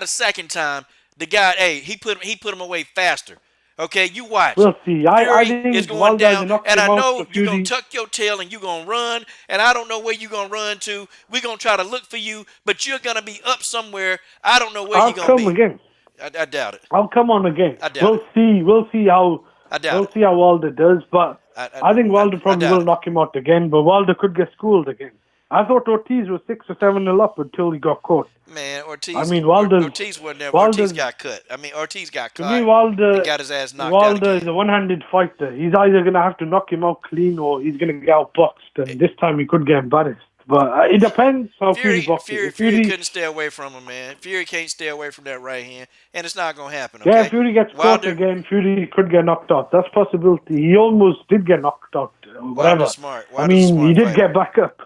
second time, the guy, he put him away faster. Okay, you watch.
We'll see. I think
is going down, and I know you're going to tuck your tail and you're going to run, and I don't know where you're going to run to. We're going to try to look for you, but you're going to be up somewhere. I don't know where you're going to be.
I'll come again.
I doubt it.
I'll come on again.
I doubt it.
We'll see how Wilder does, but I think Wilder probably will knock him out again, but Wilder could get schooled again. I thought Ortiz was 6 or 7-0 up until he got caught.
Man, Ortiz wasn't there. Ortiz got cut. Ortiz got caught.
To me, Wilder
got his ass knocked
Wilder
out
is a one-handed fighter. He's either going to have to knock him out clean or he's going to get outboxed, and this time he could get embarrassed. But it depends how Fury boxes.
Fury couldn't stay away from him, man. Fury can't stay away from that right hand, and it's not going to happen, okay?
Yeah, if Fury gets caught again, Fury could get knocked out. That's a possibility. He almost did get knocked out. Whatever. He did get back up.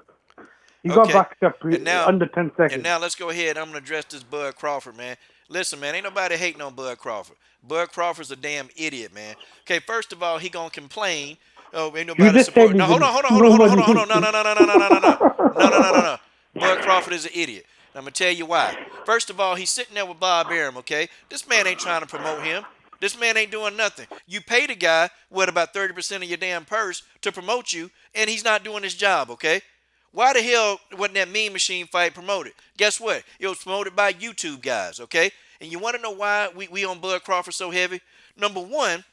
He got backed up under 10 seconds.
And now let's go ahead. I'm going to address this Bud Crawford, man. Listen, man, ain't nobody hating on Bud Crawford. Bud Crawford's a damn idiot, man. Okay, first of all, he gonna complain. Oh, ain't
You
nobody
just said
support. No, hold on, hold on, hold on, hold on, hold on, hold on. No, no, no, no, no, no, no, no, no, no, no, no, no, no. Bud Crawford is an idiot. And I'm gonna tell you why. First of all, he's sitting there with Bob Arum. Okay, this man ain't trying to promote him. This man ain't doing nothing. You pay the guy what about 30% of your damn purse to promote you, and he's not doing his job. Okay. Why the hell wasn't that Mean Machine fight promoted? Guess what? It was promoted by YouTube guys, okay? And you want to know why we on Bud Crawford so heavy? Number one,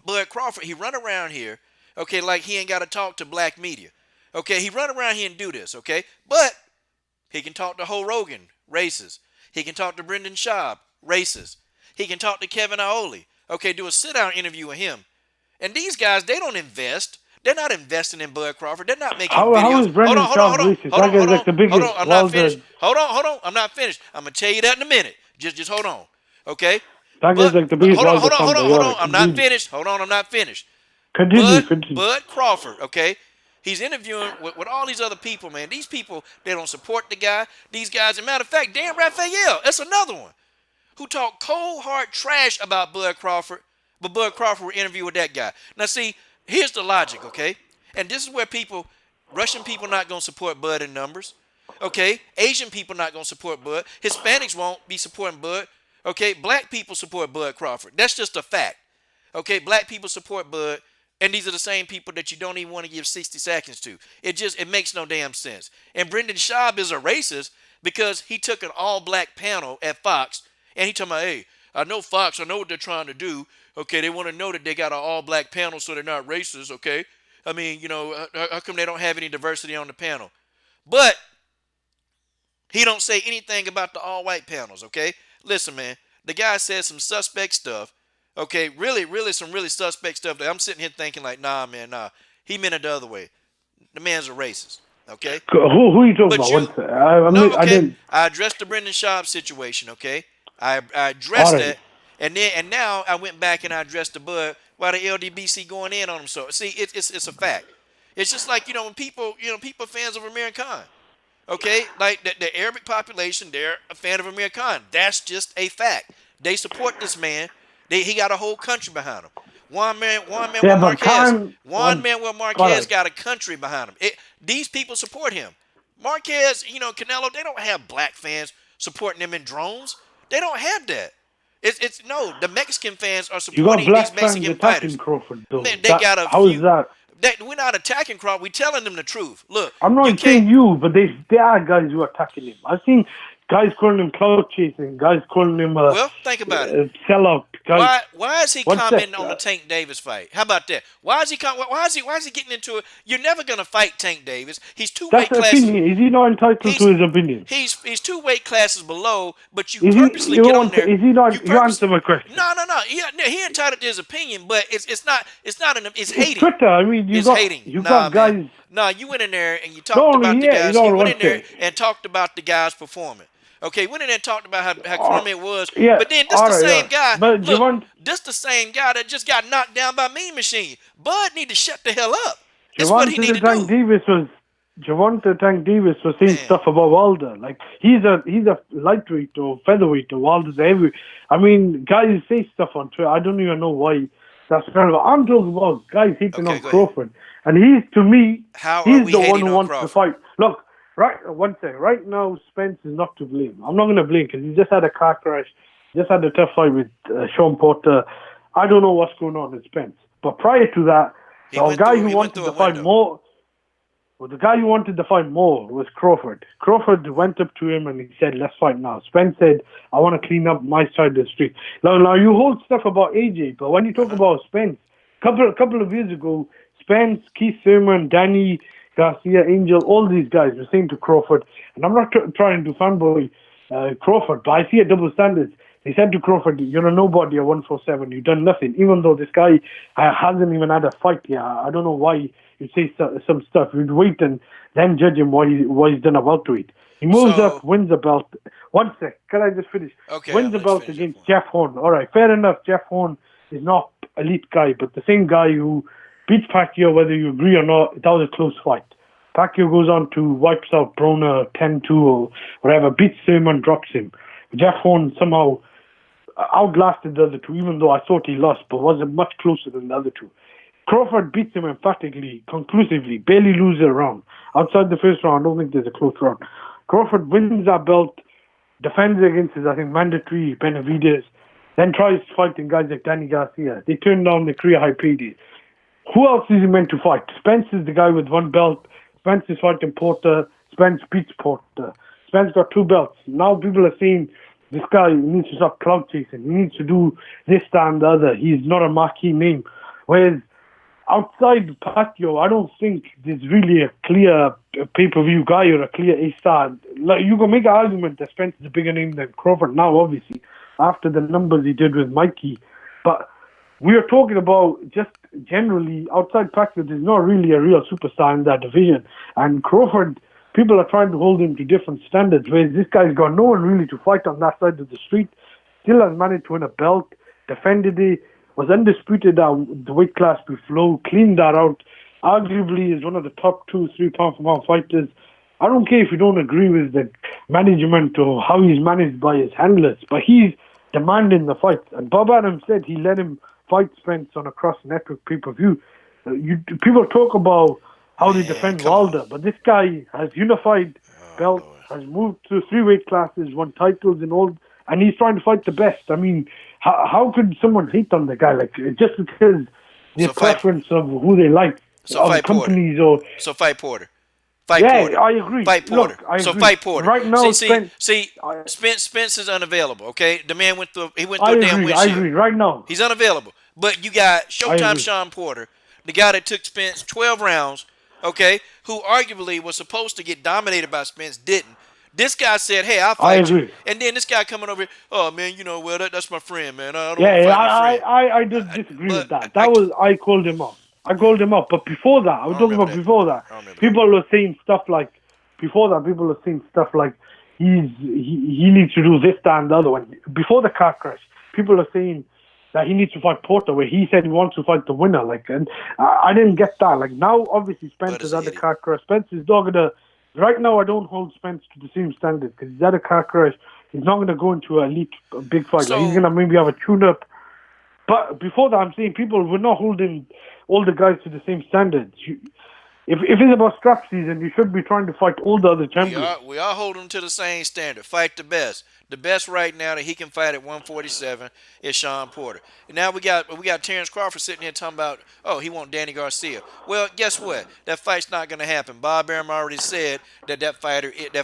Bud Crawford, he run around here, okay, like he ain't got to talk to black media. Okay, he run around here and do this, okay? But he can talk to Ho Rogan, racist. He can talk to Brendan Schaub, racist. He can talk to Kevin Iole, okay, do a sit-down interview with him. And these guys, they don't invest. They're not investing in Bud Crawford. They're not making videos.
How is Brendan Schaub racist? That guy's like the biggest.
I'm not finished. Hold on. I'm not finished. I'm gonna tell you that in a minute. Just hold on. Okay?
That guy's like the biggest.
Hold on. I'm not finished. Hold on, I'm not finished.
Continue.
Bud Crawford, okay? He's interviewing with all these other people, man. These people, they don't support the guy. These guys, as a matter of fact, Dan Raphael, that's another one, who talked cold, hard trash about Bud Crawford, but Bud Crawford would interview with that guy. Now, see, here's the logic, okay? And this is where Russian people not going to support Bud in numbers, okay? Asian people not going to support Bud. Hispanics won't be supporting Bud, okay? Black people support Bud Crawford. That's just a fact, okay? Black people support Bud, and these are the same people that you don't even want to give 60 seconds to. It makes no damn sense. And Brendan Schaub is a racist because he took an all-black panel at Fox, and he told me, hey, I know Fox, I know what they're trying to do. Okay, they want to know that they got an all-black panel so they're not racist, okay? I mean, you know, how come they don't have any diversity on the panel? But he don't say anything about the all-white panels, okay? Listen, man, the guy said some suspect stuff, okay? Really some really suspect stuff that I'm sitting here thinking like, nah, man, nah. He meant it the other way. The man's a racist, okay?
Who are you talking about?
I addressed the Brendan Schaub situation, okay? I addressed that, and now I went back and I addressed the Bud while the LDBC going in on him. So see, it's a fact. It's just like when people fans of Amir Khan, okay, like the Arabic population, they're a fan of Amir Khan. That's just a fact. They support this man. He got a whole country behind him. One man Marquez got a country behind him. These people support him. Marquez, Canelo, they don't have black fans supporting them in drones. They don't have that. The Mexican fans are supporting these Mexican fighters.
Crawford, though.
Man, they got a
how
few.
Is that?
We're not attacking Crawford. We're telling them the truth. Look,
I'm not saying you, but there are guys who are attacking him. I've seen guys calling him cloud chasing, guys calling him
well, think about it.
Sellout.
Why is he commenting on the Tank Davis fight? How about that? Why is he getting into it? You're never gonna fight Tank Davis. He's two weight classes.
Opinion. Is he not entitled to his opinion?
He's 2 weight classes below, but you purposely get on there.
Is he not? You answer my question.
No. He entitled to his opinion, but it's not it's hating.
It's Twitter. I mean, you got guys.
Man. No, you went in there and you talked about the guys. You went in there and talked about the guys performing. Okay, went in there and talked about how crummy it was.
Yeah,
but then this the same guy.
But
this the same guy that just got knocked down by Mean Machine. Bud need to shut the hell up. That's what he need to do.
Javante Tank Davis was saying stuff about Wilder. Like he's a lightweight or featherweight or Wilder's heavyweight. I mean, guys say stuff on Twitter. I don't even know why that's relevant. I'm talking about guys hitting on Crawford, and he's the one who wants to fight. Look. One thing. Right now, Spence is not to blame. I'm not going to blame because he just had a car crash, just had a tough fight with Sean Porter. I don't know what's going on with Spence. But prior to that, the guy who wanted to fight more was Crawford. Crawford went up to him and he said, "Let's fight now." Spence said, "I want to clean up my side of the street." Now you hold stuff about AJ, but when you talk about Spence, couple of years ago, Spence, Keith Thurman, Danny Garcia, Angel, all these guys were saying to Crawford, and I'm not trying to fanboy Crawford, but I see a double standards. They said to Crawford, "You're a nobody at 147. You've done nothing." Even though this guy hasn't even had a fight yet. I don't know why you say some stuff. You'd wait and then judge him why he's done a welterweight. He moves up, wins a belt. One sec, can I just finish?
Okay.
Wins a belt against Jeff Horn. All right, fair enough. Jeff Horn is not elite guy, but the same guy who beats Pacquiao, whether you agree or not, that was a close fight. Pacquiao goes on to wipes out Broner 10-2 or whatever, beats him and drops him. Jeff Horn somehow outlasted the other two, even though I thought he lost, but wasn't much closer than the other two. Crawford beats him emphatically, conclusively, barely loses a round. Outside the first round, I don't think there's a close round. Crawford wins that belt, defends against his, I think, mandatory Benavidez, then tries fighting guys like Danny Garcia. They turn down the career high payday. Who else is he meant to fight? Spence is the guy with one belt. Spence is fighting Porter. Spence beats Porter. Spence got 2 belts. Now people are saying this guy needs to stop clout chasing. He needs to do this, that, and the other. He's not a marquee name. Whereas outside Pacquiao, I don't think there's really a clear pay-per-view guy or a clear A-star. Like, you can make an argument that Spence is a bigger name than Crawford now, obviously, after the numbers he did with Mikey. But we are talking about just generally outside Pacquiao, there's not really a real superstar in that division. And Crawford, people are trying to hold him to different standards, whereas this guy's got no one really to fight on that side of the street. Still has managed to win a belt, defended it, was undisputed at the weight class below, cleaned that out. Arguably is one of the top 2-3 pound-for-pound fighters. I don't care if you don't agree with the management or how he's managed by his handlers, but he's demanding the fights. And Bob Adams said he let him fight Spence on a cross-network pay-per-view. People talk about how they defend Wilder, but this guy has unified belts, has moved to 3 weight classes, won titles and all, and he's trying to fight the best. I mean, how could someone hate on the guy? Like, just because their preference of who they like,
so fight
companies
Porter.
or...
So fight Porter. Fight Porter.
I agree.
Fight Porter.
Look, I
so
agree.
fight Porter.
Right now,
Spence is unavailable. Okay, the man went through a damn windshield.
I agree. Right now,
he's unavailable. But you got Showtime Sean Porter, the guy that took Spence 12 rounds. Okay, who arguably was supposed to get dominated by Spence, didn't. This guy said, "Hey, I'll fight you," and then this guy coming over here, "Oh man, you know, well that's my friend, man. I don't want to fight my friend."
I just disagree with that. I called him up. But before that, I was talking about before that. People were saying stuff like, he needs to do this, that, and the other one. Before the car crash, people are saying that he needs to fight Porter, where he said he wants to fight the winner. Like, and I didn't get that. Like, now, obviously, Spence is at the car crash. Spence is not gonna. Right now, I don't hold Spence to the same standard because he's at a car crash. He's not gonna go into a big fight.
So,
like, he's gonna maybe have a tune-up. But before that, I'm saying people were not holding all the guys to the same standards. If it's about strap season, you should be trying to fight all the other champions.
We are holding to the same standard. Fight the best. The best right now that he can fight at 147 is Sean Porter. And now we got Terrence Crawford sitting here talking about, oh, he want Danny Garcia. Well, guess what? That fight's not going to happen. Bob Arum already said that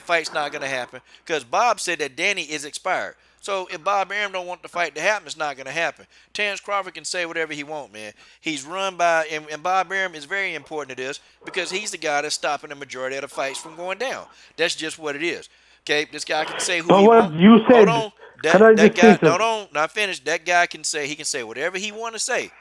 fight's not going to happen because Bob said that Danny is expired. So if Bob Arum don't want the fight to happen, it's not going to happen. Terrence Crawford can say whatever he wants, man. He's run by, and Bob Arum is very important to this because he's the guy that's stopping the majority of the fights from going down. That's just what it is. Okay, this guy can say who he wants.
You said,
hold on. That guy, hold on, not finished. That guy can say whatever he want to say.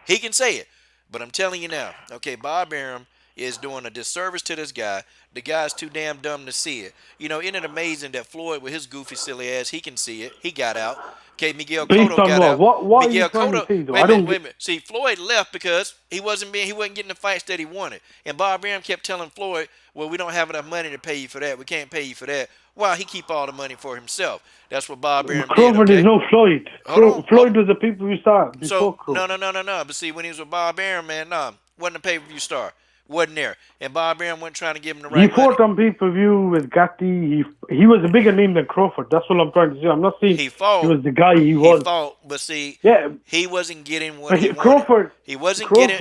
He can say it. But I'm telling you now, okay, Bob Arum is doing a disservice to this guy. The guy's too damn dumb to see it. You know, isn't it amazing that Floyd, with his goofy, silly ass, he can see it. He got out. Okay, Miguel Cotto got out.
What
Miguel
Cotto,
wait a minute. See, Floyd left because he wasn't getting the fights that he wanted. And Bob Arum kept telling Floyd, well, we don't have enough money to pay you for that. We can't pay you for that. Well, he keep all the money for himself. That's what Bob Arum did.
Crawford is no Floyd. Floyd was the people star.
So, no. But see, when he was with Bob Arum, man, wasn't a pay-per-view star. Wasn't there. And Bob Arum wasn't trying to give him the right money.
He fought on pay-per-view with Gatti. He was a bigger name than Crawford. That's what I'm trying to say. I'm not saying he was the guy he was.
He fought, but see, he wasn't getting what he wanted.
Crawford.
He wasn't getting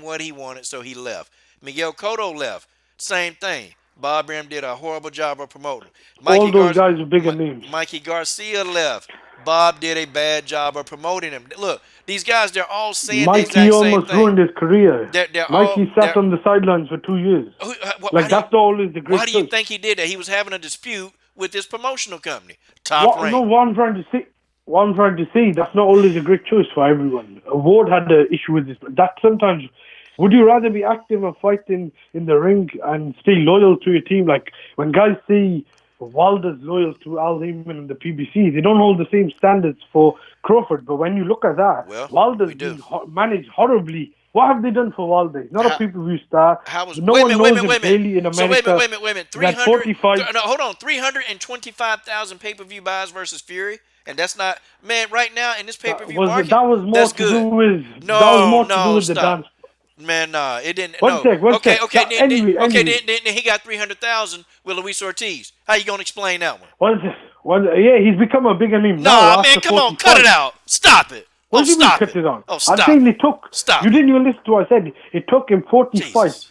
what he wanted, so he left. Miguel Cotto left. Same thing. Bob Arum did a horrible job of promoting.
All those guys are bigger names.
Mikey Garcia left. Bob did a bad job of promoting him. Look, these guys, they're all saying the exact same thing.
Mikey almost ruined his career. Mikey sat on the sidelines for 2 years. That's always the great
Why do you think he did that? He was having a dispute with his promotional company. Top rank.
No, what I'm trying to say, that's not always a great choice for everyone. Ward had the issue with this. That sometimes... Would you rather be active and fighting in the ring and stay loyal to your team? Like when guys see Wilder's loyal to Al Heyman and the PBC. They don't hold the same standards for Crawford. But when you look at that,
Well,
Wilder's
we do.
been managed horribly. What have they done for Wilder? He's not a pay-per-view star. No
Wait
one
a
knows
minute,
him really in America.
So wait a minute.
He's at 45.
No, hold on. 325,000 pay-per-view buys versus Fury, and that's not, man. Right now in this pay-per-view market,
That was more
that's
to
good.
do with.
No,
that was more to
no,
do with
stop.
the dance.
Man, nah, it didn't.
One
no.
sec.
Okay.
Anyway.
Then he got 300,000 with Luis Ortiz. How you gonna explain that one?
Yeah, he's become a bigger name now.
Nah, man,
after
come on,
45.
cut it out. Stop it.
What do you mean
Stop
cut
it.
it on?
Oh, stop.
I'm saying it took.
Stop
You
it.
didn't even listen to what I said. It took him 40
Jesus.
fights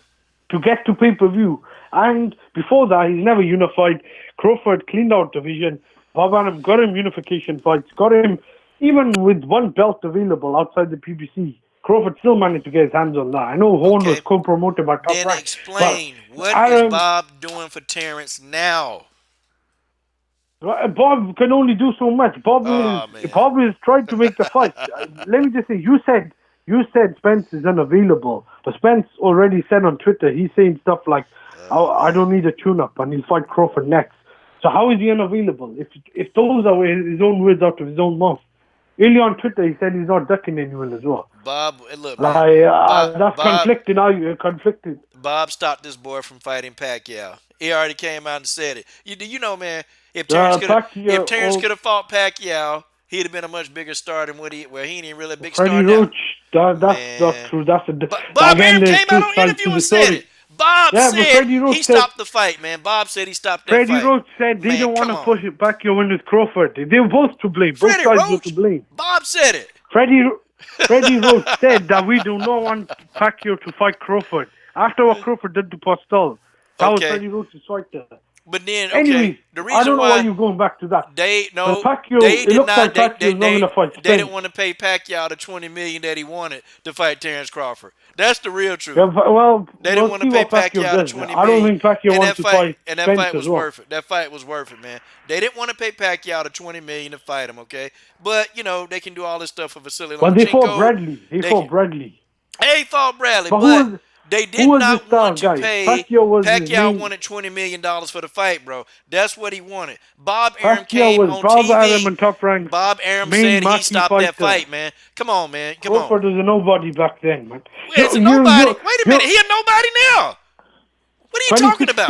to get to pay-per-view. And before that, he's never unified. Crawford cleaned out division. Bob Arum got him unification fights. Got him, even with one belt available outside the PBC. Crawford still managed to get his hands on that. I know Horn was co-promoted by Top
Then
Rank.
explain what
Arum,
is Bob doing for Terrence now?
Bob can only do so much. Bob is trying to make the fight. Let me just say, you said Spence is unavailable, but Spence already said on Twitter, he's saying stuff like, I don't need a tune-up, and he'll fight Crawford next. So how is he unavailable? If those are his own words out of his own mouth. Early on Twitter, he said he's not ducking anyone as well.
Bob, look, man.
That's conflicting. Conflicted.
Bob stopped this boy from fighting Pacquiao. He already came out and said it. You know, man, if Terrence could have fought Pacquiao, he'd have been a much bigger star than what he ain't even really a big star now.
Roach, that's not true. That's a
Bob Arum came out on interview and said it. Bob said he stopped the fight, man. Bob said he stopped that fight.
Freddie Roach said they didn't want to push it back your win with Crawford. They were both to blame. Both sides were to blame.
Bob said it.
Freddie Roach said that we do not want Pacquiao to fight Crawford. After what Crawford did to Postal. That was Freddie Roach's fight there.
But then,
anyway,
the reason
I don't know
why
why you're going back to that.
They
didn't
pay Pacquiao the $20 million that he wanted to fight Terrence Crawford. That's the real truth.
Yeah, well,
they didn't want to pay Pacquiao the $20 million.
I don't think Pacquiao wants to fight.
And that fight was worth it. That fight was worth it, man. They didn't want to pay Pacquiao the $20 million to fight him. Okay, but they can do all this stuff for Vasily Lomachenko.
Well, they fought Bradley. They fought Bradley,
but they did not want to pay.
Pacquiao
wanted $20 million for the fight, bro. That's what he wanted. Bob Arum came on TV. Bob Arum said he stopped that fight, man. Come on, man. Come on.
Crawford was a nobody back then, man.
It's a nobody. Wait a minute. He a nobody now. What are you talking about?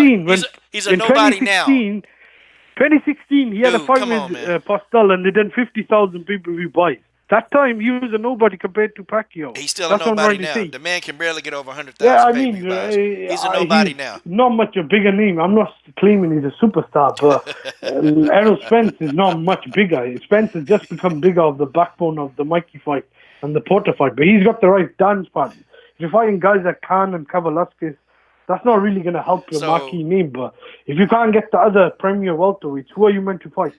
He's a nobody now.
2016, he had a fight with Postal, and they done 50,000 pay-per-view buys. That time, he was a nobody compared to Pacquiao.
He's still a nobody now. The man can barely get over 100,000 pay-per-view buys. He's a nobody now.
Not much a bigger name. I'm not claiming he's a superstar, but Errol Spence is not much bigger. Spence has just become bigger of the backbone of the Mikey fight and the Porter fight. But he's got the right dance part. If you're fighting guys like Khan and Kavalaskis, that's not really going to help your marquee name. But if you can't get the other premier welterweights, who are you meant to fight?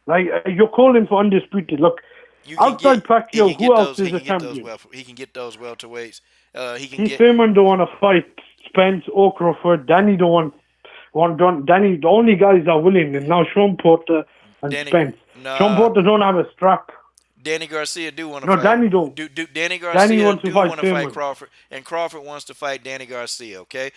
Like, you're calling for undisputed. Look, outside Pacquiao, who else is a champion?
He can get those welterweights.
Keith Thurman don't want to fight Spence or Crawford. Danny don't want Danny. The only guys are willing, and now Sean Porter and Spence. Sean Porter don't have a strap.
Danny Garcia do want to fight.
No, Danny don't.
Danny Garcia
wants to
fight Crawford, and Crawford wants to fight Danny Garcia. Okay,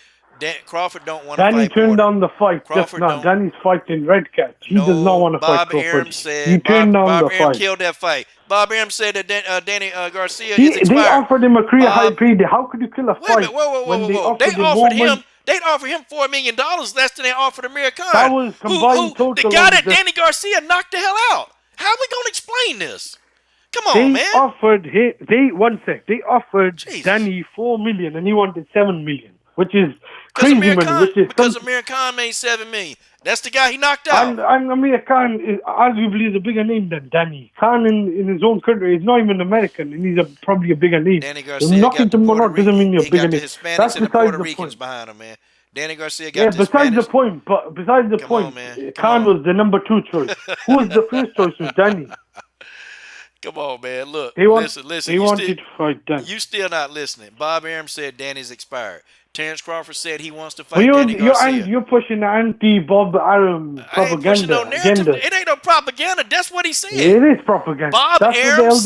Crawford don't want to fight.
Danny turned down the fight just now. Danny's fighting Red Cat. He does not want to fight Crawford.
Bob Arum said
he turned down the fight.
Bob Arum killed that fight. Bob Arum said that Danny Garcia is expired.
They offered him a career high payday. How could you kill a fight?
Whoa. They offered him $4 million less than they offered Amir Khan.
That was combined total.
The guy that Danny Garcia knocked the hell out. How are we going to explain this? Come on, man. They offered Danny $4 million and he wanted $7 million, which is crazy money. Because Amir Khan made $7 million. That's the guy he knocked out.
And Amir Khan is arguably a bigger name than Danny. Khan in his own country is not even American, and he's probably a bigger name.
Danny Garcia got the Puerto Rican.
Doesn't mean you're
he
bigger
got the
name.
Hispanics
That's
and the Puerto Ricans behind him, man. Danny Garcia got the
besides
Hispanics.
the point. But besides the point, Khan was the number 2 choice. Who was the first choice? Was Danny.
Come on, man. Look, listen.
He wanted to fight Danny.
You still not listening. Bob Arum said Danny's expired. Terrence Crawford said he wants to fight Danny Garcia.
You're pushing the anti-Bob Arum propaganda agenda.
It ain't no propaganda. That's what he said.
It is propaganda.
Bob
Arum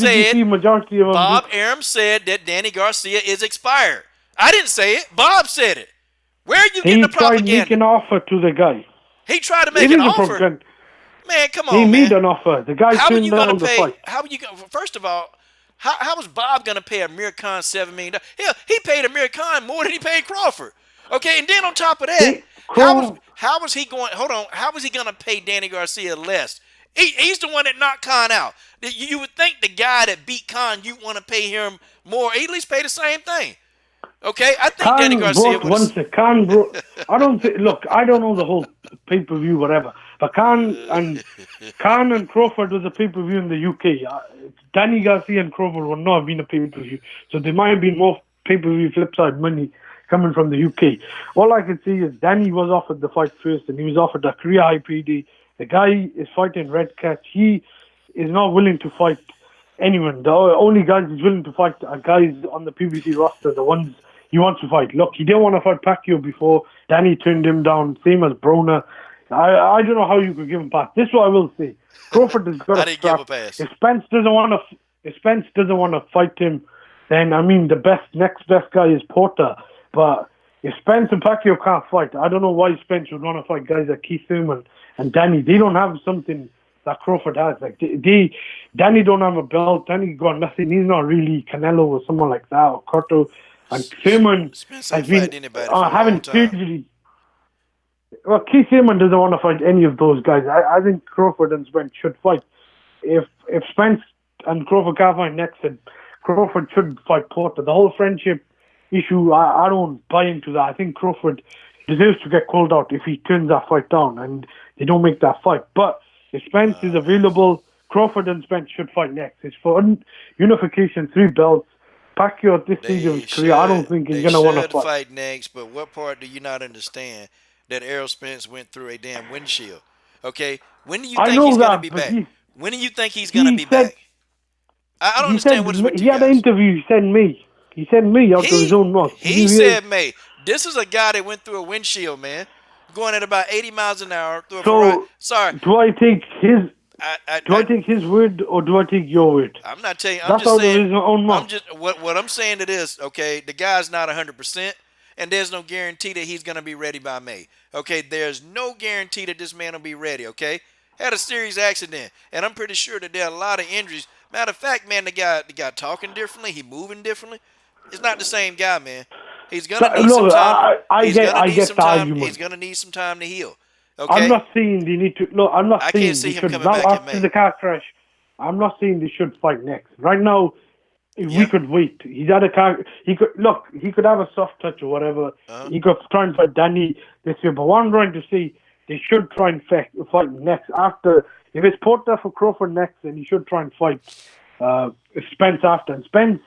said that Danny Garcia is expired. I didn't say it. Bob said it. Where are you getting the propaganda?
He tried making an offer to the guy.
He tried to
It
make
is
an
a
offer.
problem.
Man, come
He
on,
made
man.
an offer. The guy
How are
turned
you gonna
down the
pay?
fight.
How are you going? First of all, how was Bob gonna pay Amir Khan $7 million? Hell, he paid Amir Khan more than he paid Crawford. Okay, and then on top of that, how was he going? Hold on, how was he gonna pay Danny Garcia less? He's the one that knocked Khan out. You would think the guy that beat Khan, you want to pay him more. At least pay the same thing. Okay, I think Danny
Khan
Garcia
brought
would have.
once. Khan brought. I don't think. Look, I don't know the whole pay-per-view, whatever. But Khan and Crawford was a pay-per-view in the UK. Danny Garcia and Crawford would not have been a pay-per-view, so there might have been more pay-per-view flip side money coming from the UK. All I can see is Danny was offered the fight first, and he was offered a career high PD. The guy is fighting Red Catch. He is not willing to fight anyone. The only guys he's willing to fight are guys on the PBC roster, the ones he wants to fight. Look, he didn't want to fight Pacquiao before. Danny turned him down, same as Broner. I don't know how you could give him a pass. This is what I will say. Crawford has got
I didn't give a pass.
If Spence doesn't want to fight him, then I mean the next best guy is Porter. But if Spence and Pacquiao can't fight, I don't know why Spence would want to fight guys like Keith Thurman and Danny. They don't have something that Crawford has. Like Danny don't have a belt. Danny got nothing. He's not really Canelo or someone like that or Cotto. And Thurman has been having surgery. Well, Keith Thurman doesn't want to fight any of those guys. I think Crawford and Spence should fight. If Spence and Crawford can't fight next, then Crawford should fight Porter. The whole friendship issue, I don't buy into that. I think Crawford deserves to get called out if he turns that fight down and they don't make that fight. But if Spence is available, Crawford and Spence should fight next. It's for unification, 3 belts. Pacquiao at this stage of his career, I don't think he's going to want to
fight next. But what part do you not understand? That Errol Spence went through a damn windshield. Okay, when do you think he's going to be back? When do you think he's going to be back? I don't understand what is with you guys.
He had an interview. He said May. He said May out of his own mouth.
He said May. This is a guy that went through a windshield, man, going at about 80 miles an hour through a Ferrari. Sorry.
Do I take his? Do I take his word or do I take your word?
I'm not telling you.
I'm just saying. His own mouth.
I'm just what I'm saying to this. Okay, the guy's not 100%. And there's no guarantee that he's going to be ready by May. Okay, there's no guarantee that this man will be ready, okay? Had a serious accident, and I'm pretty sure that there are a lot of injuries. Matter of fact, man, the guy talking differently. He moving differently. It's not the same guy, man. He's going to need some time.
I get the argument.
He's going to need some time to heal, okay?
I'm not saying they need to. No, I'm not saying
can't see
they
him
should.
coming
Now,
back in
after
May.
the car crash, I'm not saying they should fight next. Right now, we could wait. He's had a car. He could have a soft touch or whatever. He could try and fight Danny this year. But what I'm trying to say, they should try and fight next. After, if it's Porter for Crawford next, then he should try and fight Spence after. And Spence,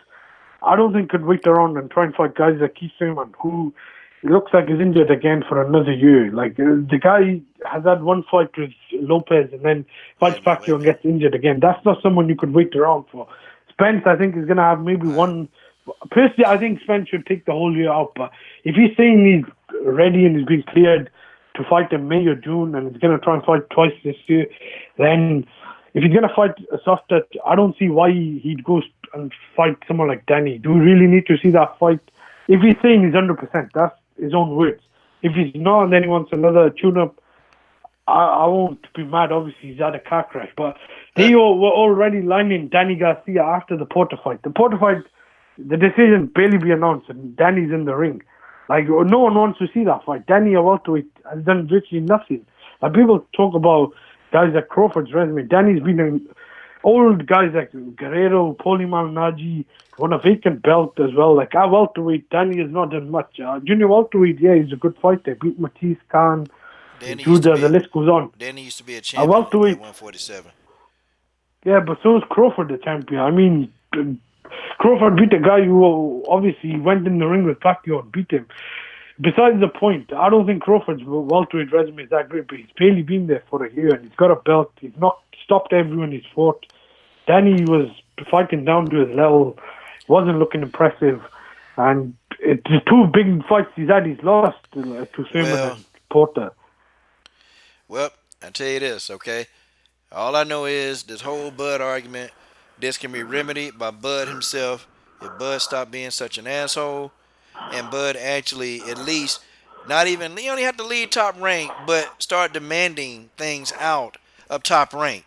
I don't think could wait around and try and fight guys like Keith Thurman, who looks like he's injured again for another year. Like the guy has had one fight with Lopez and then fights Pacquiao and gets injured again. That's not someone you could wait around for. Spence, I think, is going to have maybe one. Personally, I think Spence should take the whole year out. But if he's saying he's ready and he's been cleared to fight in May or June and he's going to try and fight twice this year, then if he's going to fight a soft touch, I don't see why he'd go and fight someone like Danny. Do we really need to see that fight? If he's saying he's 100%, that's his own words. If he's not, and then he wants another tune-up, I won't be mad. Obviously, he's had a car crash. But they were already lining Danny Garcia after the Porter fight. The Porter fight, the decision barely be announced, and Danny's in the ring. Like, no one wants to see that fight. Danny, a welterweight, has done virtually nothing. Like, people talk about guys like Crawford's resume. Danny's been an old guys like Guerrero, Paulie Malignaggi, won a vacant belt as well. Like, at welterweight, Danny has not done much. Junior welterweight, yeah, he's a good fighter. Beat Matisse, Khan, Judah, the list goes on.
Danny used to be a champion at 147.
Yeah, but so is Crawford the champion. I mean, Crawford beat a guy who obviously went in the ring with Pacquiao and beat him. Besides the point, I don't think Crawford's welterweight resume is that great, but he's barely been there for a year and he's got a belt. He's not stopped everyone he's fought. Danny was fighting down to his level, wasn't looking impressive, and the 2 big fights he's had, he's lost to Thurman and Porter.
Well, I tell you this, okay? All I know is this whole Bud argument, this can be remedied by Bud himself if Bud stopped being such an asshole and Bud actually at least Not even, you only have to lead Top Rank, but start demanding things out of Top Rank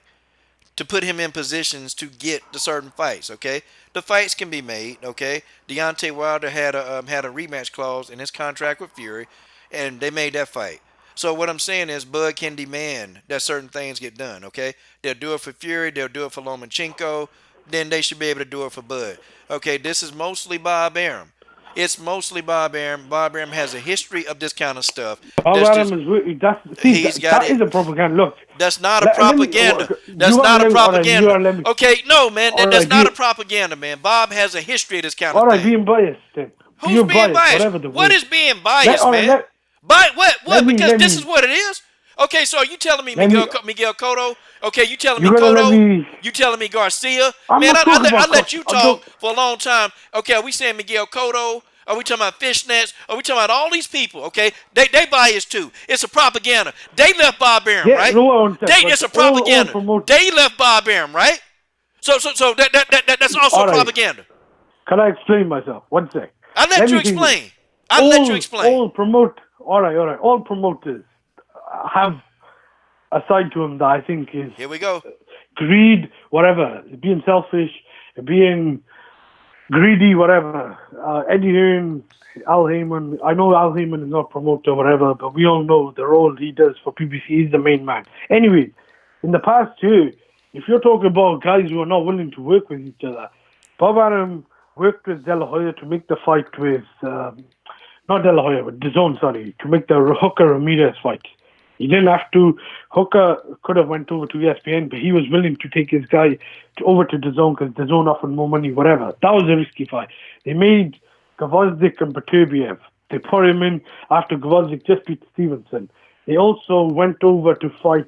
to put him in positions to get the certain fights. Okay, the fights can be made. Okay, Deontay Wilder had a rematch clause in his contract with Fury, and they made that fight. So what I'm saying is, Bud can demand that certain things get done. Okay, they'll do it for Fury, they'll do it for Lomachenko, then they should be able to do it for Bud. Okay, this is mostly Bob Arum. It's mostly Bob Arum. Bob Arum has a history of this kind of stuff.
Bob
That's
Arum
just,
is really, that is a propaganda. Look,
that's not a
let me-
propaganda. That's
you
not
gotta
a
let me- all right,
propaganda.
you gotta let me-
Okay, no, man.
all
That's
right,
not
you-
a propaganda, man. Bob has a history of this kind
all
of
right,
thing.
being biased then.
Who's being biased?
Whatever the
What
word.
is being biased,
all right,
man? What?
let me-
Because
let
this
me-
is what it is. Okay, so you telling me
let
Miguel
me-
Miguel Cotto? Okay, you telling
You
me
gotta let
Cotto?
me-
You telling me Garcia?
I'm
Man,
not talking
I
about
let
Cotto.
you
I'm
talk
talk-
for a long time. Okay, are we saying Miguel Cotto? Are we talking about Fishnets? Are we talking about all these people? Okay, they biased too. It's a propaganda. They left Bob Arum,
Yeah,
right?
no one said, but
It's a
all
propaganda.
promote-
They left Bob Arum, right? So that's also
All right.
propaganda.
Can I explain myself? One sec.
I let you
me think.
explain. I let you explain.
All right. All promoters have a side to them that I think is
Here we go.
greed, whatever, being selfish, being greedy, whatever. Eddie Hearn, Al Heyman. I know Al Heyman is not promoter, whatever, but we all know the role he does for PBC. He's the main man. Anyway, in the past too, if you're talking about guys who are not willing to work with each other, Bob Arum worked with De La Hoya to make the fight with, not De La Hoya, but DAZN, sorry, to make the Hooker Ramirez fight. He didn't have to. Hooker could have went over to ESPN, but he was willing to take his guy over to DAZN because DAZN offered more money, whatever. That was a risky fight. They made Gvozdyk and Beterbiev. They put him in after Gvozdyk just beat Stevenson. They also went over to fight.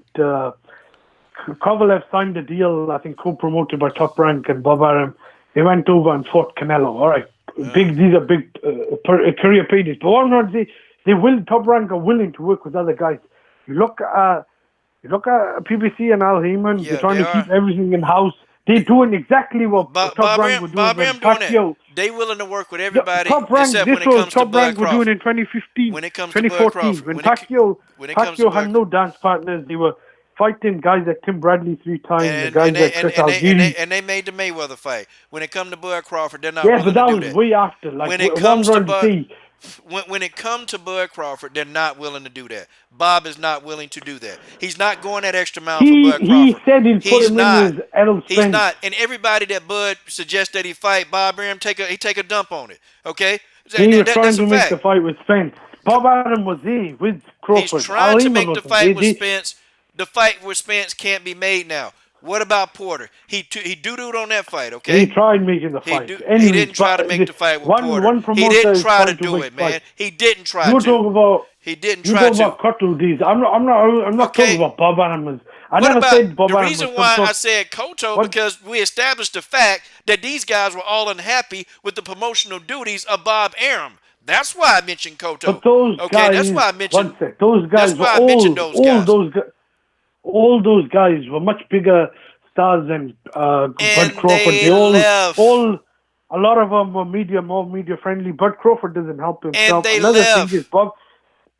Kovalev signed a deal, I think, co-promoted by Top Rank and Bob Arum. They went over and fought Canelo. All right, these are big career paydays. But what I'm trying to say, Top Rank are willing to work with other guys. You look at PBC and Al Heyman.
Yeah,
they're trying
they
to
are.
keep everything in house. They're doing exactly what
Bob
Top Rank were doing
Arum
when
doing
Pacquiao.
that. They willing to work with everybody
Top Rank,
except
this
when it
was
comes to
Top
Bud
Rank were doing
Crawford.
in 2015,
When it comes to Bud
2014.
Crawford.
When
When it comes to
Pacquiao
Bud
had no dance partners. They were fighting guys like Tim Bradley 3 times, the guys like Chris Algieri.
and they made the Mayweather fight. When it comes to Bud Crawford, they're not
Yeah,
willing
but that
to
was
do that.
way after. Like,
When it
what I'm
comes to
trying to
Bud,
say,
when it comes to Bud Crawford, they're not willing to do that. Bob is not willing to do that. He's not going that extra mile for Bud
he
Crawford.
said he'd put
He's
him
not.
in with Errol Spence.
He's not. And everybody that Bud suggests that he fight, Bob Arum take a dump on it. Okay?
He was trying
That's
to
a
make
fact.
the fight with Spence. Bob Arum was there with Crawford.
He's trying to
Al
make
Heyman
the
wasn't
fight
there.
with Spence. The fight with Spence can't be made now. What about Porter? He doo-dooed on that fight, okay?
He tried making the fight.
He didn't try to make the fight with Porter.
One
He
promoter
didn't
is
try to
trying
do
make
it, man.
fight.
He didn't try
You
to.
talk about.
He didn't
You
try
talk
to.
about Cotto D's. I'm not
Okay.
talking about Bob Arum. I
What
never
about
said Bob
the
Arum
reason
was
why
some
I
sort-
said Koto?
What?
Because we established the fact that these guys were all unhappy with the promotional duties of Bob Arum. That's why I mentioned Koto.
But those
okay,
guys.
that's why I mentioned.
One sec. Those guys
That's why I
were
mentioned those guys.
all those guys were much bigger stars than Bud Crawford.
they left.
A lot of them were more media friendly. Bud Crawford doesn't help himself.
they
Another
left.
thing is Bob.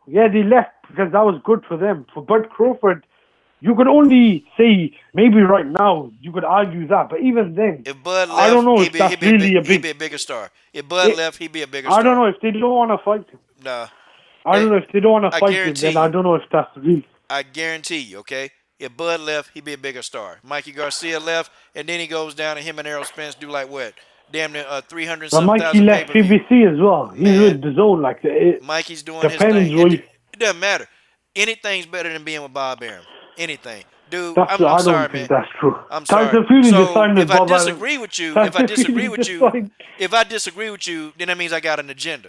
Yeah, they left because that was good for them. For Bud Crawford, you could only say maybe right now you could argue that, but even then,
If Bud left,
I don't know if
he'd be
that's really a
he'd be a
big.
bigger star. If Bud left, he'd be a bigger
I
star.
don't know if they don't want to fight him.
Nah.
I don't know if they don't want
I
to fight him.
guarantee
Then I
you.
don't know if that's real.
I guarantee you, okay? If Bud left, he'd be a bigger star. Mikey Garcia left, and then he goes down and him and Errol Spence do like what? Damn near 300
But
some
Mikey
thousand
left
pay-per-view.
PBC as well. He's
Man.
with the zone. Like
Mikey's doing his
depends
thing.
what
It doesn't matter. Anything's better than being with Bob Arum. Anything. Dude,
That's
I'm
I don't
sorry,
think
man.
that's true.
I'm sorry.
Tyson Fury just
So
signed with
if I
Bob Arum.
disagree with you,
Tyson Fury just signed.
if I disagree with you, then that means I got an agenda.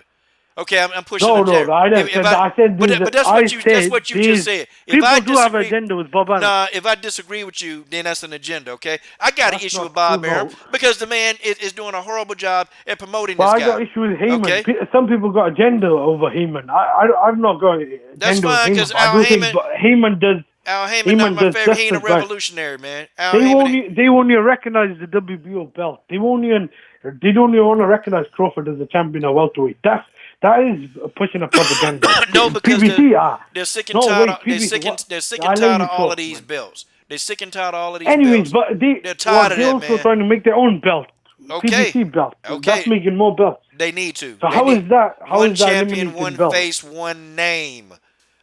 Okay, I'm pushing
No,
an agenda.
no, I never said that. I said
but
this-
that's
I
what you
said
just said. If
people
I
do have an
disagree,
agenda with Bob Arum.
nah, if I disagree with you, then that's an agenda, okay? I got an
That's
issue
not
with Bob
true,
Arum
no.
because the man is doing a horrible job at promoting
But
this
I
guy.
got issue with Heyman.
Okay?
Some people got agenda over Heyman. I've not got agenda
That's fine,
with
'cause
Heyman. But I
Al
do think
Heyman-
Heyman does.
Al Heyman,
Heyman
not my
does
favorite. He ain't a
just as bad.
revolutionary, man. Al
They
Heyman
won't. They won't even recognize the WBO belt. They won't even They don't even want to recognize Crawford as a champion of welterweight. That is pushing a propaganda.
No, because
PBC,
they're sick and
no,
tired.
wait, PBC,
They're sick
I
and
let
tired
you
of all
talk,
of these
man.
belts. They're sick and tired of all of these
Anyways,
belts.
but
They're tired of
they're
that,
also
man.
trying to make their own belt.
Okay.
PBC belt.
Okay.
That's making more belts.
They need to.
So
They
how
need
is that? How
one
is that
champion,
eliminating
one
belt?
face, one name.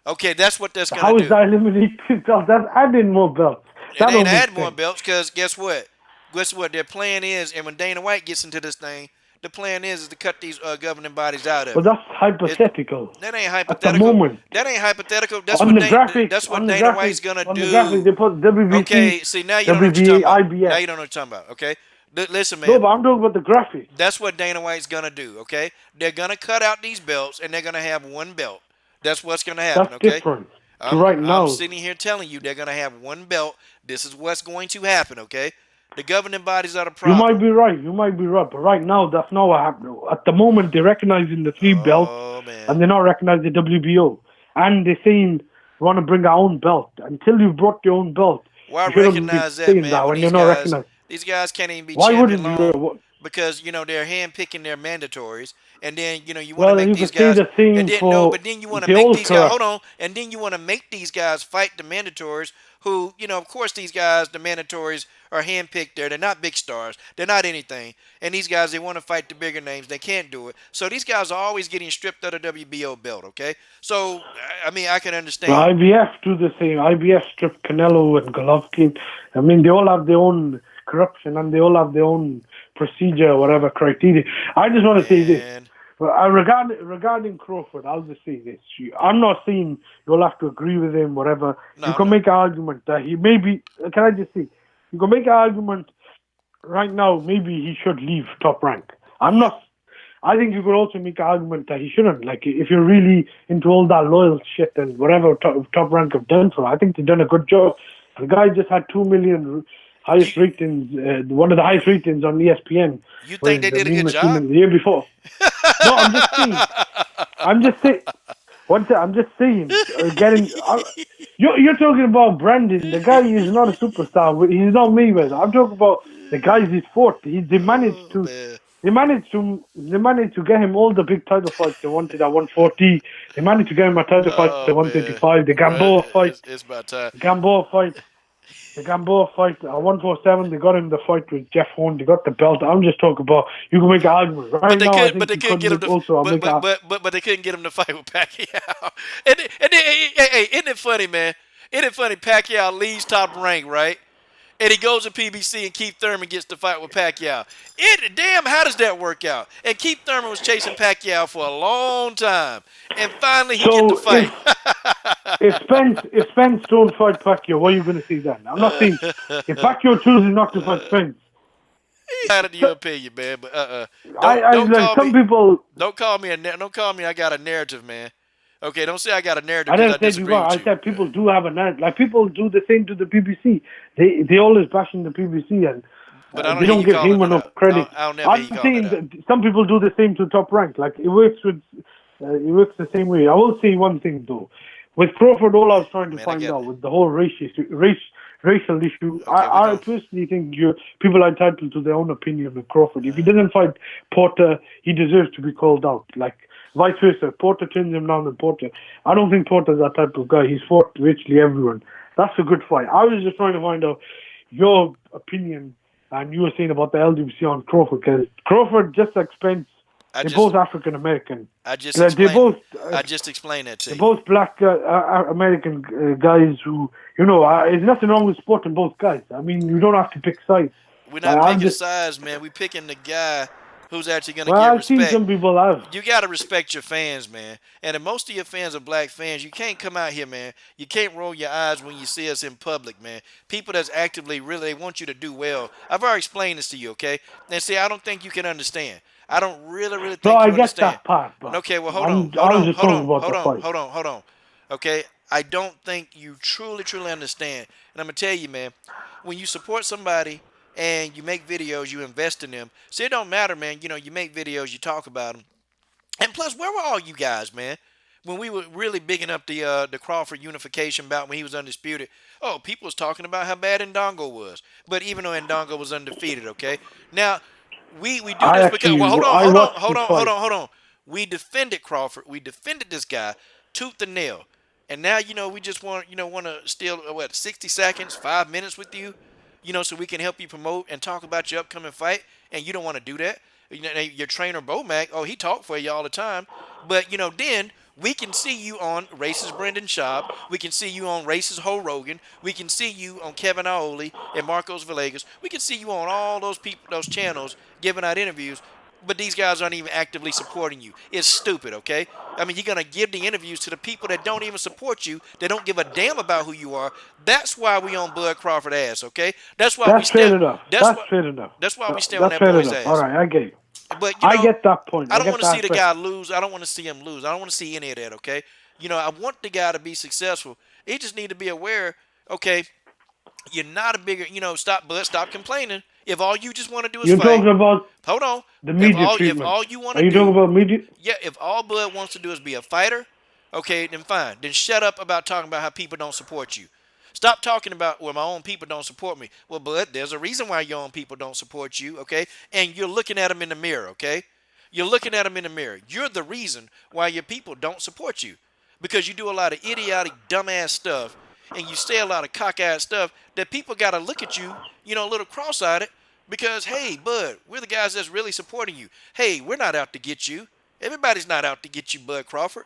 Okay, that's what that's
How
gonna
is
do.
that eliminating belt? That's adding more belts.
It
That
ain't
don't make
add more
sense.
belts because guess what? Guess what? Their plan is, and when Dana White gets into this thing, the plan is to cut these governing bodies out of
But
it.
that's hypothetical.
That ain't
At the
hypothetical.
moment.
That ain't hypothetical. That's
On
what
the graphics,
That's what
on the
Dana
graphics,
White's gonna
on the graphics,
do.
they put WBC,
Okay, see now you don't know what you're
WBA,
talking about. Now
IBF.
you don't know what you're talking about. Okay, listen,
No,
man.
but I'm talking about the graphics.
That's what Dana White's gonna do. Okay, they're gonna cut out these belts and they're gonna have one belt. That's what's gonna happen.
That's
Okay,
different to
I'm
right
I'm
now.
sitting here telling you they're gonna have one belt. This is what's going to happen. Okay, the governing bodies are the
You might
problem.
be right. You might be right. But right now, that's not what happened. At the moment, they're recognizing the three belts,
Oh man.
and they're not recognizing the WBO. And they're saying we want to bring our own belt. Until you've brought your own belt,
Why
you shouldn't be
recognize that,
saying
man?
that
When
when you're not recognized.
these guys can't even be
Why
champion
wouldn't
long
you?
because they're handpicking their mandatories, and then you want to
Well,
make
you
these
could say
guys,
the same
and then no,
for
but then you want to
the
make
old
these guys hold
correct.
on, and then you want to make these guys fight the mandatories, who of course these guys, the mandatories are handpicked there. They're not big stars. They're not anything, and these guys they want to fight the bigger names. They can't do it. So these guys are always getting stripped of the WBO belt. Okay, so I mean I can
The
understand.
IBF do the same. IBF stripped Canelo and Golovkin. I mean, they all have their own corruption and they all have their own procedure, whatever criteria. I just want to say this.
And
Regarding Crawford, I'll just say this. I'm not saying you'll have to agree with him, whatever. You
no,
can
no.
make an argument that he maybe. Can I just say? You can make an argument right now. Maybe he should leave Top Rank. I'm not. I think you could also make an argument that he shouldn't. Like, if you're really into all that loyal shit and whatever top Rank have done for, I think they've done a good job. The guy just had 2 million highest ratings, one of the highest ratings on ESPN.
You think they did a
Mean
good
Machine
job?
the year before. No, I'm just saying. I'm just saying. I'm just saying. Getting. You're talking about Brandon. The guy is not a superstar. He's not Mayweather. I'm talking about the guys he's fought. They managed
Oh,
to.
man.
They managed to get him all the big title fights they wanted at 140. They managed to get him a title fight
Oh,
at 135. The Gamboa fight.
It's about time.
The Gamboa fight. The Gamboa fight at 147. They got him the fight with Jeff Horn. They got the belt. I'm just talking about. You can make an argument right
But they
now. I
could, but
think
they
you
couldn't
could
get him
make
to,
also. I'll make a,
but they couldn't get him to fight with Pacquiao. And hey, isn't it funny, man? Isn't it funny? Pacquiao leaves Top Rank, right? And he goes to PBC, and Keith Thurman gets to fight with Pacquiao. Damn, how does that work out? And Keith Thurman was chasing Pacquiao for a long time, and finally he get to fight.
if Spence don't fight Pacquiao, what are you going to see then? I'm not saying if Pacquiao chooses not to fight Spence.
He's out of your opinion, man. But
I
don't
like
call
some
me.
people.
Don't call me don't call me. I got a narrative, man. Okay, don't say I got a narrative
I
because
never
I
said you
disagree
got.
with
I
you.
said people do have a narrative. Like people do the same to the BBC. They always bashing the BBC and
But I don't
they
hear
don't
you
give
calling
him
it
enough
out.
credit.
I'll never hear
I'm
you calling
saying
it out.
that some people do the same to Top Rank. Like it works the same way. I will say one thing though. With Crawford, all I was trying to
Man, I
find
get
out
it.
with the whole racial issue,
Okay, we're
I
going.
personally think people are entitled to their own opinion with Crawford. If he doesn't fight Porter, he deserves to be called out. Like vice versa, Porter turns him down, and Porter. I don't think Porter's that type of guy. He's fought virtually everyone. That's a good fight. I was just trying to find out your opinion, and you were saying about the LWC on Crawford, because Crawford just like Spence, they're both African American.
I just
They're
explained.
both.
I just explained that to
They're
you.
both black American guys who, there's nothing wrong with supporting both guys. I mean, you don't have to pick sides.
We're not
I'm
picking
just,
sides, man. We're picking the guy who's actually going to
well,
get
I've seen
respect.
some people have.
You got to respect your fans, man. And if most of your fans are black fans, you can't come out here, man. You can't roll your eyes when you see us in public, man. People that's actively really they want you to do well. I've already explained this to you, okay? And see, I don't think you can understand. I don't really think
No,
you
I
understand.
get that part, but
Okay, well,
I was just talking about the fight.
hold on. Okay, I don't think you truly understand. And I'm gonna tell you, man, when you support somebody and you make videos, you invest in them. See, it don't matter, man. You make videos, you talk about them. And plus, where were all you guys, man? When we were really bigging up the Crawford unification bout when he was undisputed, people was talking about how bad Ndongo was. But even though Ndongo was undefeated, okay? Now, We do
I
this because
actually,
well,
I watched the fight.
hold on. We defended Crawford. We defended this guy tooth and nail, and now we just want to steal 60 seconds, 5 minutes with you, so we can help you promote and talk about your upcoming fight, and you don't want to do that. Your trainer Bomac, he talk for you all the time, but then we can see you on racist Brendan Schaub. We can see you on racist Ho Rogan. We can see you on Kevin Iole and Marcos Villegas. We can see you on all those people, those channels giving out interviews. But these guys aren't even actively supporting you. It's stupid, okay? I mean, you're going to give the interviews to the people that don't even support you, that don't give a damn about who you are. That's why we on Bud Crawford ass, okay? That's why
That's fair enough. That's fair enough.
That's why we stay on
That's
that
fair
boy's
enough.
ass.
All right, I get you.
But
I get that point.
I don't want to see the
aspect.
guy lose. I don't want to see him lose. I don't want to see any of that, okay? I want the guy to be successful. He just need to be aware, okay, you're not a bigger, stop complaining. If all you just want to do is
You're
fight.
talking about
Hold on.
the media
If
treatment.
all you want
Are
to
you
do,
talking about media?
yeah, if all Bud wants to do is be a fighter, okay, then fine. Then shut up about talking about how people don't support you. Stop talking about, well, my own people don't support me. Well, Bud, there's a reason why your own people don't support you, okay? And you're looking at them in the mirror, okay? You're looking at them in the mirror. You're the reason why your people don't support you. Because you do a lot of idiotic, dumbass stuff, and you say a lot of cock-ass stuff that people got to look at you, a little cross-eyed, because, hey, Bud, we're the guys that's really supporting you. Hey, we're not out to get you. Everybody's not out to get you, Bud Crawford.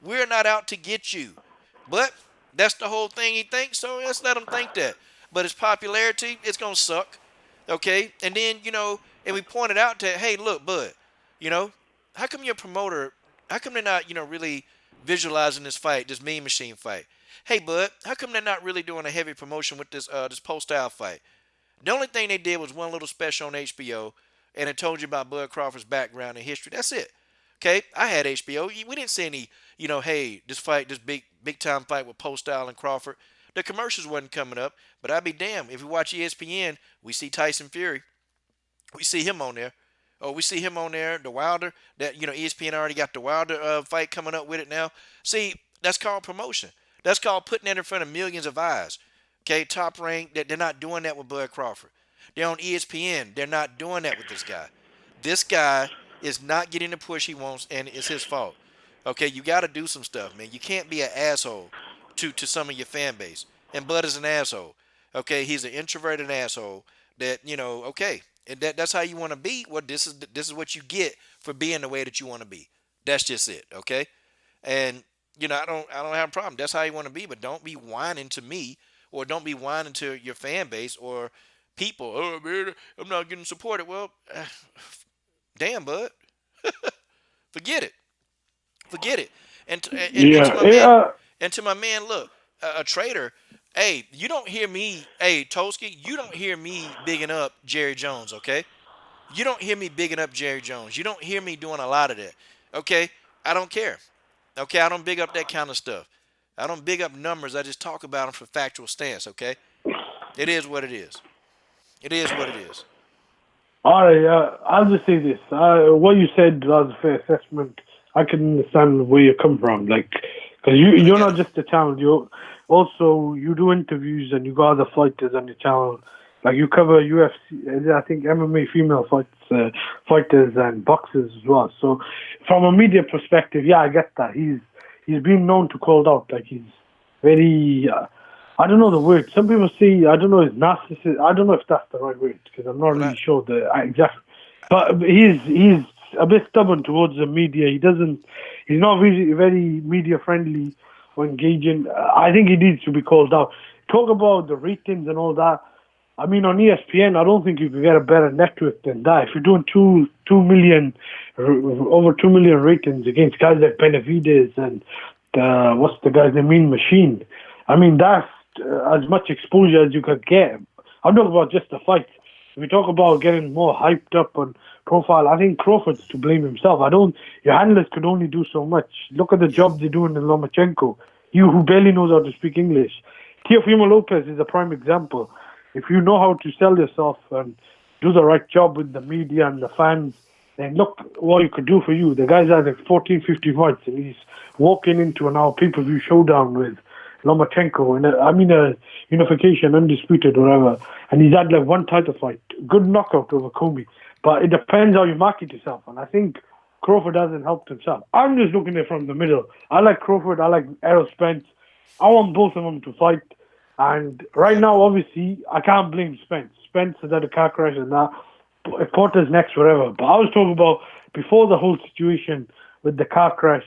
We're not out to get you. But that's the whole thing he thinks, so let's let him think that. But his popularity, it's going to suck, okay? And then, and we pointed out that, hey, look, Bud, how come your promoter, how come they're not, really visualizing this fight, this Mean Machine fight? Hey, Bud, how come they're not really doing a heavy promotion with this post-style fight? The only thing they did was one little special on HBO, and it told you about Bud Crawford's background and history. That's it. Okay, I had HBO. We didn't see any, hey, this big time fight with Post-style and Crawford. The commercials wasn't coming up, but I'd be damned if we watch ESPN, we see Tyson Fury. We see him on there. Oh, we see him on there. The Wilder, that ESPN already got the Wilder fight coming up with it now. See, that's called promotion. That's called putting that in front of millions of eyes. Okay, top rank. They're not doing that with Bud Crawford. They're on ESPN. They're not doing that with this guy. This guy is not getting the push he wants, and it's his fault. Okay, you got to do some stuff, man. You can't be an asshole to some of your fan base. And Bud is an asshole. Okay, he's an introverted asshole that, okay. And that's how you want to be. Well, this is what you get for being the way that you want to be. That's just it, okay? And I don't have a problem. That's how you want to be, but don't be whining to me, or don't be whining to your fan base or people. Oh man, I'm not getting supported. Well, damn, Bud, forget it. And to my man, look, a traitor. Hey, you don't hear me. Hey, Toski, you don't hear me bigging up Jerry Jones, okay? You don't hear me bigging up Jerry Jones. You don't hear me doing a lot of that, okay? I don't care, okay? I don't big up that kind of stuff. I don't big up numbers. I just talk about them for factual stance, okay? It is what it is. It is what it is.
All right, I'll just say this. What you said was a fair assessment. I can understand where you come from, because you're not just a channel. You do interviews and you got other fighters on your channel. Like you cover UFC, I think MMA female fighters and boxers as well. So from a media perspective, yeah, I get that. He's been known to called out. Like he's very, I don't know the word. Some people say, I don't know, he's narcissist. I don't know if that's the right word because I'm not really sure the exact. But he's a bit stubborn towards the media. He's not really very media friendly or engaging. I think he needs to be called out. Talk about the ratings and all that. I mean, on ESPN, I don't think you can get a better network than that. If you're doing 2 million, over 2 million ratings against guys like Benavidez and what's the guy's name, Mean Machine. I mean, that's as much exposure as you could get. I'm talking about just the fight. If we talk about getting more hyped up on profile, I think Crawford's to blame himself. Your handlers could only do so much. Look at the job they're doing in Lomachenko. You who barely knows how to speak English. Teofimo Lopez is a prime example. If you know how to sell yourself and do the right job with the media and the fans, then look what you could do for you. The guy's had like 14, 15 fights and he's walking into an hour pay-per-view showdown with Lomachenko and a unification, undisputed, whatever. And he's had like one title fight. Good knockout over Kobe. But it depends how you market yourself. And I think Crawford hasn't helped himself. I'm just looking at it from the middle. I like Crawford. I like Errol Spence. I want both of them to fight. And right now, obviously, I can't blame Spence. Spence has had a car crash and that. Porter's next forever. But I was talking about before the whole situation with the car crash.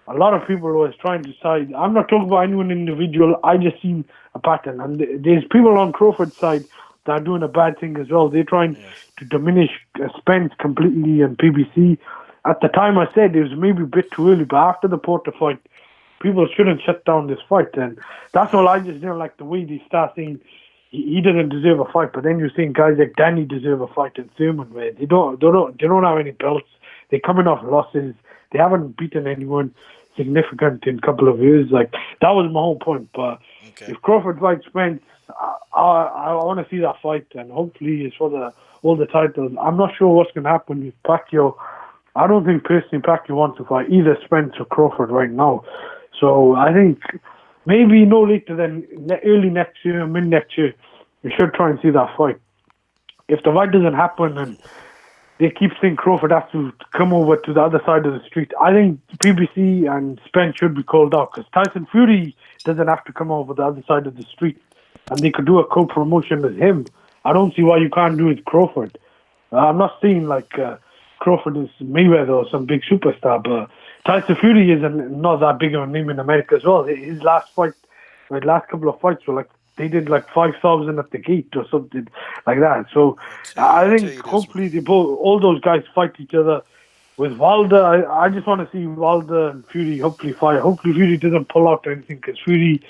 A lot of people was trying to side. I'm not talking about anyone individual. I just seen a pattern. And there's people on Crawford's side that are doing a bad thing as well. They're trying to diminish Spence completely and PBC. At the time, I said it was maybe a bit too early, but after the Porter fight, people shouldn't shut down this fight. And that's all. I just didn't like the way they start saying he doesn't deserve a fight. But then you're saying guys like Danny deserve a fight and Thurman, where they don't have any belts. They're coming off losses. They haven't beaten anyone significant in a couple of years. Like, that was my whole point. But if Crawford fights Spence, I want to see that fight, and hopefully it's for all the titles. I'm not sure what's going to happen with Pacquiao. I don't think personally Pacquiao wants to fight either Spence or Crawford right now. So I think maybe no later than early next year, mid next year, we should try and see that fight. If the fight doesn't happen and they keep saying Crawford has to come over to the other side of the street, I think PBC and Spence should be called out, because Tyson Fury doesn't have to come over the other side of the street, and they could do a co-promotion with him. I don't see why you can't do it with Crawford. I'm not saying like Crawford is Mayweather or some big superstar, but Tyson Fury is not that big of a name in America as well. His last couple of fights were like, they did like 5,000 at the gate or something like that. So I think hopefully all those guys fight each other. With Wilder, I just want to see Wilder and Fury hopefully fight. Hopefully Fury doesn't pull out or anything, because Fury,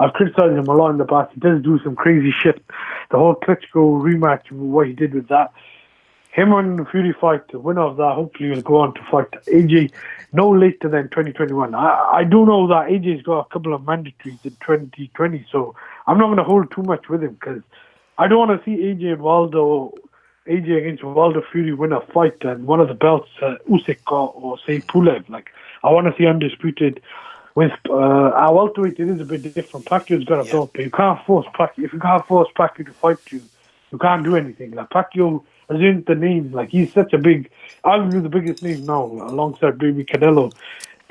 I've criticized him a lot in the past. He does do some crazy shit. The whole Klitschko rematch, what he did with that. Him and Fury fight, the winner of that hopefully will go on to fight AJ no later than 2021. I do know that AJ's got a couple of mandatories in 2020, so I'm not going to hold too much with him, because I don't want to see AJ and Wilder, or AJ against Wilder Fury win a fight and one of the belts, Usyk or say Pulev. Like, I want to see undisputed. With our welterweight, it is a bit different. Pacquiao's got a belt, but you can't force Pacquiao. If you can't force Pacquiao to fight you, you can't do anything. Like, Pacquiao isn't the name. Like, he's such a big, arguably the biggest name now, alongside Baby Canelo.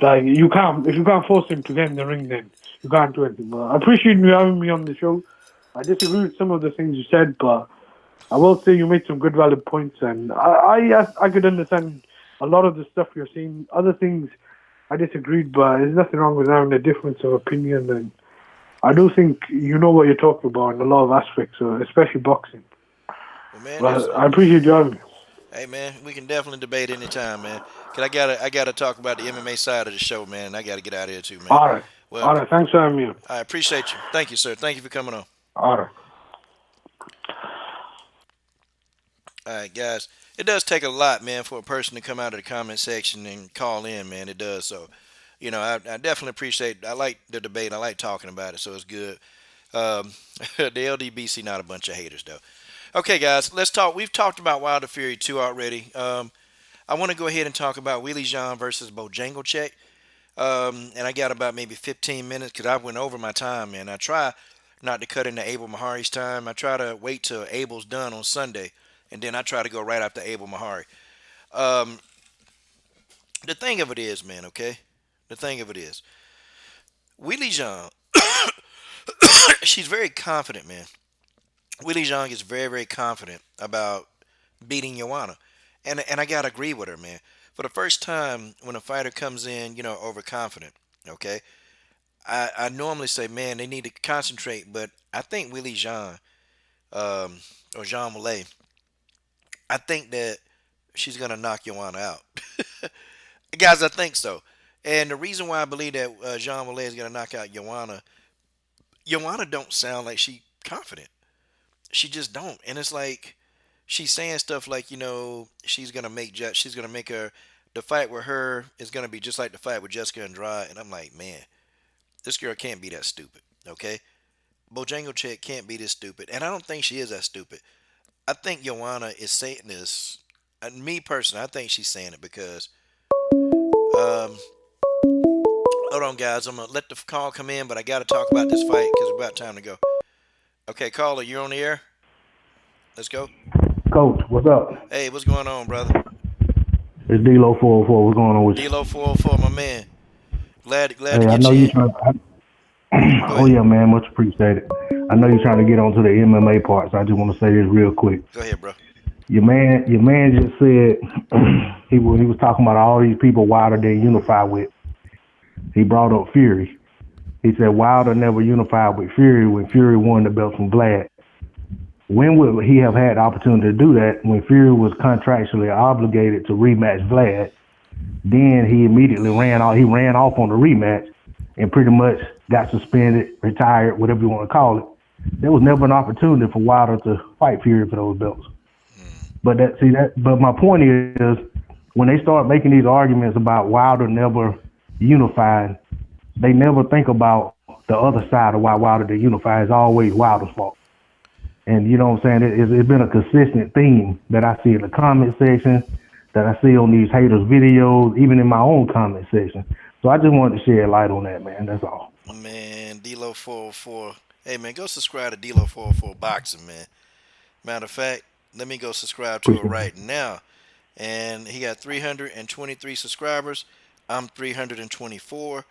Like, if you can't force him to get in the ring, then you can't do anything. But I appreciate you having me on the show. I disagree with some of the things you said, but I will say you made some good, valid points, and I could understand a lot of the stuff you're saying. Other things I disagreed, but there's nothing wrong with having a difference of opinion, and I do think you know what you're talking about in a lot of aspects, especially boxing.
Well, man,
I appreciate you having me.
Hey, man, we can definitely debate anytime, man. Cause I gotta talk about the MMA side of the show, man. I gotta get out of here too, man.
All right.
Well,
All right. Thanks for having me.
I appreciate you. Thank you, sir. Thank you for coming on.
All right.
All right, guys. It does take a lot, man, for a person to come out of the comment section and call in, man. It does. So, I definitely appreciate. I like the debate. I like talking about it. So it's good. The LDBC not a bunch of haters though. Okay, guys, let's talk. We've talked about Wilder Fury 2 already. I want to go ahead and talk about Weili Zhang versus Bojangleczyk. And I got about maybe 15 minutes because I went over my time, man. I try not to cut into Abel Mahari's time. I try to wait till Abel's done on Sunday, and then I try to go right after Abel Mahari. The thing of it is, man, okay? The thing of it is, Weili Zhang, she's very confident, man. Weili Zhang is very, very confident about beating Joanna. And I got to agree with her, man. For the first time, when a fighter comes in, overconfident, okay, I normally say, man, they need to concentrate. But I think Weili Zhang, or Jean Weili, I think that she's going to knock Joanna out. Guys, I think so. And the reason why I believe that Jean Weili is going to knock out Joanna don't sound like she confident. She just don't. And it's like she's saying stuff like, she's going to make her, the fight with her is going to be just like the fight with Jessica Andrade. And I'm like, man, this girl can't be that stupid, okay? Bojangleczyk can't be this stupid. And I don't think she is that stupid. I think Joanna is saying this, and me personally, I think she's saying it because, hold on, guys. I'm going to let the call come in, but I got to talk about this fight because it's about time to go. Okay, caller, you're on the air. Let's go.
Coach, what's up?
Hey, what's going on, brother?
It's D-Lo 404. What's going on with you?
D-Lo 404, my man. Glad to
Hey, I
get
know
you
you
in.
trying.
Go
Oh
ahead.
yeah, man, much appreciated. I know you're trying to get onto the MMA part, so I just want to say this real quick.
Go ahead, bro.
Your man just said he was talking about all these people Wilder didn't unify with. He brought up Fury. He said Wilder never unified with Fury when Fury won the belt from Vlad. When would he have had the opportunity to do that when Fury was contractually obligated to rematch Vlad? Then he immediately ran off. He ran off on the rematch and pretty much got suspended, retired, whatever you want to call it. There was never an opportunity for Wilder to fight Fury for those belts. But my point is, when they start making these arguments about Wilder never unified, they never think about the other side of why Wilder didn't unify. It's always Wilder's fault. And you know what I'm saying? It's been a consistent theme that I see in the comment section, that I see on these haters' videos, even in my own comment section. So I just wanted to shed light on that, man. That's all.
Man, D-Lo 404. Hey, man, go subscribe to D-Lo 404 Boxing, man. Matter of fact, let me go subscribe to it
Appreciate
right now. And he got 323 subscribers. I'm 324.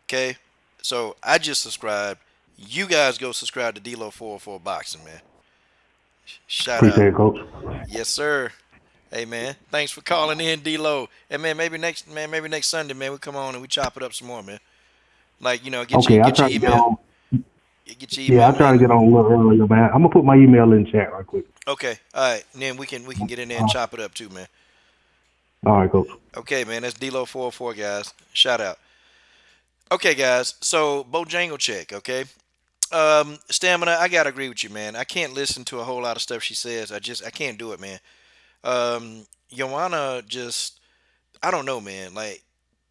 Okay? So I just subscribed. You guys go subscribe to D-Lo 404 Boxing, man. Shout out.
Appreciate it, Coach.
Yes, sir. Hey, man. Thanks for calling in, D-Lo. And man, maybe next Sunday, man, we come on and we chop it up some more, man. Like,
Okay, I'll
get
try
your
to get
email.
on.
Get your
Yeah,
email,
I'll try to
man.
get on a little earlier, man. I'm gonna put my email in the chat right quick.
Okay. All right. And then we can get in there and chop it up too, man.
All right, Coach.
Okay, man. That's D-Lo 404, guys. Shout out. Okay, guys. So Bojangleczyk, okay. Stamina, I gotta agree with you, man. I can't listen to a whole lot of stuff she says. I can't do it, man. Joanna just, I don't know, man. Like,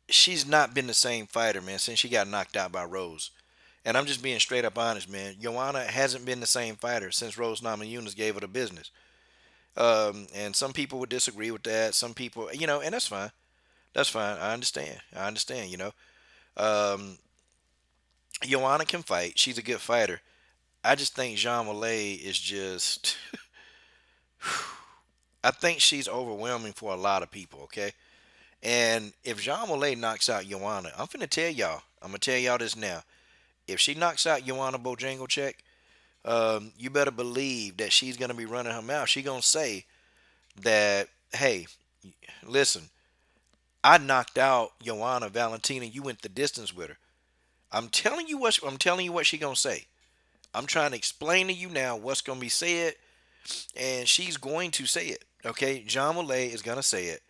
she's not been the same fighter, man, since she got knocked out by Rose. And I'm just being straight up honest, man. Joanna hasn't been the same fighter since Rose Namajunas gave her the business. And some people would disagree with that. Some people, and that's fine. That's fine. I understand. Um, Joanna can fight. She's a good fighter. I just think Jean Malay is just. I think she's overwhelming for a lot of people, okay? And if Jean Malay knocks out Joanna, I'm finna tell y'all. I'm gonna tell y'all this now. If she knocks out Joanna Bojangleczyk, you better believe that she's gonna be running her mouth. She gonna say that, hey, listen, I knocked out Joanna Valentina. You went the distance with her. I'm telling you what she gonna say. I'm trying to explain to you now what's gonna be said, and she's going to say it. Okay, Jean Malay is gonna say it.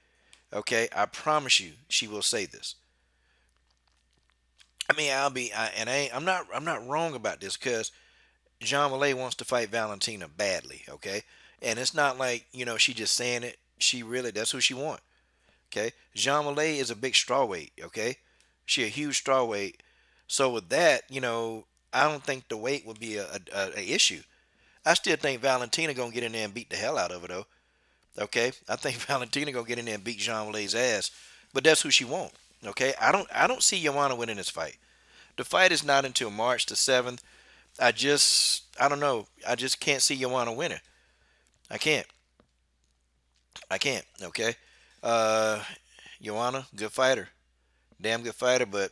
Okay, I promise you, she will say this. I mean, I'm not wrong about this because Jean Malay wants to fight Valentina badly. Okay, and it's not like she just saying it. She really, that's who she want. Okay, Jean Malay is a big strawweight. Okay, she a huge strawweight. So with that, I don't think the weight would be a issue. I still think Valentina gonna get in there and beat the hell out of her though. Okay, I think Valentina gonna get in there and beat Jean Malay's ass, but that's who she want. Okay, I don't see Joanna winning this fight. The fight is not until March the 7th. I don't know. I just can't see Joanna winning. I can't. Okay, uh, Joanna, good fighter, damn good fighter, but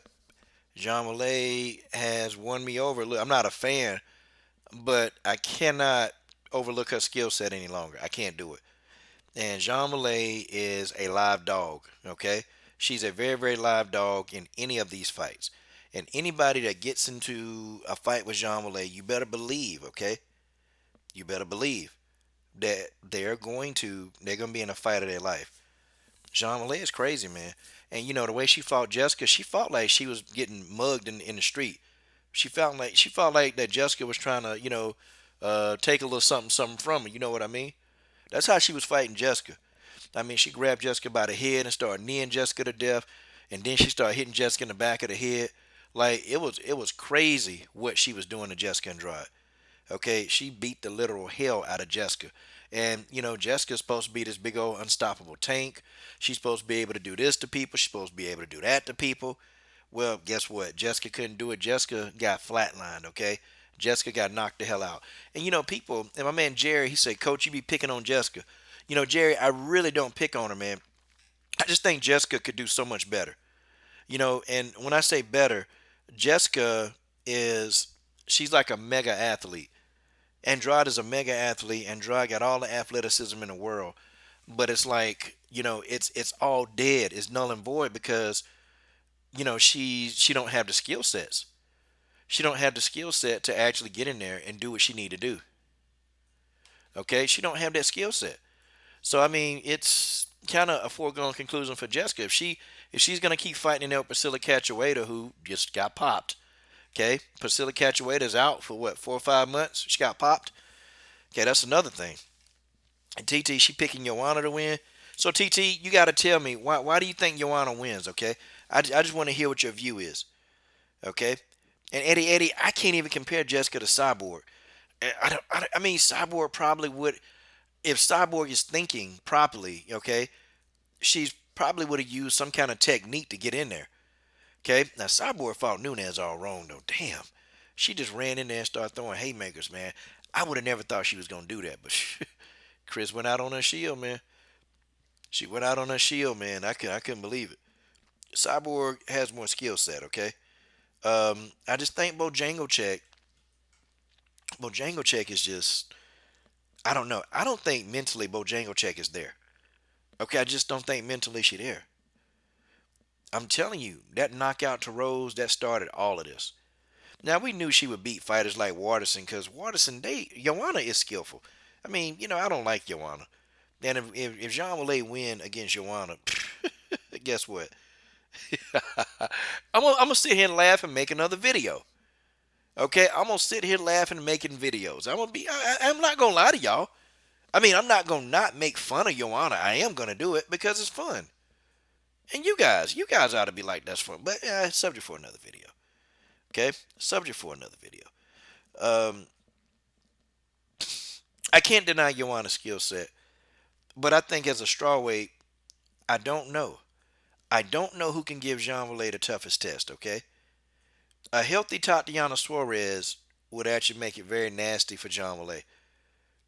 Jean Malay has won me over. Look, I'm not a fan, but I cannot overlook her skill set any longer. I can't do it. And Jean Malay is a live dog, okay? She's a very, very live dog in any of these fights. And anybody that gets into a fight with Jean Malay, you better believe, okay? You better believe that they're going to be in a fight of their life. Jean Malay is crazy, man. And the way she fought Jessica, she fought like she was getting mugged in the street. She felt like that Jessica was trying to, take a little something from her. You know what I mean? That's how she was fighting Jessica. I mean, she grabbed Jessica by the head and started kneeing Jessica to death, and then she started hitting Jessica in the back of the head. Like it was crazy what she was doing to Jessica Andrade. Okay, she beat the literal hell out of Jessica. And Jessica's supposed to be this big old unstoppable tank. She's supposed to be able to do this to people. She's supposed to be able to do that to people. Well, guess what? Jessica couldn't do it. Jessica got flatlined, okay? Jessica got knocked the hell out. And people, and my man Jerry, he said, Coach, you be picking on Jessica. Jerry, I really don't pick on her, man. I just think Jessica could do so much better. And when I say better, Jessica is she's like a mega athlete. Andrade is a mega athlete. Andrade got all the athleticism in the world, but it's like it's all dead. It's null and void because she don't have the skill sets. She don't have the skill set to actually get in there and do what she need to do. Okay, she don't have that skill set. So I mean, it's kind of a foregone conclusion for Jessica if she's gonna keep fighting in there with Priscilla Cachoeira, who just got popped. Okay, Priscilla Cachoeira is out for what 4 or 5 months. She got popped. Okay, that's another thing. And TT, she picking Joanna to win. So TT, you got to tell me why do you think Joanna wins? Okay, I just want to hear what your view is. Okay, and Eddie, I can't even compare Jessica to Cyborg. I mean, Cyborg probably would if Cyborg is thinking properly. Okay, she's probably would have used some kind of technique to get in there. Okay, now Cyborg fought Nunez all wrong though. Damn, she just ran in there and started throwing haymakers, man. I would have never thought she was gonna do that, but Chris went out on her shield, man. She went out on her shield, man. I couldn't believe it. Cyborg has more skill set, okay. I just think Bojangleczyk is just I don't know. I don't think mentally Bojangleczyk is there. Okay, I just don't think mentally she's there. I'm telling you, that knockout to Rose, that started all of this. Now, we knew she would beat fighters like Waterson because Joanna is skillful. I mean, I don't like Joanna. And if Jean Wallay win against Joanna, guess what? I'm gonna sit here and laugh and make another video. Okay, I'm gonna sit here laughing and making videos. I'm not gonna lie to y'all. I mean, I'm not gonna not make fun of Joanna. I am gonna do it because it's fun. And you guys ought to be like, that's fun. But subject for another video. Okay, subject for another video. Um, I can't deny Joanna's skill set, but I think as a strawweight, I don't know. I don't know who can give Jean Wallay the toughest test. Okay, a healthy Tatiana Suarez would actually make it very nasty for Jean Wallay.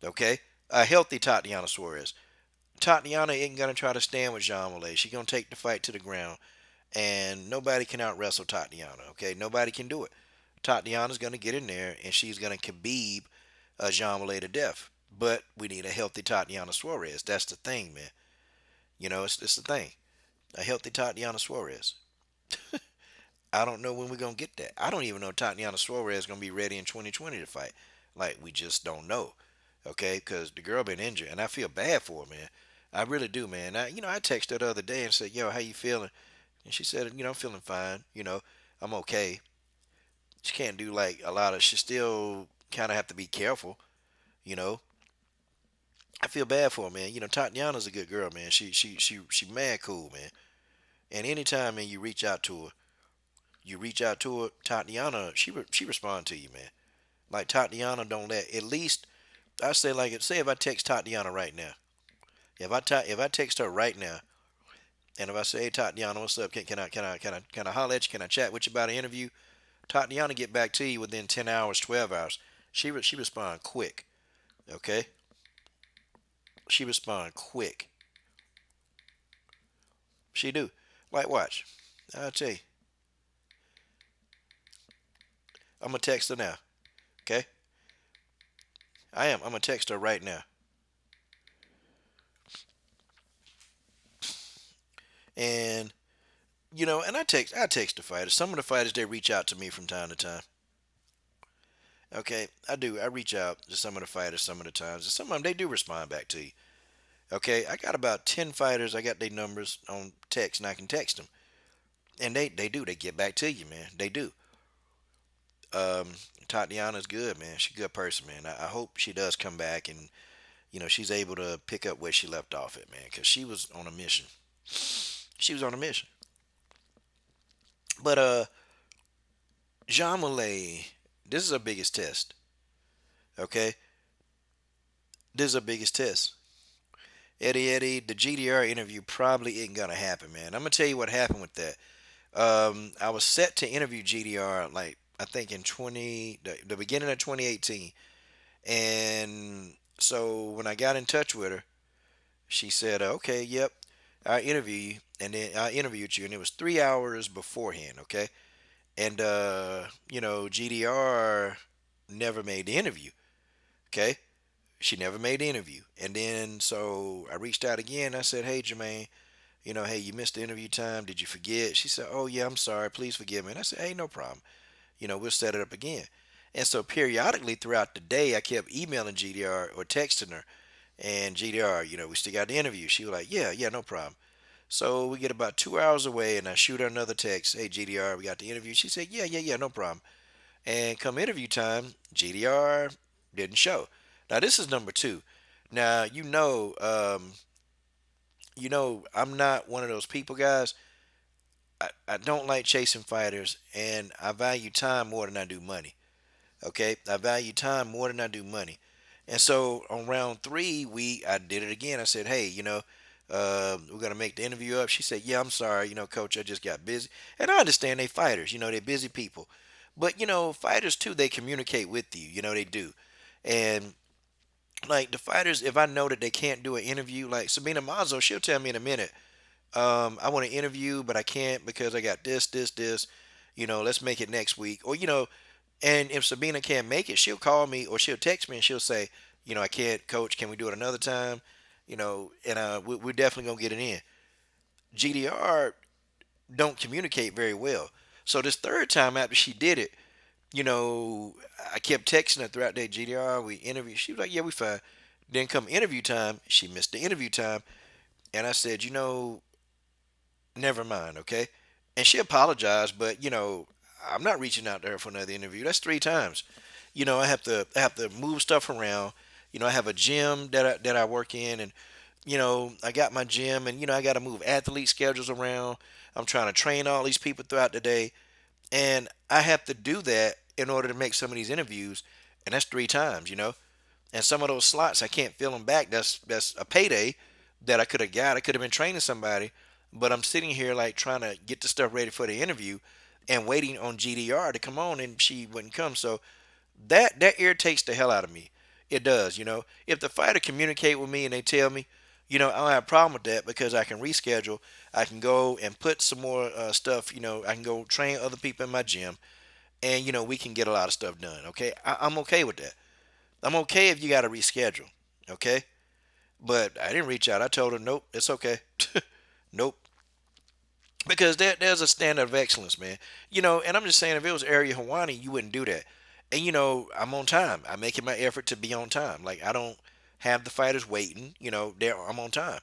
Okay, a healthy Tatiana Suarez. Tatiana ain't gonna try to stand with Jean Wallay. She's gonna take the fight to the ground, and nobody can out wrestle Tatiana. Okay, nobody can do it. Tatiana's gonna get in there, and she's gonna Khabib Jean Wallay to death. But we need a healthy Tatiana Suarez. That's the thing, man. It's the thing. A healthy Tatiana Suarez. I don't know when we're gonna get that. I don't even know if Tatiana Suarez is gonna be ready in 2020 to fight. Like, we just don't know. Okay, because the girl been injured, and I feel bad for her, man. I really do, man. I texted her the other day and said, "Yo, how you feeling?" And she said, "I'm feeling fine. I'm okay." She can't do like a lot of. She still kind of have to be careful. You know. I feel bad for her, man. Tatiana's a good girl, man. She mad cool, man. And anytime, man, you reach out to her, Tatiana, she respond to you, man. Like, Tatiana don't let at least I say, like, say if I text Tatiana right now, if I text her right now, and if I say, "Hey Tatiana, what's up? Can I holler at you? Can I chat with you about an interview?" Tatiana get back to you within 10 hours, 12 hours. She respond quick. Okay, she respond quick. She do. Like, watch. I'll tell you. I'm gonna text her now. Okay, I am. I'm gonna text her right now. And and I text the fighters. Some of the fighters, they reach out to me from time to time. Okay, I do. I reach out to some of the fighters some of the times, and some of them, they do respond back to you. Okay, I got about 10 fighters. I got their numbers on text, and I can text them, and they do. They get back to you, man. They do. Um, Tatiana's good, man. She's a good person, man. I hope she does come back, and she's able to pick up where she left off at, man, because she was on a mission. She was on a mission. But Jean Malay, this is her biggest test. Okay, this is her biggest test. Eddie, the GDR interview probably ain't gonna happen, man. I'm gonna tell you what happened with that. I was set to interview GDR like I think in the beginning of 2018. And so when I got in touch with her, she said, "Okay, yep, I interview you," and then I interviewed you, and it was 3 hours beforehand. Okay, and GDR never made the interview. Okay, she never made the interview, and then so I reached out again. I said, "Hey, Jermaine, hey, you missed the interview time. Did you forget?" She said, "Oh yeah, I'm sorry. Please forgive me." And I said, "Hey, no problem. We'll set it up again." And so periodically throughout the day, I kept emailing GDR or texting her, and GDR, we still got the interview. She was like, "Yeah, yeah, no problem." So we get about 2 hours away, and I shoot her another text. "Hey, GDR, we got the interview." She said, "Yeah, yeah, yeah, no problem." And come interview time, GDR didn't show. Now this is number two. Now I'm not one of those people, guys. I don't like chasing fighters, and I value time more than I do money. Okay, I value time more than I do money. And so on round three, I did it again. I said, "Hey, we're gonna make the interview up." She said, "Yeah, I'm sorry, coach, I just got busy." And I understand they fighters, they're busy people, but fighters too, they communicate with you, they do. And like the fighters, if I know that they can't do an interview, like Sabina Mazo, she'll tell me in a minute, "I want to interview, but I can't because I got this, this, this. Let's make it next week." Or and if Sabina can't make it, she'll call me or she'll text me and she'll say, "I can't, coach. Can we do it another time?" And we're definitely gonna get it in. GDR don't communicate very well. So this third time after she did it, you know, I kept texting her throughout the day. GDR, we interviewed. She was like, "Yeah, we fine." Then come interview time, she missed the interview time, and I said, "Never mind, okay." And she apologized, but I'm not reaching out to her for another interview. That's three times. I have to move stuff around. I have a gym that I work in, and I got my gym, and I got to move athlete schedules around. I'm trying to train all these people throughout the day, and I have to do that in order to make some of these interviews, and that's three times. And some of those slots I can't fill them back. That's a payday that I could have got. I could have been training somebody, but I'm sitting here like trying to get the stuff ready for the interview and waiting on GDR to come on, and she wouldn't come. So that irritates the hell out of me. It does. If the fighter communicate with me and they tell me, I don't have a problem with that because I can reschedule. I can go and put some more stuff. I can go train other people in my gym, and we can get a lot of stuff done. Okay, I'm okay with that. I'm okay if you got to reschedule. Okay, but I didn't reach out. I told her, nope, it's okay. Nope, because there's a standard of excellence, man. And I'm just saying, if it was Area Hawani, you wouldn't do that. And I'm on time. I'm making my effort to be on time. Like I don't have the fighters waiting. I'm on time,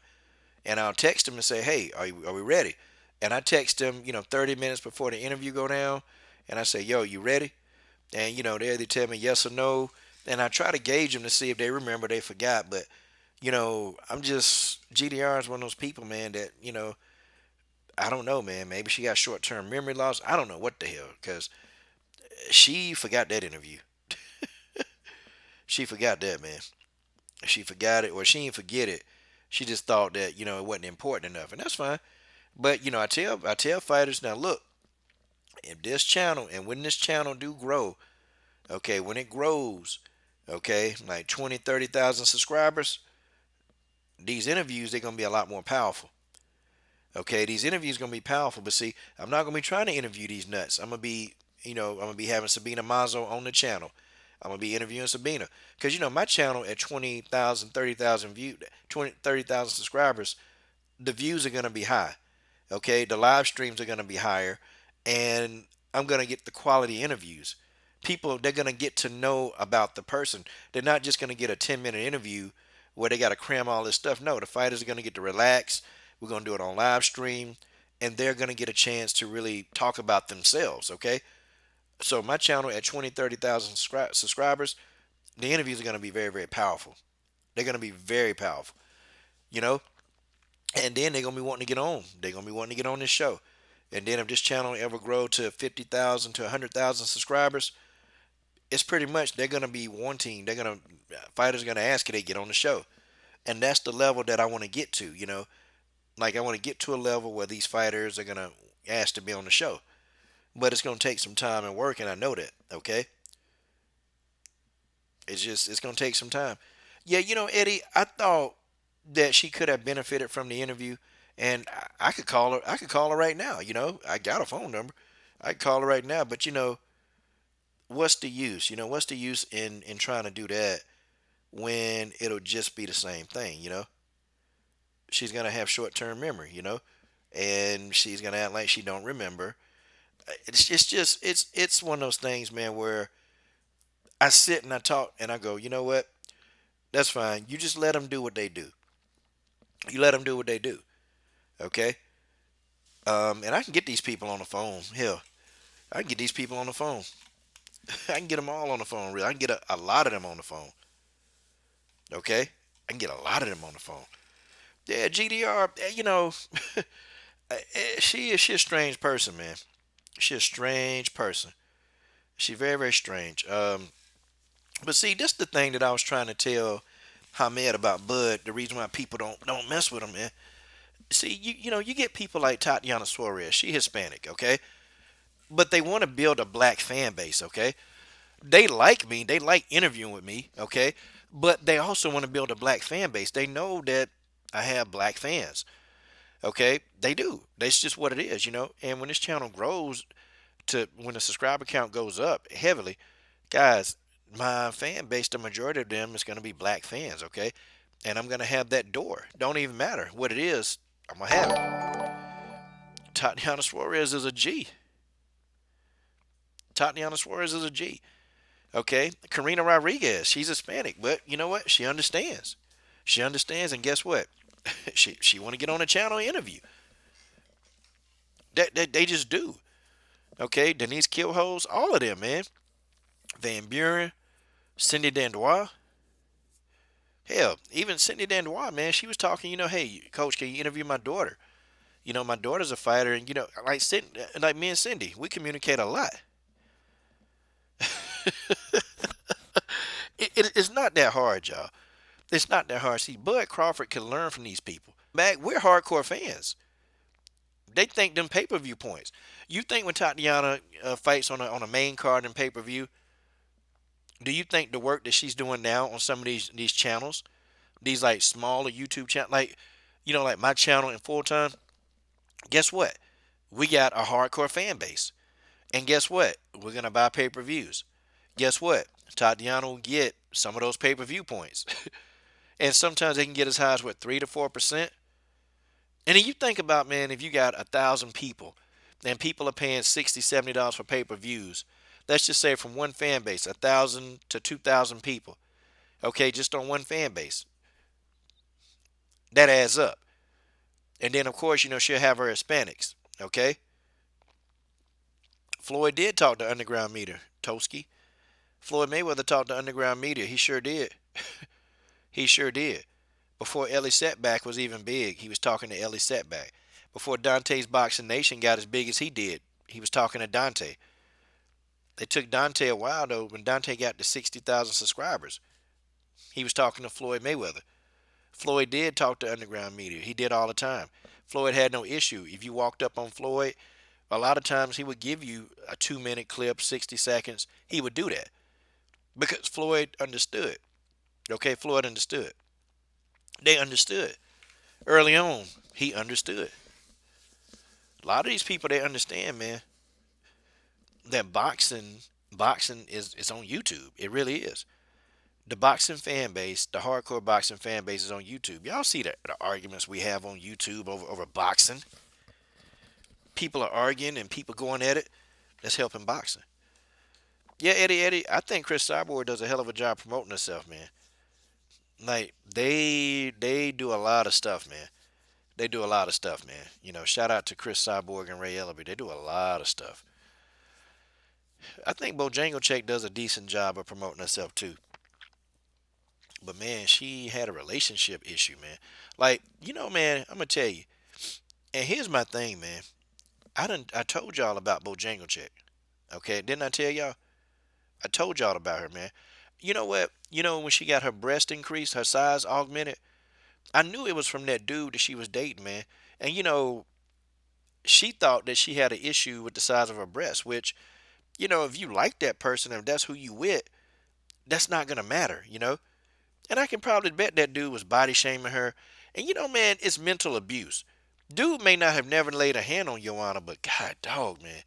and I'll text them and say, "Hey, are we ready?" And I text them, 30 minutes before the interview go down, and I say, "Yo, you ready?" And they either tell me yes or no, and I try to gauge them to see if they remember, they forgot. But I'm just GDR is one of those people, man, that I don't know, man. Maybe she got short-term memory loss. I don't know what the hell, because she forgot that interview. She forgot that, man. She forgot it, or she didn't forget it. She just thought that it wasn't important enough, and that's fine. But I tell fighters, now look, if this channel and when this channel do grow, okay, when it grows, okay, like 20, 30,000 subscribers, these interviews they're gonna be a lot more powerful. Okay, these interviews gonna be powerful, but see, I'm not gonna be trying to interview these nuts. I'm gonna be having Sabina Mazo on the channel. I'm gonna be interviewing Sabina because my channel at 20,000, 30,000 view, 20, 30,000 subscribers, the views are gonna be high. Okay, the live streams are gonna be higher, and I'm gonna get the quality interviews. People, they're gonna get to know about the person. They're not just gonna get a 10-minute interview where they gotta cram all this stuff. No, the fighters are gonna get to relax. We're gonna do it on live stream, and they're gonna get a chance to really talk about themselves. Okay, so my channel at 20, 30,000 subscribers, the interviews are going to be very, very powerful. They're going to be very powerful, you know, and then they're going to be wanting to get on. They're going to be wanting to get on this show. And then if this channel ever grow to 50,000 to 100,000 subscribers, it's pretty much they're going to be wanting, fighters are going to ask, can they get on the show? And that's the level that I want to get to. Like I want to get to a level where these fighters are going to ask to be on the show. but it's gonna take some time and work, and I know that. Okay, it's gonna take some time. Yeah, Eddie, I thought that she could have benefited from the interview, and I could call her. I could call her right now. I got a phone number. I could call her right now. But what's the use? What's the use in trying to do that when it'll just be the same thing? She's gonna have short-term memory. And she's gonna act like she don't remember. It's just it's one of those things, man, where I sit and I talk and I go, you know what? That's fine. You just let them do what they do. You let them do what they do. Okay. And I can get these people on the phone. Hell, I can get these people on the phone. I can get them all on the phone. Really, I can get a lot of them on the phone. Okay. I can get a lot of them on the phone. Yeah, GDR. She a strange person, man. She's a strange person. She's very, very strange. But see, this is the thing that I was trying to tell Hamed about Bud. The reason why people don't mess with him, man. See, you get people like Tatiana Suarez. She Hispanic, okay, but they want to build a black fan base, okay. They like me. They like interviewing with me, okay, but they also want to build a black fan base. They know that I have black fans, okay. They do. That's just what it is. And when this channel grows when the subscriber count goes up heavily, guys, my fan base, the majority of them is going to be black fans, okay? And I'm going to have that door. Don't even matter what it is, I'm going to have it. Tatiana Suarez is a G. Tatiana Suarez is a G. Okay? Karina Rodriguez, she's Hispanic, but you know what? She understands. She understands, and guess what? she want to get on a channel interview. They just do. Okay? Denise Killholes, all of them, man. Van Buren, Cindy Dandois. Hell, even Cindy Dandois, man, she was talking, hey, coach, can you interview my daughter? My daughter's a fighter, and, like me and Cindy, we communicate a lot. It's not that hard, y'all. It's not that hard. See, Bud Crawford can learn from these people. We're hardcore fans. They think them pay-per-view points. You think when Tatiana fights on a main card in pay-per-view, do you think the work that she's doing now on some of these channels, these like smaller YouTube channels, like my channel in full time, guess what? We got a hardcore fan base. And guess what? We're going to buy pay-per-views. Guess what? Tatiana will get some of those pay-per-view points. And sometimes they can get as high as, 3 to 4%? And then you think about, man, if you got 1,000 people and people are paying $60, $70 for pay-per-views, let's just say from one fan base, 1,000 to 2,000 people. Okay, just on one fan base. That adds up. And then, of course, she'll have her Hispanics. Okay? Floyd did talk to Underground Media, Toski. Floyd Mayweather talked to Underground Media. He sure did. He sure did. Before Ellie Setback was even big, he was talking to Ellie Setback. Before Dante's Boxing Nation got as big as he did, he was talking to Dante. It took Dante a while, though, when Dante got to 60,000 subscribers. He was talking to Floyd Mayweather. Floyd did talk to Underground Media. He did all the time. Floyd had no issue. If you walked up on Floyd, a lot of times he would give you a 2-minute clip, 60 seconds. He would do that because Floyd understood. Okay, Floyd understood. They understood. Early on, he understood. A lot of these people, they understand, man, that boxing is on YouTube. It really is. The boxing fan base, the hardcore boxing fan base is on YouTube. Y'all see the arguments we have on YouTube over boxing. People are arguing and people going at it. That's helping boxing. Yeah, Eddie, I think Chris Cyborg does a hell of a job promoting himself, man. Like, they do a lot of stuff, man. They do a lot of stuff, man. Shout out to Chris Cyborg and Ray Ellaby. They do a lot of stuff. I think Bojangleczyk does a decent job of promoting herself, too. But, man, she had a relationship issue, man. Like, man, I'm going to tell you. And here's my thing, man. I told y'all about Bojangleczyk. Okay, didn't I tell y'all? I told y'all about her, man. You know what? When she got her breast increased, her size augmented, I knew it was from that dude that she was dating, man. And, she thought that she had an issue with the size of her breast, which, if you like that person and if that's who you with, that's not gonna matter. And I can probably bet that dude was body shaming her. And man, it's mental abuse. Dude may not have never laid a hand on Joanna, but God dog, man,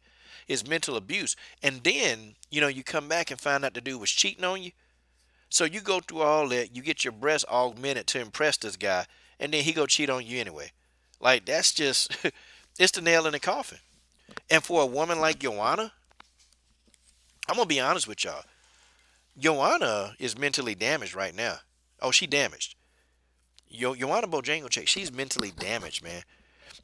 it's mental abuse. And then, you come back and find out the dude was cheating on you. So you go through all that, you get your breast augmented to impress this guy, and then he go cheat on you anyway. Like that's just it's the nail in the coffin. And for a woman like Joanna, I'm gonna be honest with y'all. Joanna is mentally damaged right now. Oh, she damaged. Joanna Bojangleczyk, she's mentally damaged, man.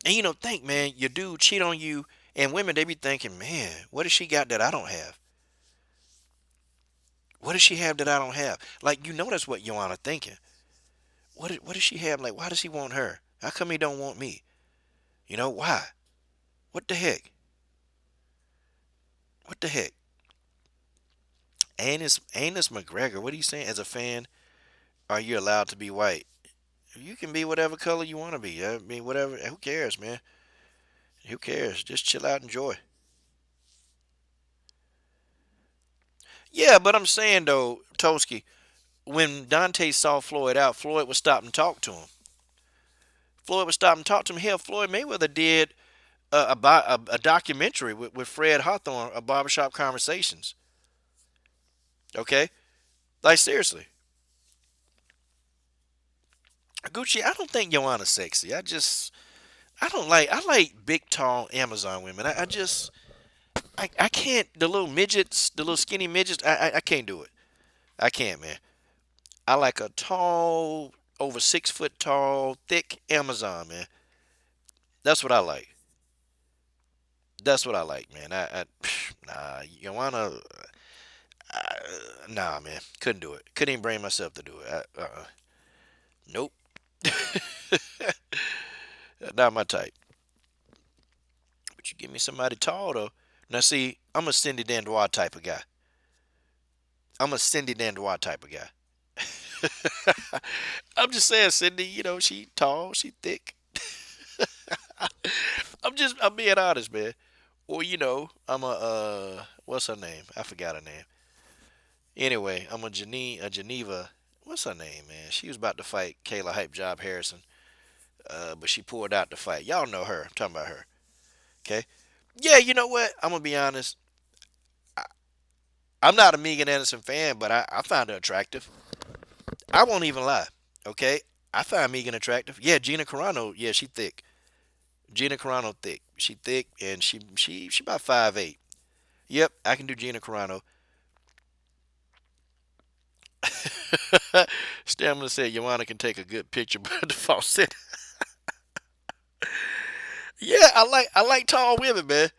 And think, man, your dude cheat on you, and women they be thinking, man, what does she got that I don't have? What does she have that I don't have? Like that's what Joanna thinking. What does she have? Like, why does he want her? How come he don't want me? Why? What the heck? What the heck? Anus McGregor, what are you saying? As a fan, are you allowed to be white? You can be whatever color you want to be. I mean, whatever. Who cares, man? Who cares? Just chill out and enjoy. Yeah, but I'm saying though, Toski, when Dante saw Floyd out, Floyd would stop and talk to him. Floyd would stop and talk to him. Hell, Floyd Mayweather did a documentary with Fred Hawthorne, a barbershop conversations. Okay, like seriously, Gucci. I don't think Joanna's sexy. I don't like. I like big, tall Amazon women. I can't. The little midgets, the little skinny midgets. I can't do it. I can't, man. I like a tall, over 6 foot tall, thick Amazon, man. That's what I like. That's what I like, man. Nah, Joanna, uh, nah, man. Couldn't do it. Couldn't even bring myself to do it. Nope. Not my type. But you give me somebody tall though. Now see, I'm a Cindy Dandois type of guy. I'm a Cindy Dandois type of guy. I'm just saying, Cindy. She tall, she thick. I'm being honest, man. Or I'm what's her name? I forgot her name. Anyway, I'm a Geneva. What's her name, man? She was about to fight Kayla Hype Job Harrison, but she pulled out the fight. Y'all know her. I'm talking about her. Okay. Yeah, you know what? I'm gonna be honest. I, I'm not a Megan Anderson fan, but I find her attractive. I won't even lie. Okay. I find Megan attractive. Yeah, Gina Carano. Yeah, she thick. Gina Carano thick. She thick and she about 5'8". Yep, I can do Gina Carano. Stamina said Joanna can take a good picture, but the faucet. Yeah, I like tall women, man.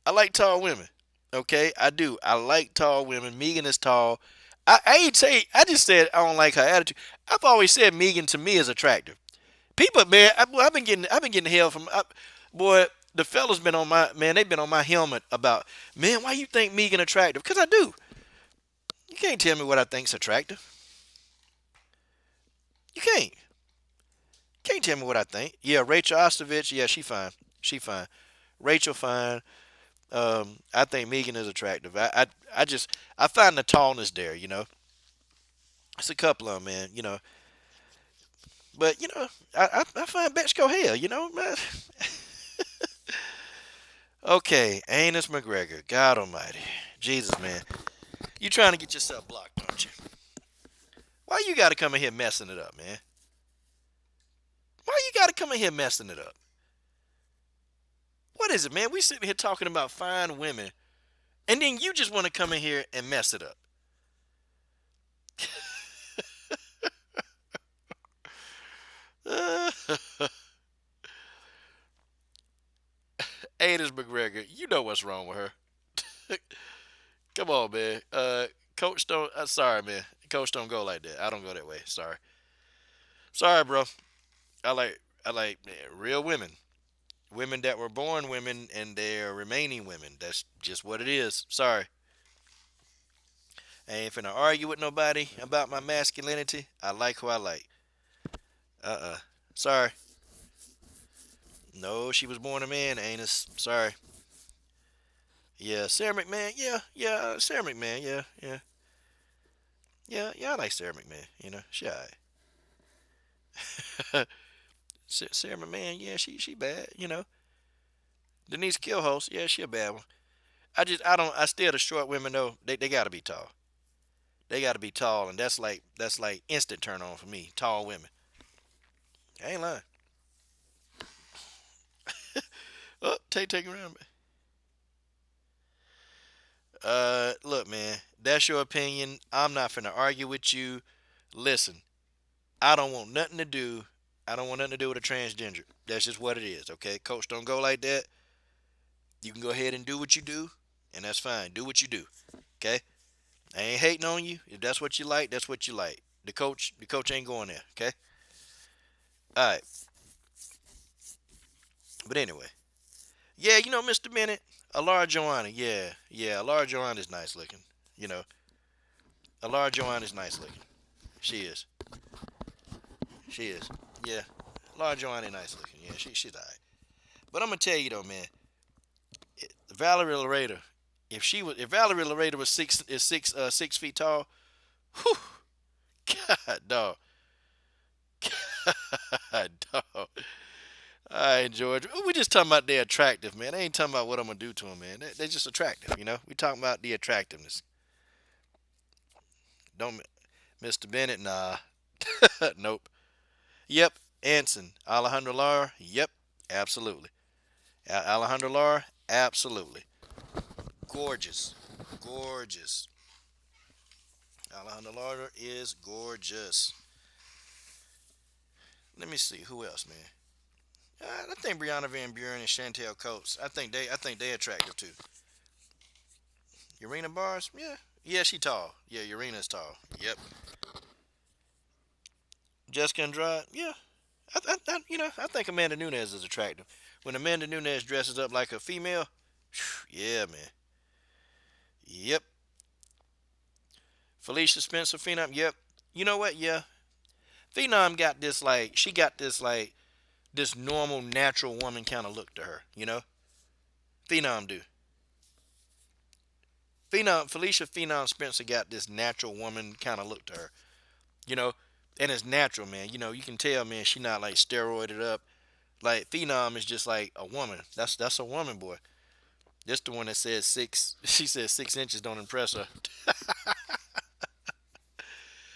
I like tall women. Okay, I do. I like tall women. Megan is tall. I ain't say. I just said I don't like her attitude. I've always said Megan to me is attractive. People, man, I've been getting hell from boy. The fellas been on my man. They've been on my helmet about man. Why you think Megan attractive? Cause I do. You can't tell me what I think's attractive. You can't. Can't tell me what I think. Yeah, Rachel Ostovich. Yeah, she fine. She fine. Rachel fine. I think Megan is attractive. I find the tallness there. It's a couple of them, man. But I find Betchko hell. Man. Okay, Anus McGregor. God Almighty, Jesus, man. You trying to get yourself blocked, don't you? Why you got to come in here messing it up, man? Why you got to come in here messing it up? What is it, man? We sitting here talking about fine women, and then you just want to come in here and mess it up. Anus McGregor, you know what's wrong with her. Come on, man. Coach don't. Sorry, man. Coach don't go like that. I don't go that way. Sorry. Sorry, bro. I like man, real women. Women that were born women and they're remaining women. That's just what it is. Sorry. I ain't finna argue with nobody about my masculinity. I like who I like. Uh-uh. Sorry. No, she was born a man, Anus. Sorry. Yeah, Sarah McMahon. Yeah, Sarah McMahon. Yeah. I like Sarah McMahon. She alright. Sarah McMahon. Yeah, she bad. Denise Killhouse. Yeah, she a bad one. I still the short women though. They gotta be tall. They gotta be tall, and that's like instant turn on for me. Tall women. I ain't lying. Oh, take around. Look, man, that's your opinion. I'm not finna argue with you. Listen, I don't want nothing to do. I don't want nothing to do with a transgender. That's just what it is, okay? Coach don't go like that. You can go ahead and do what you do, and that's fine. Do what you do, okay? I ain't hating on you. If that's what you like, that's what you like. The coach ain't going there, okay? All right. But anyway, yeah, Mr. Bennett, Alara Joanna, yeah, Alara Joanna is nice looking. You know, Alara Joanna is nice looking. She is. She is. Yeah. Alara Joanna is nice looking. Yeah, she's alright. But I'm gonna tell you though, man, Valerie Loretta, if Valerie Loretta was 6 feet tall, whew, God dog. God dog. All right, George. We just talking about they're attractive, man. I ain't talking about what I'm gonna do to them, man. They're just attractive, We talking about the attractiveness. Don't, Mr. Bennett, nah. Nope. Yep. Anson. Alejandro Lara. Yep. Absolutely. Alejandro Lara. Absolutely. Gorgeous. Gorgeous. Alejandro Lara is gorgeous. Let me see who else, man. I think Brianna Van Buren and Chantel Coates. I think they attractive too. Urena Bars. Yeah, she tall. Yeah, Urena's tall. Yep. Jessica Andrade. Yeah. I think Amanda Nunes is attractive. When Amanda Nunes dresses up like a female, yeah, man. Yep. Felicia Spencer, Phenom. Yep. You know what? Yeah. Phenom got this she got this normal, natural woman kind of look to her. Phenom do. Felicia Phenom Spencer got this natural woman kind of look to her. You know, and it's natural, man. You can tell, man, she not like steroided up. Like Phenom is just like a woman. That's a woman, boy. This the one that says 6. She says 6 inches don't impress her.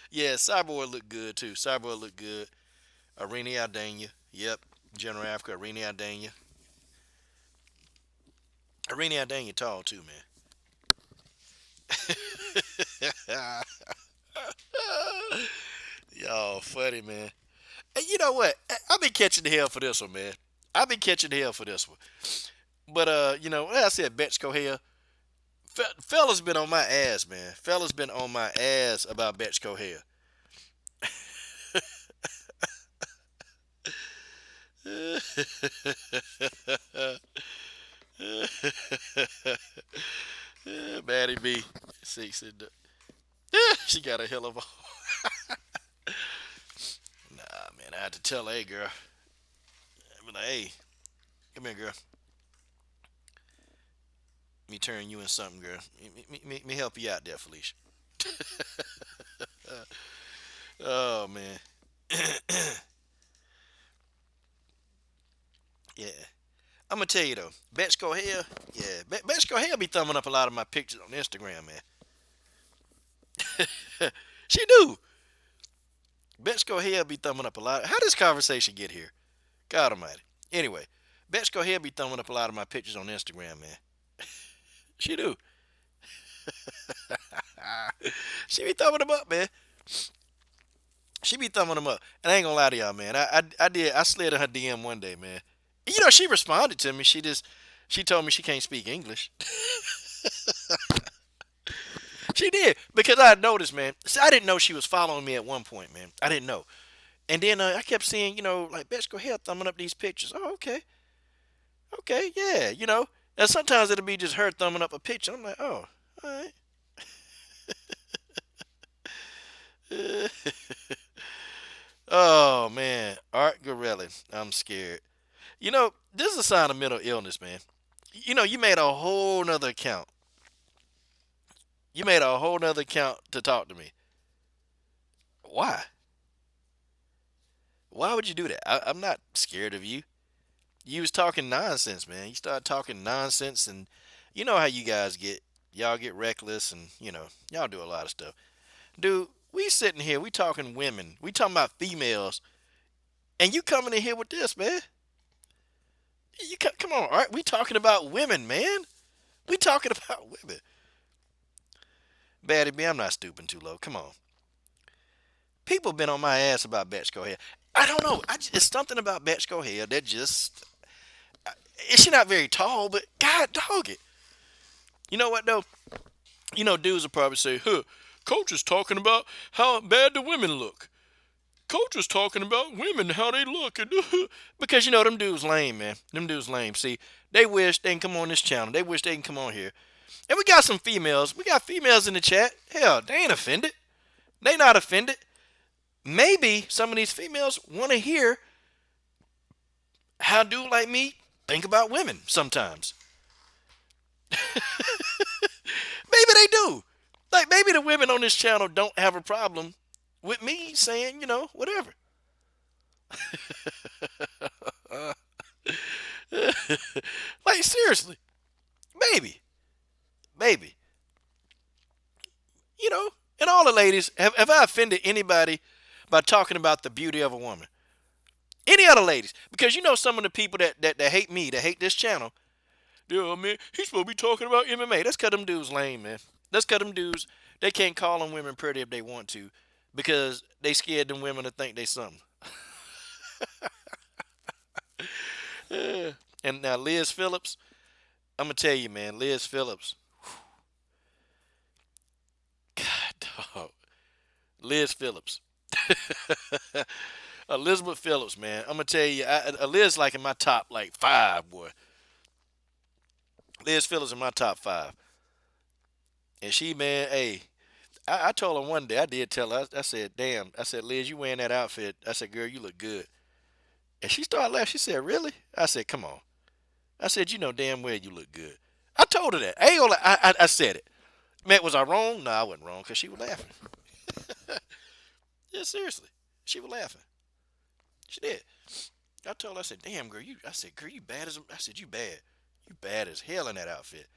Yeah, Cyborg look good too. Cyborg look good. Arena Aldana. Yep. General Africa. Arena Aldana. Arena Aldana tall too, man. Y'all funny, man. And you know what? I've been catching the hell for this one, man. I've been catching the hell for this one. But like I said, Betchko Hill. Fella's been on my ass, man. Fella's been on my ass about Betchko Hill. Maddie B. 6 and she got a hell of a Nah, man, I had to tell her, hey girl. I be like, hey, come here, girl. Me turn you in something, girl. Me help you out there, Felicia. Oh man. Yeah. I'm gonna tell you though, Betchko Hill, yeah, Betchko Hill be thumbing up a lot of my pictures on Instagram, man. She do. Betchko Hill be thumbing up a lot. How this conversation get here? God Almighty. Anyway, Betchko Hill be thumbing up a lot of my pictures on Instagram, man. She do. She be thumbing them up, man. She be thumbing them up. And I ain't gonna lie to y'all, man. I slid in her DM one day, man. She responded to me. She told me she can't speak English. She did because I noticed, man. See, I didn't know she was following me at one point, man. I didn't know. And then I kept seeing, like Betchko Hill thumbing up these pictures. Oh, okay, yeah, And sometimes it'll be just her thumbing up a picture. I'm like, oh, all right. Oh man, Art Gorelli. I'm scared. You know, this is a sign of mental illness, man. You know, you made a whole nother account. You made a whole nother account to talk to me. Why? Why would you do that? I'm not scared of you. You was talking nonsense, man. You started talking nonsense, and you know how you guys get. Y'all get reckless, and y'all do a lot of stuff. Dude, we sitting here, we talking women, we talking about females, and you coming in here with this, man. Come on, all right? We talking about women, man. We talking about women. Baddie B, I'm not stooping too low. Come on. People been on my ass about Betchko hair. I don't know. It's something about Betchko hair that just. She's not very tall, but God dog it. You know what though? You know, dudes will probably say, "Huh, Coach is talking about how bad the women look. Coach is talking about women, how they look." And because, them dudes lame, man. Them dudes lame. See, they wish they can come on this channel. They wish they can come on here. And we got some females. We got females in the chat. Hell, they ain't offended. They not offended. Maybe some of these females want to hear how dude like me think about women sometimes. Maybe they do. Like, maybe the women on this channel don't have a problem with me saying, whatever. Like, seriously. Maybe. Maybe. And all the ladies, have I offended anybody by talking about the beauty of a woman? Any other ladies? Because some of the people that hate me, that hate this channel, man, he's supposed to be talking about MMA. That's because them dudes lame, man. That's because them dudes, they can't call them women pretty if they want to because they scared them women to think they something. And now Liz Phillips, I'm going to tell you, man, Liz Phillips. God, dog. Liz Phillips. Elizabeth Phillips, man. I'm going to tell you, Liz like in my top, 5, boy. Liz Phillips in my top 5. And she, man, hey, I told her one day, I did tell her, I said, damn, I said, Liz, you wearing that outfit. I said, girl, you look good. And she started laughing. She said, really? I said, come on. I said, you know damn well you look good. I told her that. I said it. Man, was I wrong? No, I wasn't wrong because she was laughing. Yeah, seriously. She was laughing. She did. I told her, I said, damn, girl, you bad as, I said, you bad. You bad as hell in that outfit.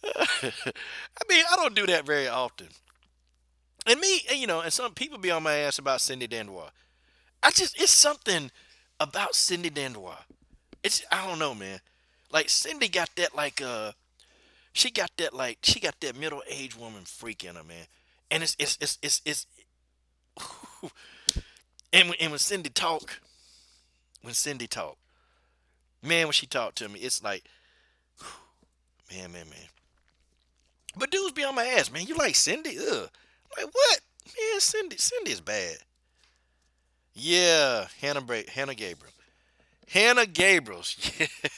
I mean, I don't do that very often. And me, and some people be on my ass about Cindy Dandois. It's something about Cindy Dandois. I don't know, man. Like, Cindy got that, she got that middle-aged woman freak in her, man. And it's and when Cindy talk, man, when she talked to me, it's like, man. But dudes be on my ass, man. You like Cindy? Ugh. Like, what? Man, Cindy is bad. Yeah, Hannah Gabriel. Hannah Gabriel's.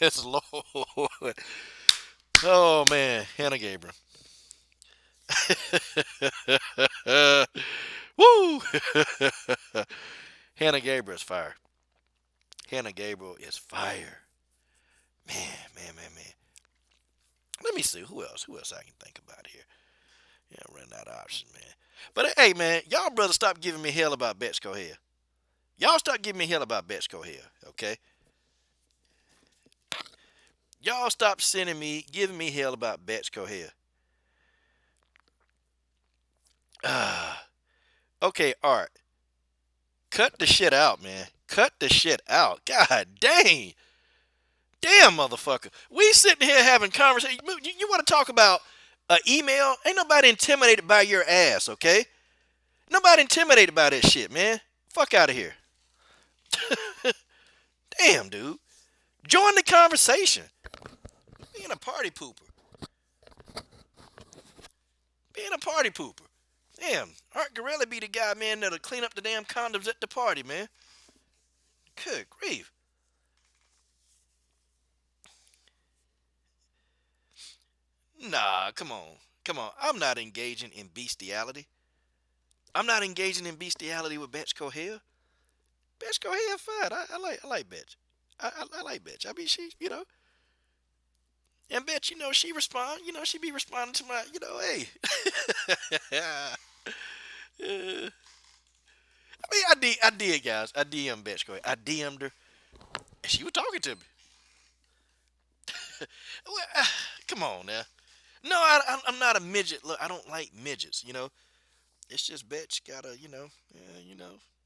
Yes, Lord. Oh, man. Hannah Gabriel. Woo! Hannah Gabriel is fire. Hannah Gabriel is fire. Man. Let me see. Who else I can think about here? Yeah, I'm running out of options, man. But, hey, man, y'all brothers stop giving me hell about Betchko hair. Y'all start giving me hell about Betchko hair, okay? Y'all stop giving me hell about Betchko hair. Okay, Art. Cut the shit out, man. Cut the shit out. God dang. Damn, motherfucker. We sitting here having conversation. You want to talk about an email? Ain't nobody intimidated by your ass, okay? Nobody intimidated by that shit, man. Fuck out of here. Damn, dude. Join the conversation. Being a party pooper. Damn, Art Gorilla be the guy, man, that'll clean up the damn condoms at the party, man. Good grief. Nah, come on. I'm not engaging in bestiality. I'm not engaging in bestiality with Betch Cohell. Betch Cohell fine. I like Betch. I like Betch. I mean, she, and Betch, she respond. She be responding to my, hey. Uh, I mean, I did, guys. I DM'd Betch Cohell. I DM'd her, and she was talking to me. Well, come on now. No, I'm not a midget. Look, I don't like midgets. It's just Betch got a,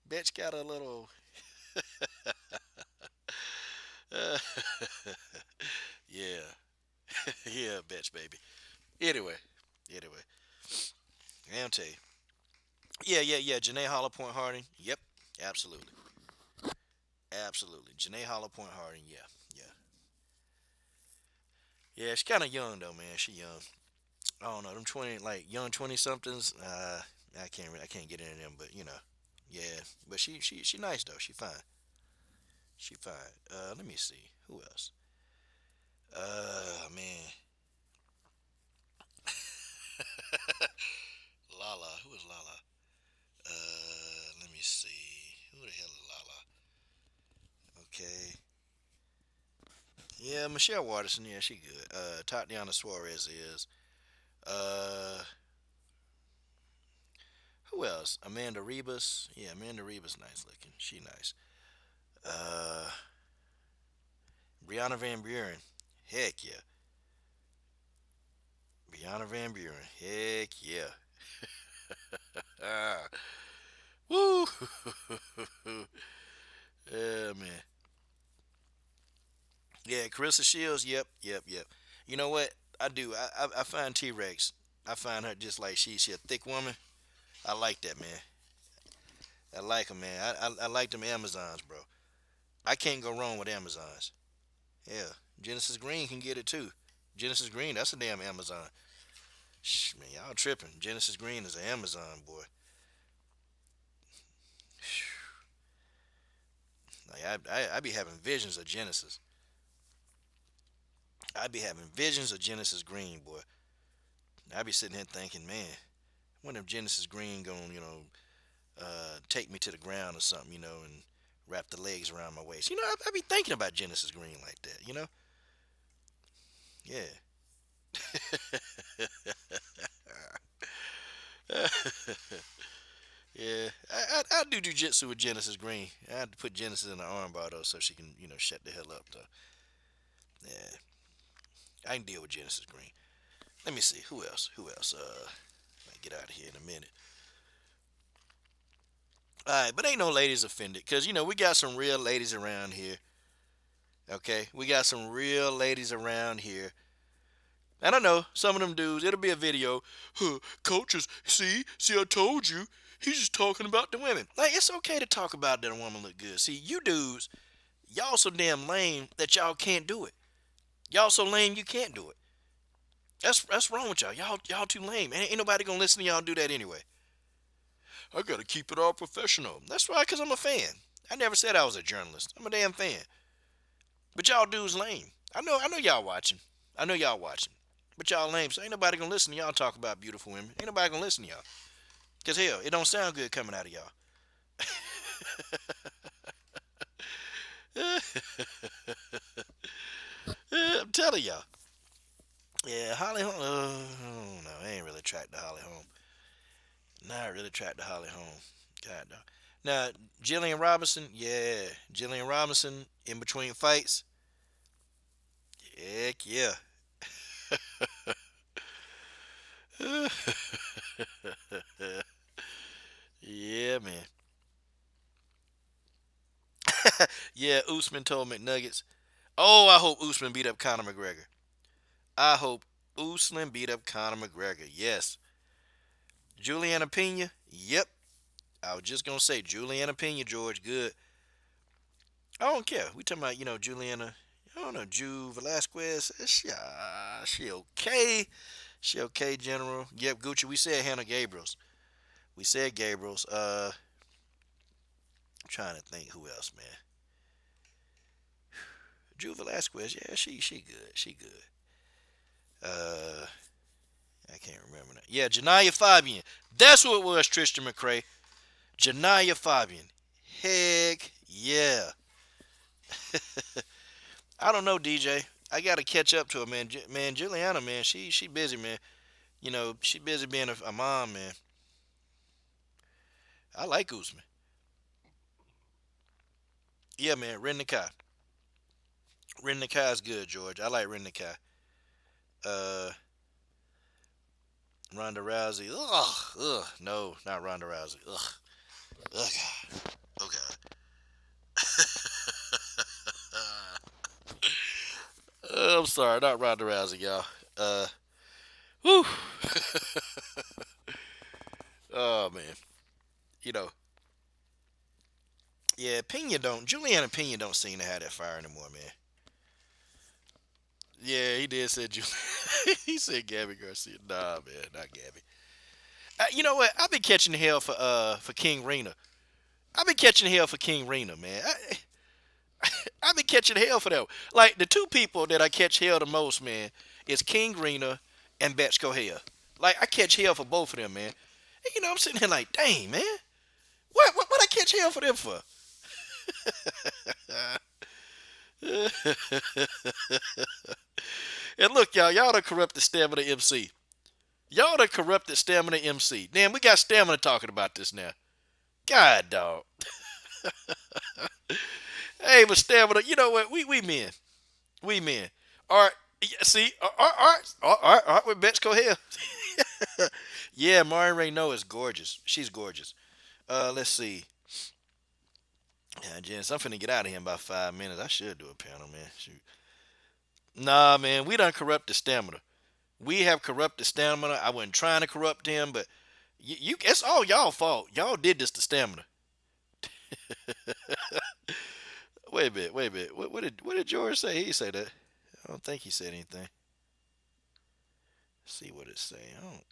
Betch got a little. uh, yeah, yeah, Betch, baby. Anyway, I'll tell you. Yeah. Janae Hollow Point Harding. Yep, absolutely, absolutely. Janae Hollow Point Harding. Yeah. Yeah, she's kind of young though, man. She young. I don't know them 20 like young 20 somethings. I can't get into them, but yeah. But she nice though. She fine. She fine. Let me see who else. Man, Lala. Who is Lala? Let me see. Who the hell is Lala? Okay. Yeah, Michelle Watterson. Yeah, she good. Tatiana Suarez is. Uh, who else? Amanda Rebus. Yeah, Amanda Rebus nice looking. She nice. Uh, Brianna Van Buren. Heck yeah. Brianna Van Buren. Heck yeah. Ah, woo. Yeah, man. Yeah, Carissa Shields. Yep. You know what? I do. I find T Rex. I find her just like she a thick woman. I like that, man. I like her, man. I like them Amazons, bro. I can't go wrong with Amazons. Yeah, Genesis Green can get it too. Genesis Green, that's a damn Amazon. Shh, man, y'all tripping. Genesis Green is an Amazon boy. Like I be having visions of Genesis. I be having visions of Genesis Green, boy. I be sitting here thinking, man, when if Genesis Green gonna, take me to the ground or something, and wrap the legs around my waist. I be thinking about Genesis Green like that. Yeah. Yeah, I do jujitsu with Genesis Green. I had to put Genesis in the armbar though, so she can shut the hell up though. Yeah, I can deal with Genesis Green. Let me see who else. I get out of here in a minute. All right, but ain't no ladies offended because we got some real ladies around here. Okay, we got some real ladies around here. I don't know, some of them dudes, it'll be a video. Coaches, see, I told you. He's just talking about the women. Like, it's okay to talk about that a woman look good. See, you dudes, y'all so damn lame that y'all can't do it. Y'all so lame you can't do it. That's wrong with y'all. Y'all too lame. Ain't nobody gonna listen to y'all do that anyway. I gotta keep it all professional. That's right, cause I'm a fan. I never said I was a journalist. I'm a damn fan. But y'all dudes lame. I know y'all watching. I know y'all watching. But y'all lame, so ain't nobody gonna listen to y'all talk about beautiful women. Ain't nobody gonna listen to y'all. Cause hell, it don't sound good coming out of y'all. I'm telling y'all. Yeah, Holly Holm. No, I ain't really tracked the Holly Holm. Not really tracked the Holly Holm. God no. Now, Jillian Robinson, yeah. Jillian Robinson in between fights. Heck yeah. Yeah, man. Yeah, Usman told McNuggets. Oh, I hope Usman beat up Conor McGregor. I hope Usman beat up Conor McGregor. Yes. Juliana Pena. Yep. I was just gonna say Juliana Pena, George. Good. I don't care. We talking about Juliana. I don't know Ju Velasquez. She okay. She okay, General. Yep, Gucci. We said Hannah Gabriels. We said Gabriels. I'm trying to think who else, man. Ju Velasquez. Yeah, she good. She good. I can't remember that. Yeah, Janiyah Fabian. That's who it was, Tristan McCray. Janiyah Fabian. Heck yeah. I don't know, DJ. I gotta catch up to her, man. Man, Juliana, man, she busy, man. You know, she busy being a mom, man. I like Usman. Yeah, man, Ren Nakai. Ren Nakai is good, George. I like Ren Nakai. Uh, Ronda Rousey. Ugh. No, not Ronda Rousey. Ugh. Ugh. Oh God. I'm sorry, not Ronda Rousey, y'all. Whew. Oh man, you know, yeah, Juliana Pena don't seem to have that fire anymore, man. Yeah, he did say he said Gabby Garcia. Nah, man, not Gabby. You know what? I've been catching hell for King Rena. I've been catching hell for King Rena, man. I've been catching hell for them. Like the two people that I catch hell the most, man, is King Rena and Betch Kohea. Like I catch hell for both of them, man. And, you know, I'm sitting here like, dang, man, what I catch hell for them for? And look, y'all done corrupted Stamina MC. Y'all done corrupted Stamina MC. Damn, we got Stamina talking about this now. God, dog. Hey, but Stamina, you know what? We men. We men. Art, see, art with Betch Kohea. Yeah, Maureen Raynaud is gorgeous. She's gorgeous. Let's see. Yeah, Jens, I'm finna get out of here in about 5 minutes. I should do a panel, man. Shoot. Nah, man, we done corrupted Stamina. We have corrupted Stamina. I wasn't trying to corrupt him, but it's all y'all fault. Y'all did this to Stamina. Wait a minute. What did George say? He said that. I don't think he said anything. Let's see what it say. I don't.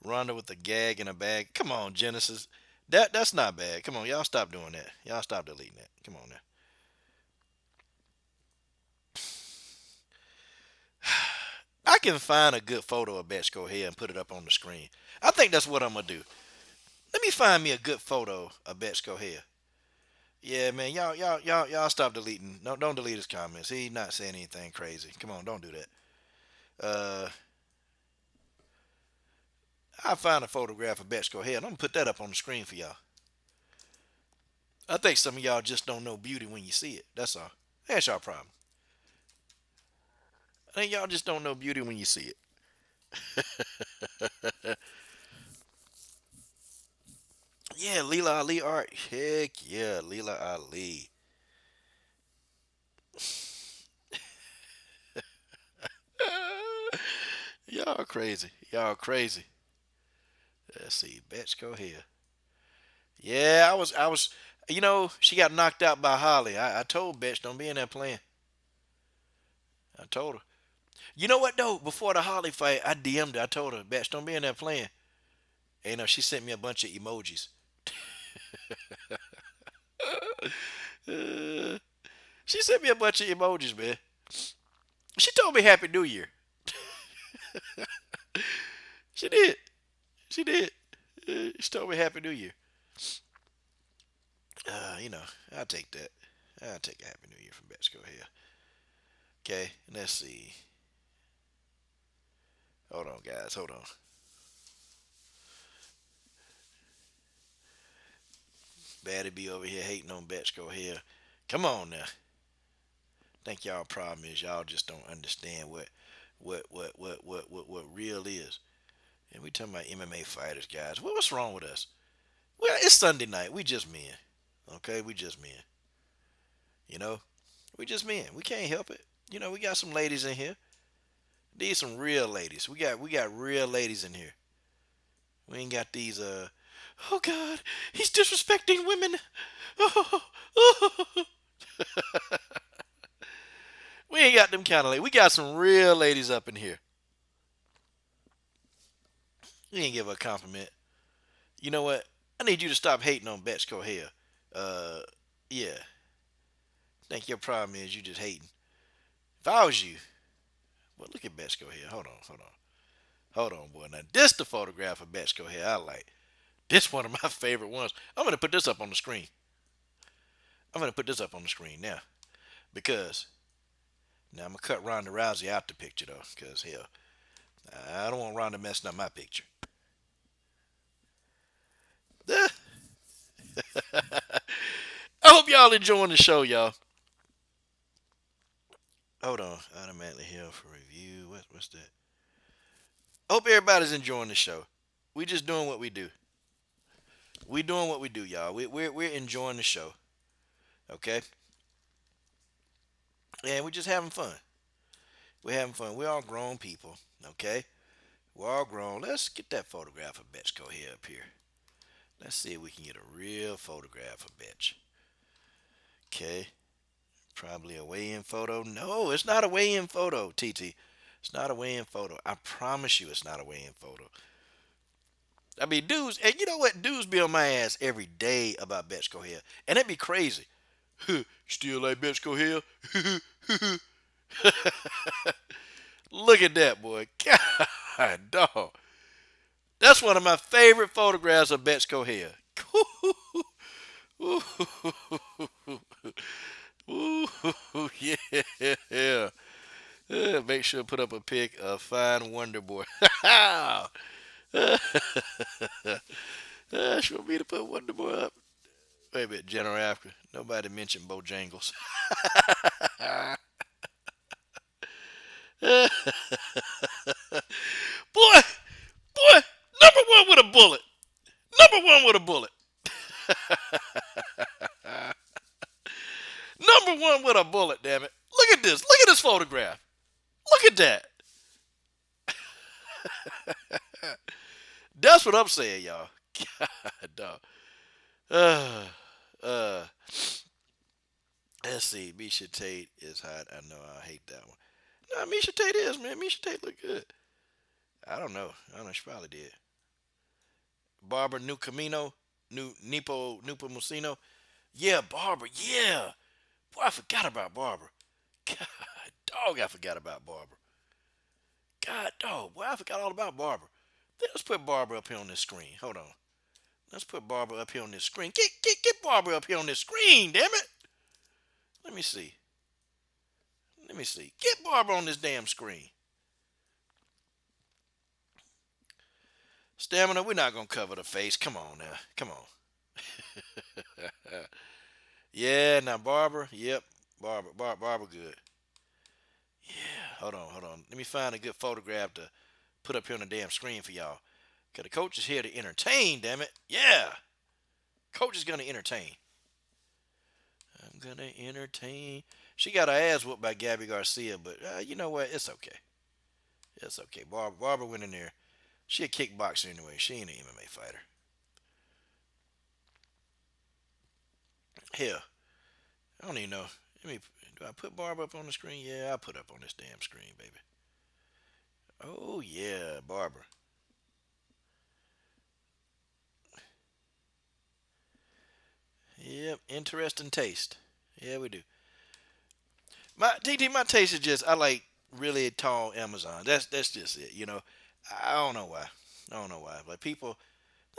Ronda with a gag in a bag. Come on, Genesis. That's not bad. Come on, y'all stop doing that. Y'all stop deleting that. Come on now. I can find a good photo of Betch Kohea and put it up on the screen. I think that's what I'm gonna do. Let me find me a good photo of Betch Kohea. Yeah, man, y'all stop deleting. No, don't delete his comments. He's not saying anything crazy. Come on, don't do that. I found a photograph of Betch Kohea, and I'm gonna put that up on the screen for y'all. I think some of y'all just don't know beauty when you see it. That's all. That's y'all problem. I think y'all just don't know beauty when you see it. Yeah, Leela Ali art. Heck yeah, Leela Ali. Y'all crazy. Y'all crazy. Let's see. Betch Kohea. Yeah, I was, you know, she got knocked out by Holly. I told Betch, don't be in there playing. I told her. You know what, though? Before the Holly fight, I DM'd her. I told her, Betch, don't be in there playing. And, you know, she sent me a bunch of emojis. She sent me a bunch of emojis, man. She told me Happy New Year. She did. She did. She told me Happy New Year. You know, I'll take that. I'll take a Happy New Year from Betch Kohea. Okay, let's see. Hold on, guys. Hold on. Baddie be over here hating on Betch Kohea. Come on now. Think y'all problem is y'all just don't understand what real is. And we talking about MMA fighters, guys. What's wrong with us? Well, it's Sunday night. We just men. Okay, we just men. You know, we just men. We can't help it. You know, we got some ladies in here. These some real ladies. We got real ladies in here. We ain't got these oh God, he's disrespecting women. We ain't got them kind of ladies. We got some real ladies up in here. You ain't give her a compliment. You know what? I need you to stop hating on Betch Kohea. Yeah. Think your problem is you just hating. If I was you, Well, look at Betchko here. Hold on, boy. Now, this the photograph of Betchko here I like. This one of my favorite ones. I'm going to put this up on the screen. Now. Because, now I'm going to cut Ronda Rousey out the picture, though. Because, hell, I don't want Ronda messing up my picture. I hope y'all enjoying the show, y'all. Hold on. Automatically here for review. What's that? Hope everybody's enjoying the show. We just doing what we do. We doing what we do, y'all. We're enjoying the show. Okay? And we're just having fun. We're having fun. We're all grown people. Okay? We're all grown. Let's get that photograph of Betchko here up here. Let's see if we can get a real photograph of Betch. Okay. Probably a weigh-in photo. No, it's not a weigh-in photo, TT. It's not a weigh-in photo. I promise you it's not a weigh-in photo. I mean, dudes, and you know what? Dudes be on my ass every day about Betchko here. And it'd be crazy. Still like Betchko here? Look at that, boy. God, dog. That's one of my favorite photographs of Betchko here. Ooh, yeah. Make sure to put up a pic of fine Wonder Boy. She want me to put Wonder Boy up. Wait a minute, General Africa. Nobody mentioned Bojangles. boy, number one with a bullet. Number one with a bullet. Number one with a bullet, damn it. Look at this. Look at this photograph. Look at that. That's what I'm saying, y'all. God, dog. Let's see. Misha Tate is hot. I know. I hate that one. No, Misha Tate is, man. Misha Tate look good. I don't know. She probably did. Barbara New Camino. Nipo Musino. Yeah, Barbara. Yeah. Boy, I forgot about Barbara. God, dog, I forgot about Barbara. God, dog, boy, I forgot all about Barbara. Let's put Barbara up here on this screen. Hold on. Let's put Barbara up here on this screen. Get Barbara up here on this screen, damn it. Let me see. Get Barbara on this damn screen. Stamina, we're not going to cover the face. Come on now. Come on. Yeah, now Barbara. Yep. Barbara good. Yeah. Hold on. Let me find a good photograph to put up here on the damn screen for y'all. Because the coach is here to entertain, damn it. Yeah. Coach is going to entertain. I'm going to entertain. She got her ass whooped by Gabby Garcia, but you know what? It's okay. It's okay. Barbara went in there. She a kickboxer anyway. She ain't an MMA fighter. Hell, I don't even know. Do I put Barbara up on the screen? Yeah, I put up on this damn screen, baby. Oh, yeah, Barbara. Yep, interesting taste. Yeah, we do. My taste is just I like really tall Amazon. That's just it. You know, I don't know why. Like people,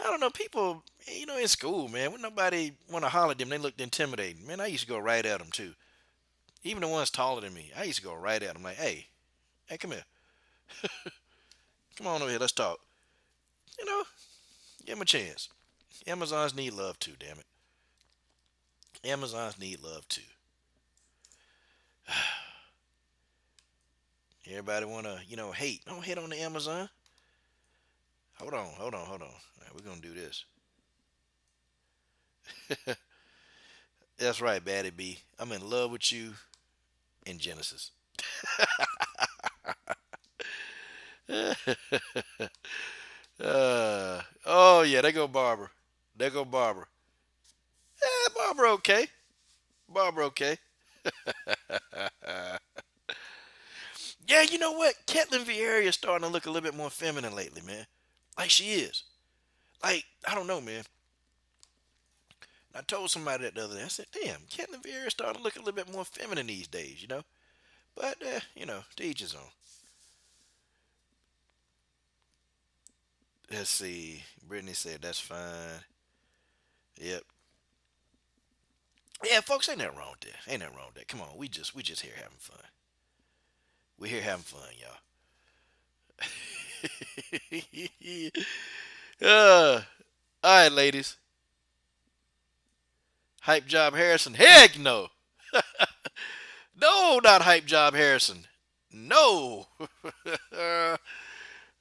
I don't know. People, in school, man, when nobody want to holler at them, they looked intimidating. Man, I used to go right at them too. Even the ones taller than me, I used to go right at them. Like, hey, come here. Come on over here. Let's talk. Give them a chance. Amazons need love too. Damn it. Amazons need love too. Everybody wanna, hate. Don't hate on the Amazon. Hold on. All right, we're gonna do this. That's right, Batty B. I'm in love with you in Genesis. Oh yeah, there go Barbara. Barbara okay. Yeah, you know what? Caitlin Vieira is starting to look a little bit more feminine lately, man. Like she is. Like, I don't know, man. I told somebody that the other day. I said, damn, Caitlin Vieira is starting to look a little bit more feminine these days, But, to each his own. Let's see. Brittany said that's fine. Yep. Yeah, folks, ain't nothing wrong with that. Ain't nothing wrong with that. Come on, we just here having fun. We here having fun, y'all. uh, all right, ladies. Hype Job Harrison. Heck no. No, not Hype Job Harrison. No.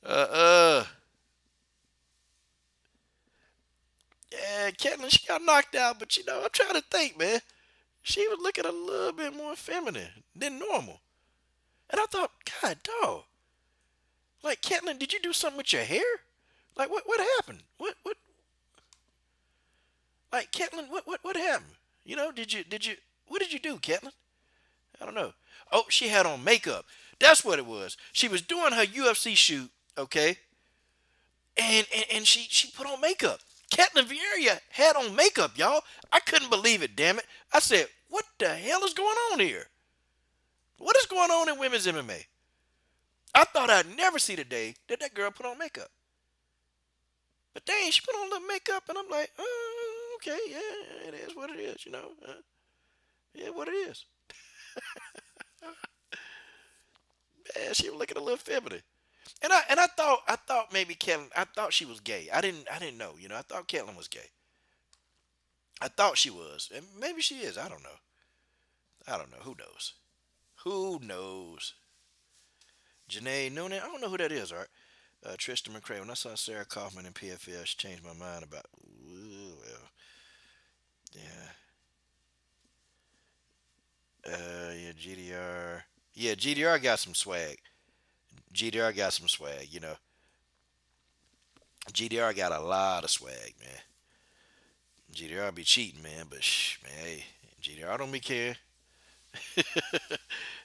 uh. Yeah, Caitlyn, she got knocked out, but I'm trying to think, man. She was looking a little bit more feminine than normal. And I thought, God, dog. Like, Caitlyn, did you do something with your hair? Like, what happened? Like, Caitlyn, what happened? What did you do, Caitlyn? I don't know. Oh, she had on makeup. That's what it was. She was doing her UFC shoot, okay? And she put on makeup. Caitlyn Vieira had on makeup, y'all. I couldn't believe it, damn it. I said, what the hell is going on here? What is going on in women's MMA? I thought I'd never see the day that girl put on makeup. But dang, she put on a little makeup, and I'm like, okay, yeah, it is what it is, yeah, what it is. Man, she was looking a little feminine. And I thought maybe Caitlyn. I thought she was gay. I didn't know. I thought Caitlyn was gay. I thought she was, and maybe she is. I don't know. I don't know. Who knows? Who knows? Janae Noonan. I don't know who that is. All right. Tristan McCray. When I saw Sarah Kaufman in PFL, she changed my mind about. Well, yeah. Yeah. GDR. Yeah, GDR got some swag. GDR got some swag. GDR got a lot of swag, man. GDR be cheating, man, but man, hey, GDR don't be caring.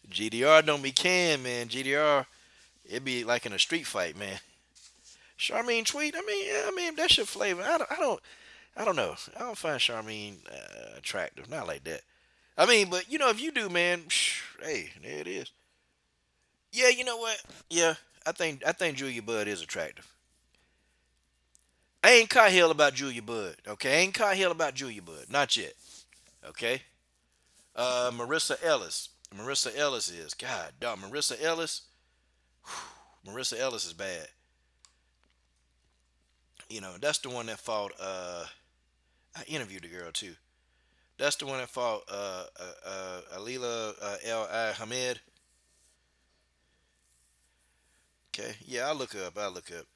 GDR don't be caring, man. GDR, it be like in a street fight, man. Charmine Tweet, I mean that's your flavor. I don't know. I don't find Charmine attractive, not like that. I mean, but if you do, man, hey, there it is. Yeah, you know what? Yeah, I think Julia Budd is attractive. I ain't caught hell about Julia Budd, okay? I ain't caught hell about Julia Budd, not yet, okay? Marissa Ellis. Marissa Ellis is God, dog. Marissa Ellis. Marissa Ellis is bad. That's the one that fought. I interviewed the girl too. That's the one that fought Alila El Ahmed. Okay, yeah, I'll look her up. I'll look her up.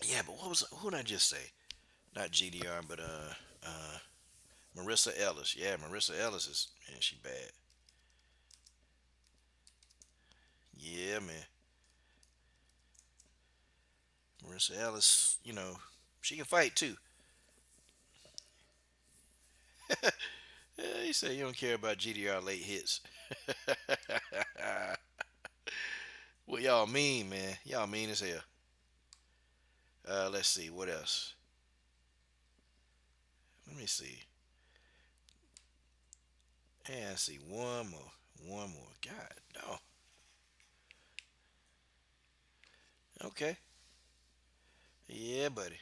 Yeah, but who did I just say? Not GDR, but Marissa Ellis. Yeah, Marissa Ellis is, man, she bad. Yeah, man. Marissa Ellis, she can fight too. Yeah, he said you don't care about GDR late hits. What y'all mean, man? Y'all mean as hell. Let's see, what else? Let me see. And I see one more. One more. God, no. Okay. Yeah, buddy.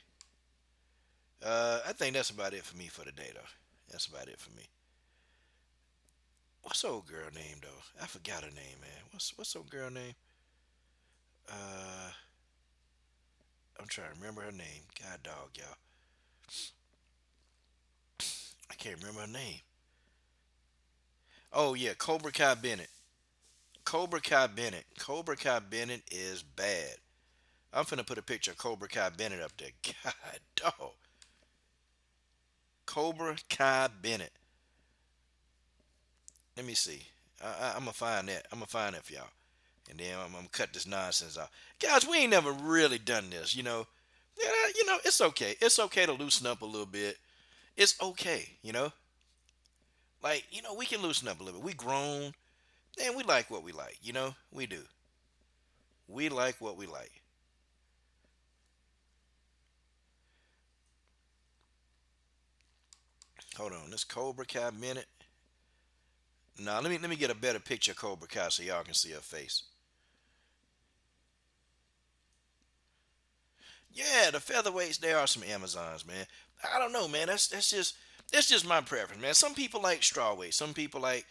I think that's about it for me for today, though. That's about it for me. What's old girl name though? I forgot her name, man. What's old girl name? Uh, I'm trying to remember her name. God dog, y'all. I can't remember her name. Oh yeah, Cobra Kai Bennett. Cobra Kai Bennett. Cobra Kai Bennett is bad. I'm finna put a picture of Cobra Kai Bennett up there. God dog. Cobra Kai Bennett. Let me see. I'm gonna find that. I'm gonna find that for y'all, and then I'm gonna cut this nonsense out. Guys, we ain't never really done this. Yeah, it's okay. It's okay to loosen up a little bit. It's okay. Like, we can loosen up a little bit. We grown, and we like what we like. We do. We like what we like. Hold on, this Cobra Kai Bennett. Now let me get a better picture of Cobra Kai so y'all can see her face. Yeah, the featherweights, there are some Amazons, man. I don't know, man. That's just my preference, man. Some people like straw weight. Some people like,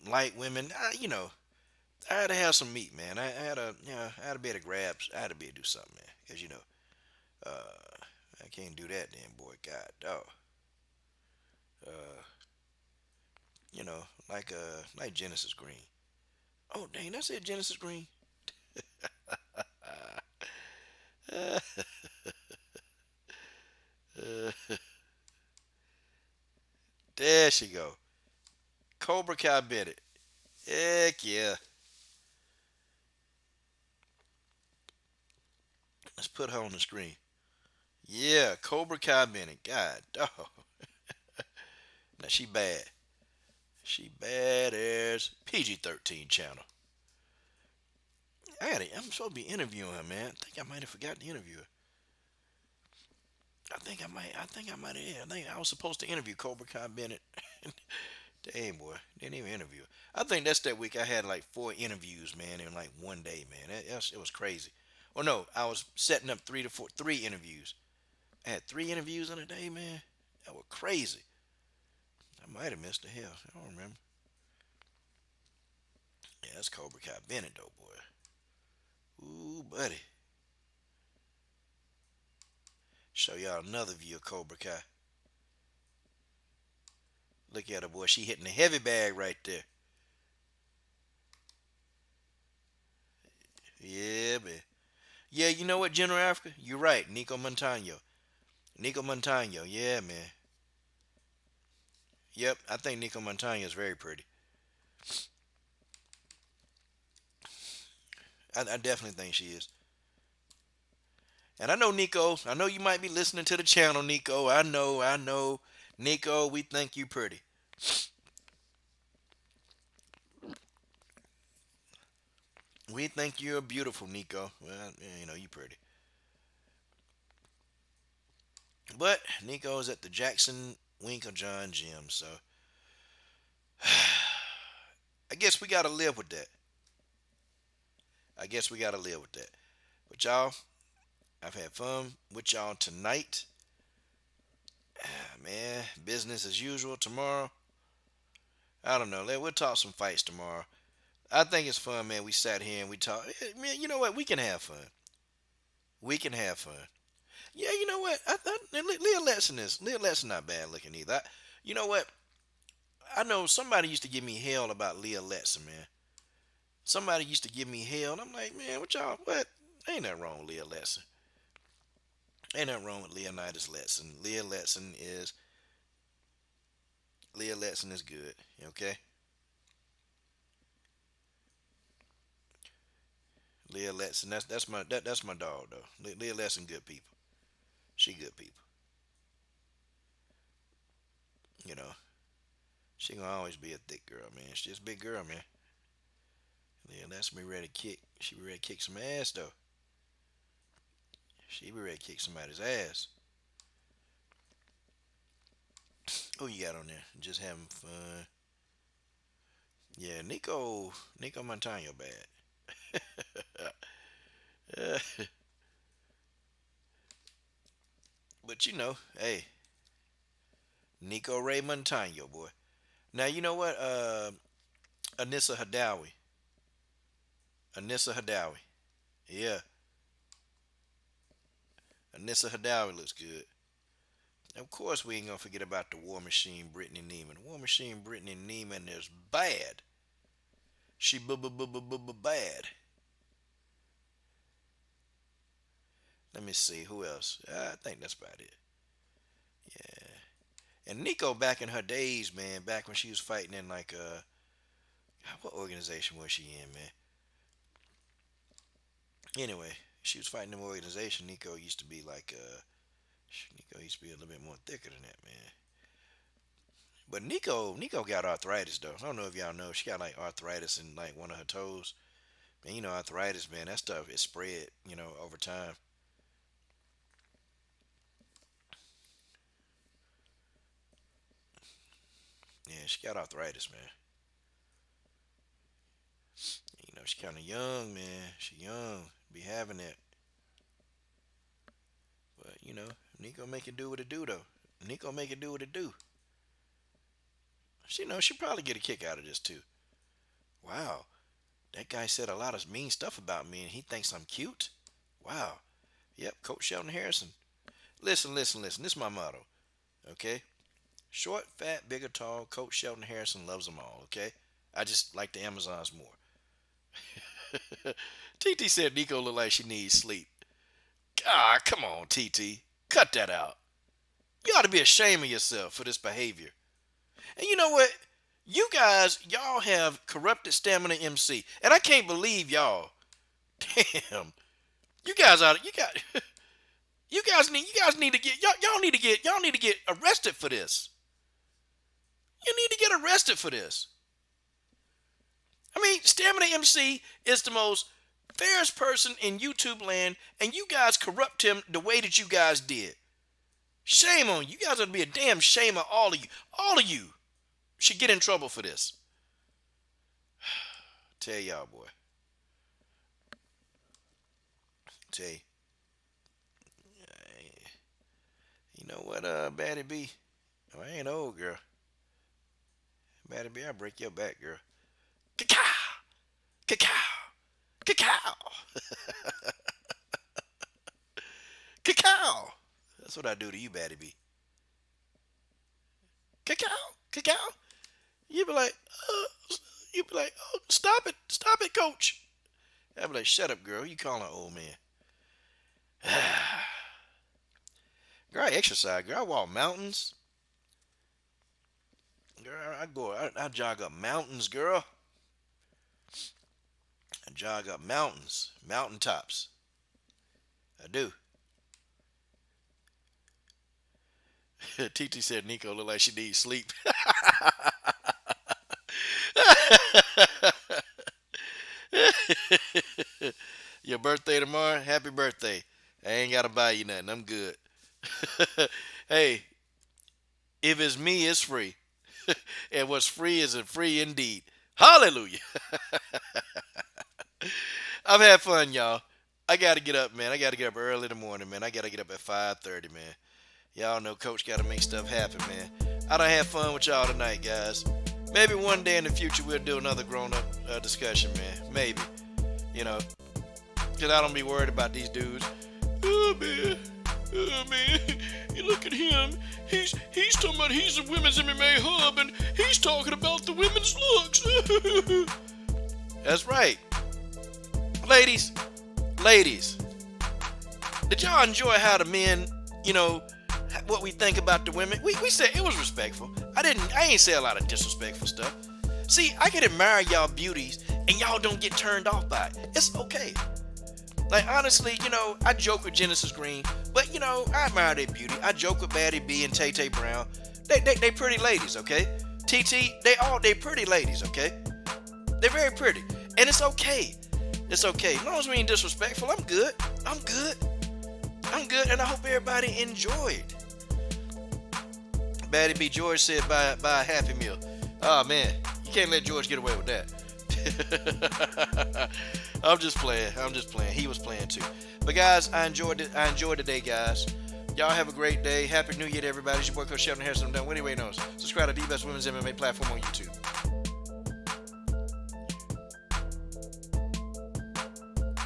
light women. I had to have some meat, man. I had to be able to grab. I had to be able to do something, man. Because I can't do that, then, boy. God, dog. Uh, like Genesis Green. Oh, dang, that's it, Genesis Green. There she go. Cobra Kai Bennett. Heck yeah. Let's put her on the screen. Yeah, Cobra Kai Bennett. God, dog. Now she bad. She bad as PG-13 channel. I'm supposed to be interviewing her, man. I think I might have forgot to interview her. I think I was supposed to interview Cobra Kai Bennett. Damn, boy. Didn't even interview her. I think that's that week I had like 4 interviews, man, in like one day, man. It was crazy. Oh no, I was setting up 3 interviews. I had 3 interviews in a day, man. That was crazy. I might have missed the hell. I don't remember. Yeah, that's Cobra Kai Bennett, though, boy. Ooh, buddy. Show y'all another view of Cobra Kai. Look at her, boy. She hitting the heavy bag right there. Yeah, man. Yeah, you know what, General Africa? You're right. Nico Montano. Nico Montano. Yeah, man. Yep, I think Nico Montano is very pretty. I definitely think she is. And I know, Nico, I know you might be listening to the channel, Nico. I know. Nico, we think you pretty. We think you're beautiful, Nico. Well, yeah, you pretty. But Nico's at the Jackson Winklejohn gym, so I guess we gotta live with that. I guess we gotta live with that. But y'all, I've had fun with y'all tonight. Man, business as usual tomorrow. I don't know. We'll talk some fights tomorrow. I think it's fun, man. We sat here and we talked. Man, you know what? We can have fun. We can have fun. Yeah, you know what? Leah Letson not bad looking either. You know what? I know somebody used to give me hell about Leah Letson, man. Somebody used to give me hell, and I'm like, man, what? Ain't nothing wrong with Leah Letson. Ain't nothing wrong with Leonidas Letson. Leah Letson is good. Okay, Leah Letson. That's my dog though. Leah Letson, good people. She good people. You know, she gonna always be a thick girl, man. She's just a big girl, man. Leah Letson be ready to kick. She be ready to kick some ass though. She be ready to kick somebody's ass. Who you got on there? Just having fun. Yeah, Nico Montano bad. But hey, Nico Ray Montano, boy. Now you know what? Anissa Hadawi. Anissa Hadawi. Yeah, Anissa Hadawi looks good. Of course, we ain't gonna forget about the War Machine, Brittany Neiman. War Machine, Brittany Neiman is bad. She bad. Let me see who else. I think that's about it. Yeah. And Nico, back in her days, man, back when she was fighting in like what organization was she in, man? Anyway, she was fighting in an organization. Nico used to be like Nico used to be a little bit more thicker than that, man. But Nico got arthritis though. I don't know if y'all know. She got like arthritis in like one of her toes. Man, arthritis, man, that stuff is spread, over time. Yeah, she got arthritis, man. She kind of young, man. She young. Be having that. you know, Nico make it do what it do, though. Nico make it do what it do. She knows she'll probably get a kick out of this, too. Wow. That guy said a lot of mean stuff about me, and he thinks I'm cute? Wow. Yep, Coach Shelton Harrison. Listen. This is my motto, okay? Short, fat, big or tall, Coach Shelton Harrison loves them all, okay? I just like the Amazons more. TT said Nico look like she needs sleep. Ah, come on, TT. Cut that out. You ought to be ashamed of yourself for this behavior. And you know what? You guys, y'all have corrupted Stamina MC. And I can't believe y'all. Damn. You guys need to get arrested for this. You need to get arrested for this. I mean, Stamina MC is the most fairest person in YouTube land, and you guys corrupt him the way that you guys did. Shame on you. You guys ought to be a damn shame on all of you. All of you should get in trouble for this. Tell y'all, boy. Tell you. You know what, Batty B? Oh, I ain't old, girl. Batty B, I'll break your back, girl. Cacao! Cacao! Cacao! Cacao! That's what I do to you, Batty B. Cacao! Cacao! You be like, oh, stop it, coach. I be like, shut up, girl. You calling an old man. Girl, I exercise. Girl, I walk mountains. Girl, I jog up mountains, girl. I jog up mountains, mountaintops. I do. TT said Nico look like she needs sleep. Your birthday tomorrow? Happy birthday. I ain't got to buy you nothing. I'm good. Hey, if it's me, it's free. And what's free isn't free indeed. Hallelujah. I've had fun, y'all. I got to get up, man. I got to get up early in the morning, man. I got to get up at 5:30, man. Y'all know Coach got to make stuff happen, man. I done had fun with y'all tonight, guys. Maybe one day in the future we'll do another grown-up discussion, man. Maybe. You know, because I don't be worried about these dudes. Oh, man. You look at him. He's talking about he's a women's MMA hub, and he's talking about the women's looks. That's right. Ladies, did y'all enjoy how the men, you know, what we think about the women? We said it was respectful. I ain't say a lot of disrespectful stuff. See, I can admire y'all beauties, and y'all don't get turned off by it. It's okay. Like, honestly, you know, I joke with Genesis Green, but, you know, I admire their beauty. I joke with Batty B and Tay Tay Brown. They pretty ladies, okay? TT, they pretty ladies, okay? They're very pretty. And it's okay. It's okay. As long as we ain't disrespectful, I'm good. And I hope everybody enjoyed. Batty B George said buy a Happy Meal. Oh, man. You can't let George get away with that. I'm just playing. He was playing too. But guys, I enjoyed it. I enjoyed the day, guys. Y'all have a great day. Happy New Year to everybody. It's your boy Coach Shelton Harrison. I'm done. What anyway knows. Subscribe to the best women's MMA platform on YouTube.